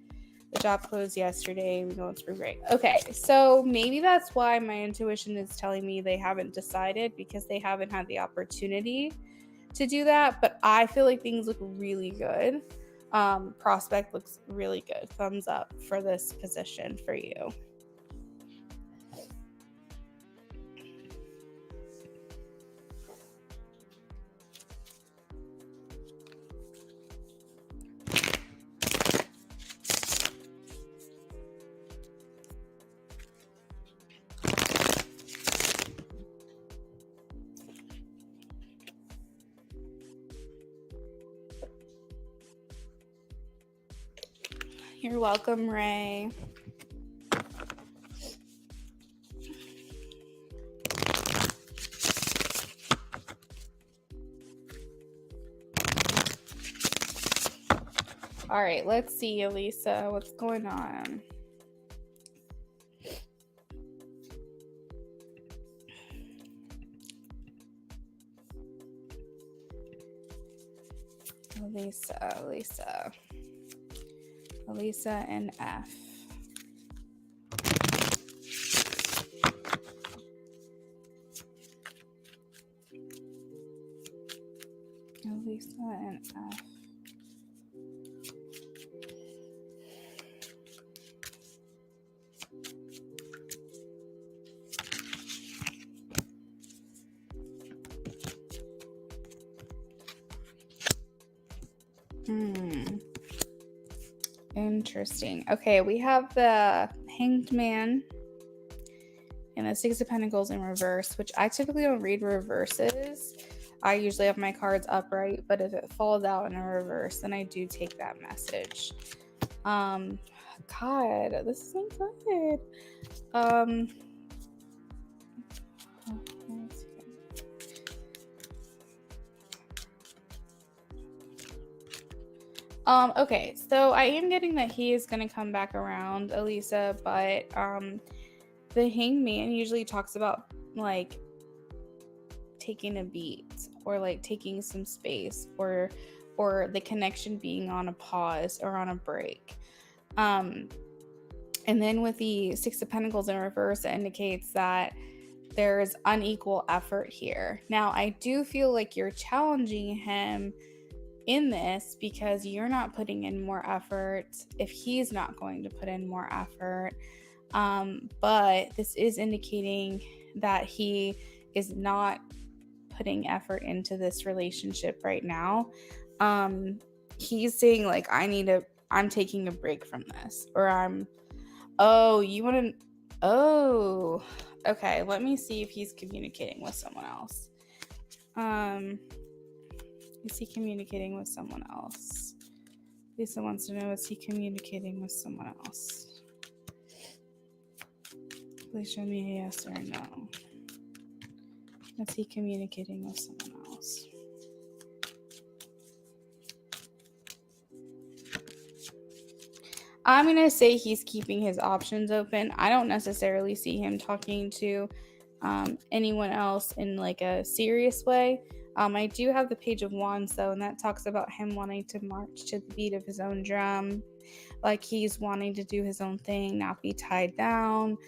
The job closed yesterday. We go on spring break. Okay, so maybe that's why my intuition is telling me they haven't decided, because they haven't had the opportunity to do that. But I feel like things look really good. Prospect looks really good. Thumbs up for this position for you. You're welcome, Ray. All right, let's see, Elisa, what's going on? Elisa and F. Elisa and F. Interesting. Okay, we have the Hanged Man and the Six of Pentacles in reverse, which I typically don't read reverses. I usually have my cards upright, but if it falls out in a reverse, then I do take that message. God, this isn't good. Okay, so I am getting that he is gonna come back around, Elisa, but the hangman usually talks about like taking a beat or like taking some space or the connection being on a pause or on a break. Um and then with the Six of Pentacles in reverse, it indicates that there's unequal effort here. Now, I do feel like you're challenging him in this because you're not putting in more effort if he's not going to put in more effort. But this is indicating that he is not putting effort into this relationship right now. He's saying like I'm taking a break from this, or oh, you want to oh, okay, let me see if he's communicating with someone else. Is he communicating with someone else? Lisa wants to know, is he communicating with someone else? Please show me a yes or a no. Is he communicating with someone else? I'm going to say he's keeping his options open. I don't necessarily see him talking to anyone else in like a serious way. I do have the Page of Wands though, and that talks about him wanting to march to the beat of his own drum. Like he's wanting to do his own thing, not be tied down,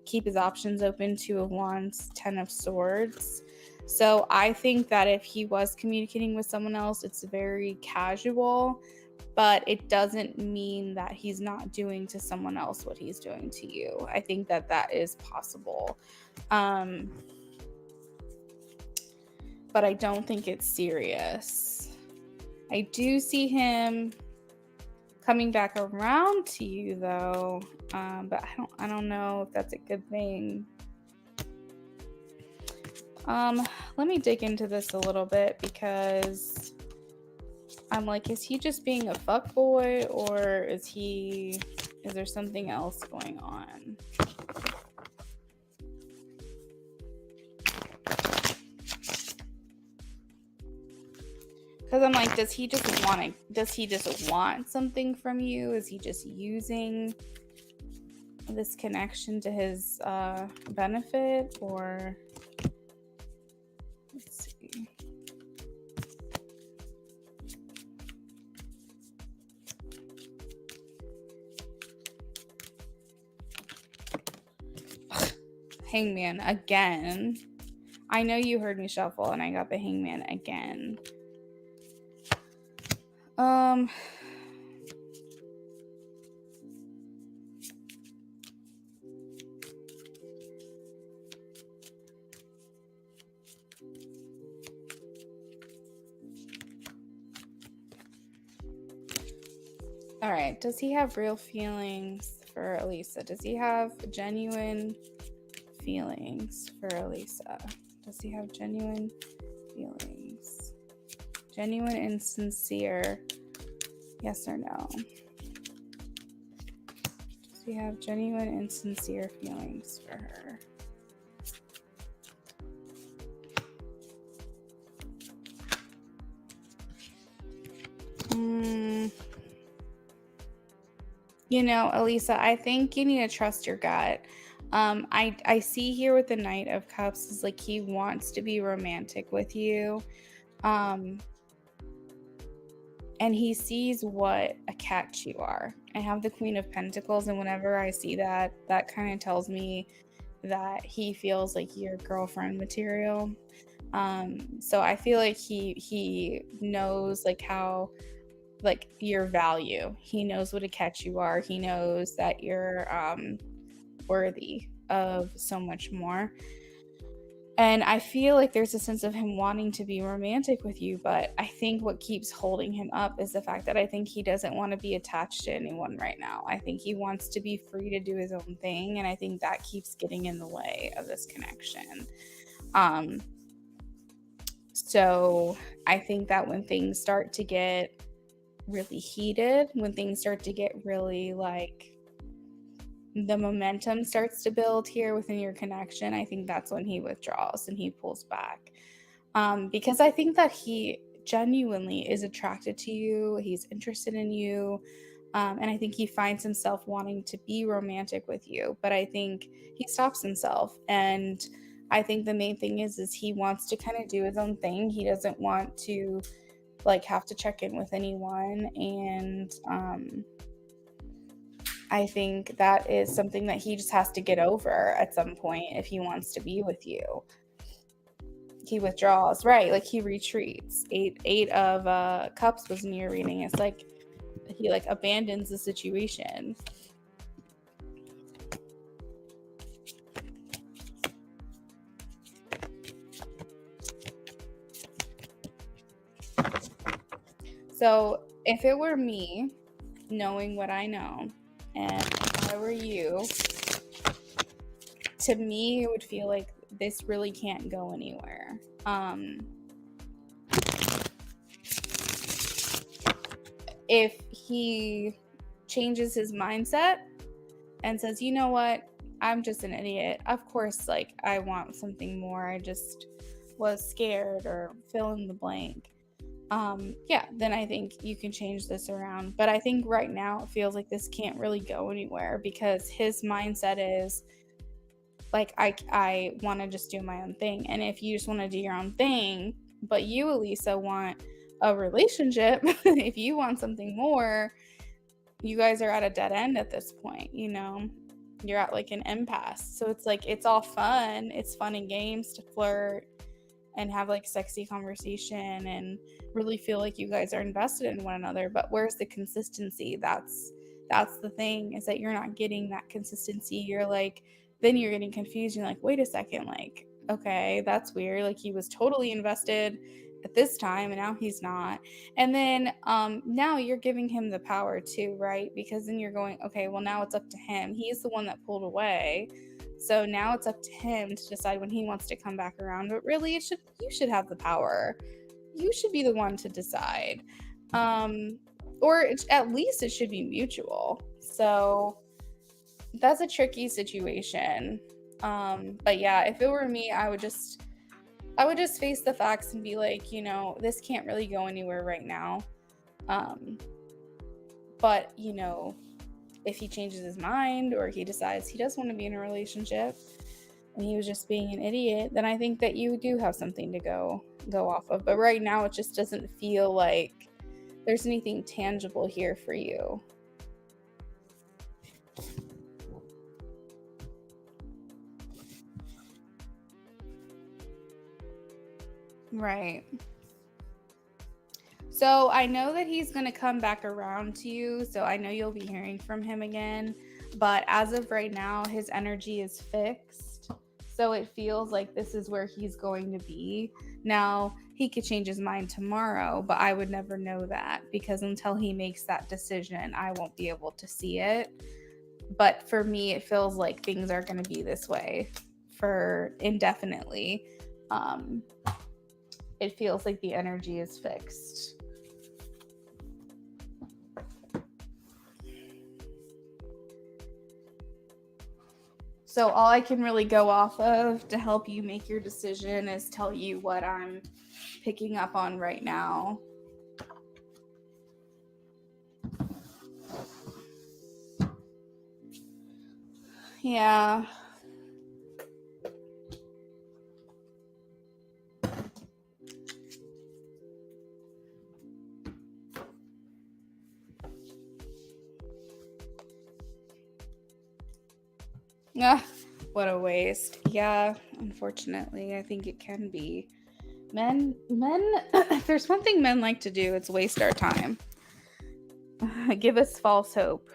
keep his options open. Two of Wands, Ten of Swords. So I think that if he was communicating with someone else, it's very casual, but it doesn't mean that he's not doing to someone else what he's doing to you. I think that that is possible. But I don't think it's serious. I do see him coming back around to you though, but I don't know if that's a good thing. Let me dig into this a little bit because I'm like, is he just being a fuckboy, or is there something else going on? Because I'm like, does he just want something from you? Is he just using this connection to his benefit? Or let's see. Hangman again. I know you heard me shuffle and I got the Hangman again. All right, does he have real feelings for Elisa? Does he have genuine feelings for Elisa? Does he have genuine feelings? Genuine and sincere, yes or no? Does he have genuine and sincere feelings for her? You know, Elisa, I think you need to trust your gut. I see here with the Knight of Cups is like he wants to be romantic with you. And he sees what a catch you are. I have the Queen of Pentacles, and whenever I see that, that kind of tells me that he feels like you're girlfriend material. So I feel like he knows like how, like, your value. He knows what a catch you are. He knows that you're worthy of so much more. And I feel like there's a sense of him wanting to be romantic with you, but I think what keeps holding him up is the fact that I think he doesn't want to be attached to anyone right now. I think he wants to be free to do his own thing, and I think that keeps getting in the way of this connection. So I think that when things start to get really heated, when things start to get really like the momentum starts to build here within your connection, I think that's when he withdraws and he pulls back. Because I think that he genuinely is attracted to you, he's interested in you. And I think he finds himself wanting to be romantic with you, but I think he stops himself. And I think the main thing is he wants to kind of do his own thing. He doesn't want to like have to check in with anyone. And I think that is something that he just has to get over at some point if he wants to be with you. He withdraws, right? Like he retreats. Eight of cups was in your reading. It's like he like abandons the situation. So if it were me, knowing what I know, and if I were you, to me it would feel like this really can't go anywhere. If he changes his mindset and says, you know what, I'm just an idiot. Of course, like I want something more. I just was scared or fill in the blank. Yeah, then I think you can change this around. But I think right now it feels like this can't really go anywhere because his mindset is like, I want to just do my own thing. And if you just want to do your own thing, but you, Elisa, want a relationship, if you want something more, you guys are at a dead end at this point, you know? You're at like an impasse. So it's like, it's all fun. It's fun and games to flirt and have like sexy conversation and really feel like you guys are invested in one another. But where's the consistency? That's the thing, is that you're not getting that consistency. You're like, then you're getting confused. You're like, wait a second, like, okay, that's weird. Like he was totally invested at this time and now he's not. And then now you're giving him the power too, right? Because then you're going, okay, well now it's up to him. He's the one that pulled away. So now it's up to him to decide when he wants to come back around. But really, you should have the power. You should be the one to decide. Or at least it should be mutual. So that's a tricky situation. But yeah, if it were me, I would just face the facts and be like, you know, this can't really go anywhere right now. But you know, if he changes his mind or he decides he does want to be in a relationship and he was just being an idiot, then I think that you do have something to go off of. But right now it just doesn't feel like there's anything tangible here for you. Right. So I know that he's going to come back around to you. So I know you'll be hearing from him again. But as of right now, his energy is fixed. So it feels like this is where he's going to be. Now, he could change his mind tomorrow, but I would never know that because until he makes that decision, I won't be able to see it. But for me, it feels like things are going to be this way for indefinitely. It feels like the energy is fixed. So all I can really go off of to help you make your decision is tell you what I'm picking up on right now. Yeah. Ah, what a waste. Yeah, unfortunately, I think it can be. Men, if there's one thing men like to do, it's waste our time. Give us false hope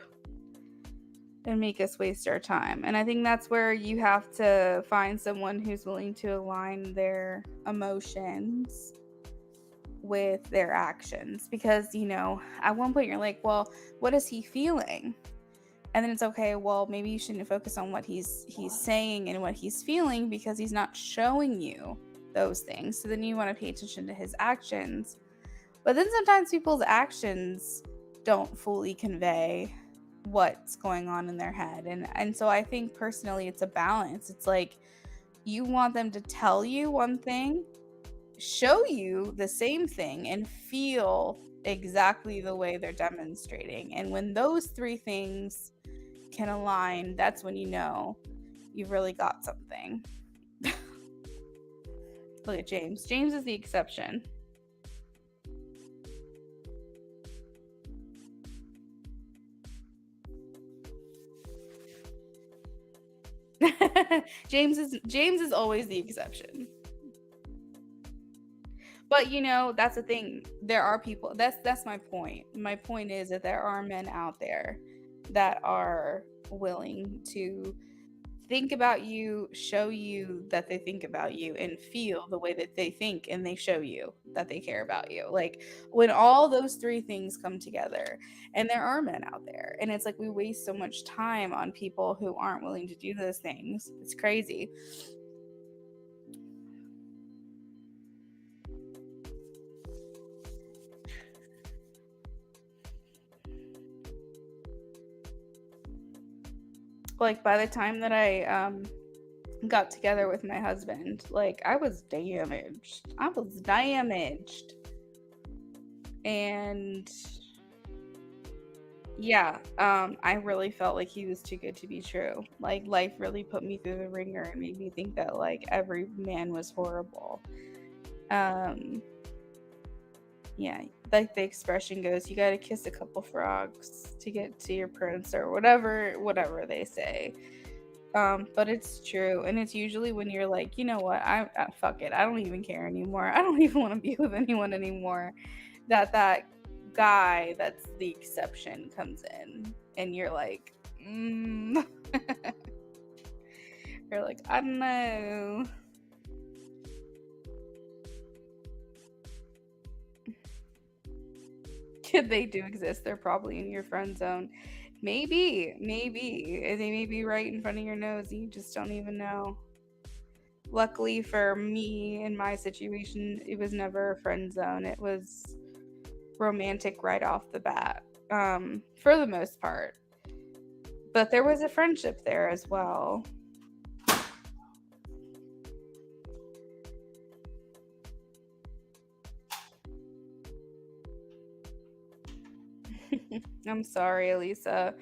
and make us waste our time. And I think that's where you have to find someone who's willing to align their emotions with their actions. Because, you know, at one point you're like, well, what is he feeling? And then it's okay, well, maybe you shouldn't focus on what he's saying and what he's feeling because he's not showing you those things. So then you want to pay attention to his actions. But then sometimes people's actions don't fully convey what's going on in their head. And so I think personally it's a balance. It's like you want them to tell you one thing, show you the same thing and feel exactly the way they're demonstrating. And when those three things can align, that's when you know you've really got something. Look at James. James is the exception. James is always the exception. But that's the thing. There are people. That's my point. My point is that there are men out there that are willing to think about you, show you that they think about you, and feel the way that they think, and they show you that they care about you. Like when all those three things come together, and there are men out there, and it's like we waste so much time on people who aren't willing to do those things. It's crazy. Like by the time that I got together with my husband, like I was damaged. I was damaged. And yeah, I really felt like he was too good to be true. Like life really put me through the ringer and made me think that like every man was horrible. Um, yeah, like the expression goes, you got to kiss a couple frogs to get to your prince or whatever they say. But it's true, and it's usually when you're like, you know what, I fuck it, I don't even care anymore. I don't even want to be with anyone anymore. That guy that's the exception comes in, and you're like, you're like, I don't know. They do exist. They're probably in your friend zone. Maybe they may be right in front of your nose, and you just don't even know. Luckily for me in my situation, it was never a friend zone. It was romantic right off the bat, for the most part. But there was a friendship there as well. I'm sorry, Elisa.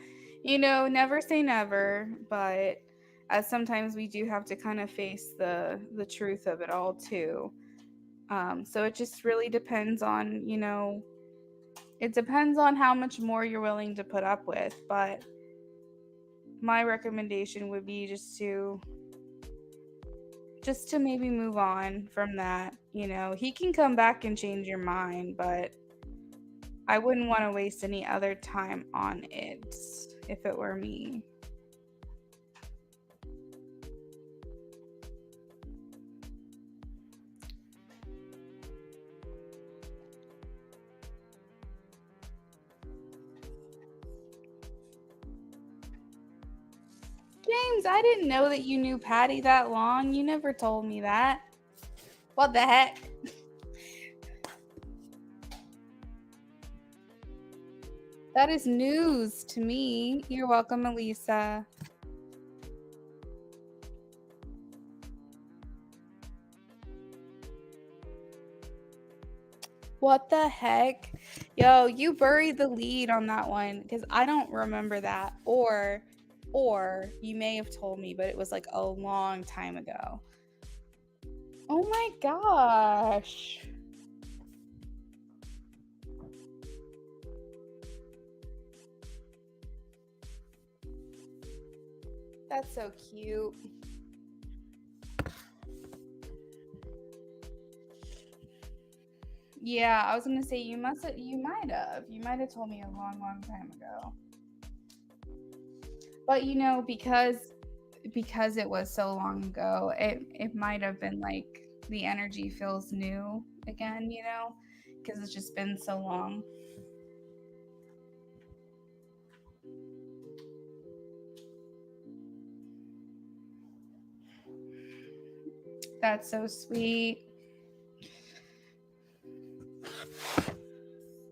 Never say never, but as sometimes we do have to kind of face the truth of it all too. So it just really depends on, it depends on how much more you're willing to put up with. But my recommendation would be just to maybe move on from that. He can come back and change your mind, but I wouldn't want to waste any other time on it if it were me. James, I didn't know that you knew Patty that long. You never told me that. What the heck? That is news to me. You're welcome, Elisa. What the heck? Yo, you buried the lead on that one because I don't remember that. Or you may have told me, but it was like a long time ago. Oh my gosh. That's so cute. Yeah, I was gonna say you might have told me a long, long time ago. But because it was so long ago, it might have been like the energy feels new again, because it's just been so long. That's so sweet.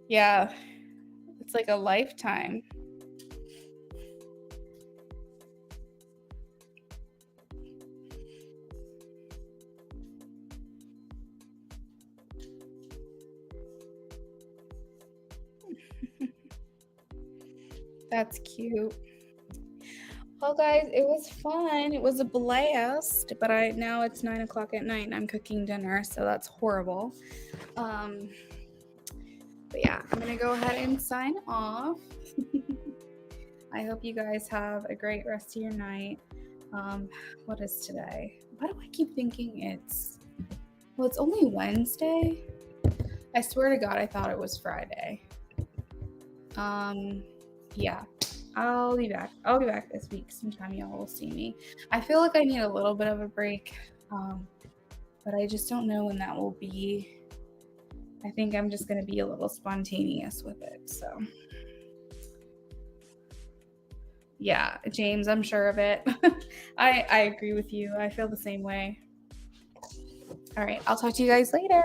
Yeah, it's like a lifetime. That's cute. Well, guys, it was fun. It was a blast, but now it's 9 o'clock at night and I'm cooking dinner, so that's horrible. But yeah, I'm gonna go ahead and sign off. I hope you guys have a great rest of your night. What is today? Why do I keep thinking it's only Wednesday? I swear to God, I thought it was Friday. Yeah, I'll be back. I'll be back this week. Sometime y'all will see me. I feel like I need a little bit of a break, but I just don't know when that will be. I think I'm just going to be a little spontaneous with it. So, yeah, James, I'm sure of it. I agree with you. I feel the same way. All right, I'll talk to you guys later.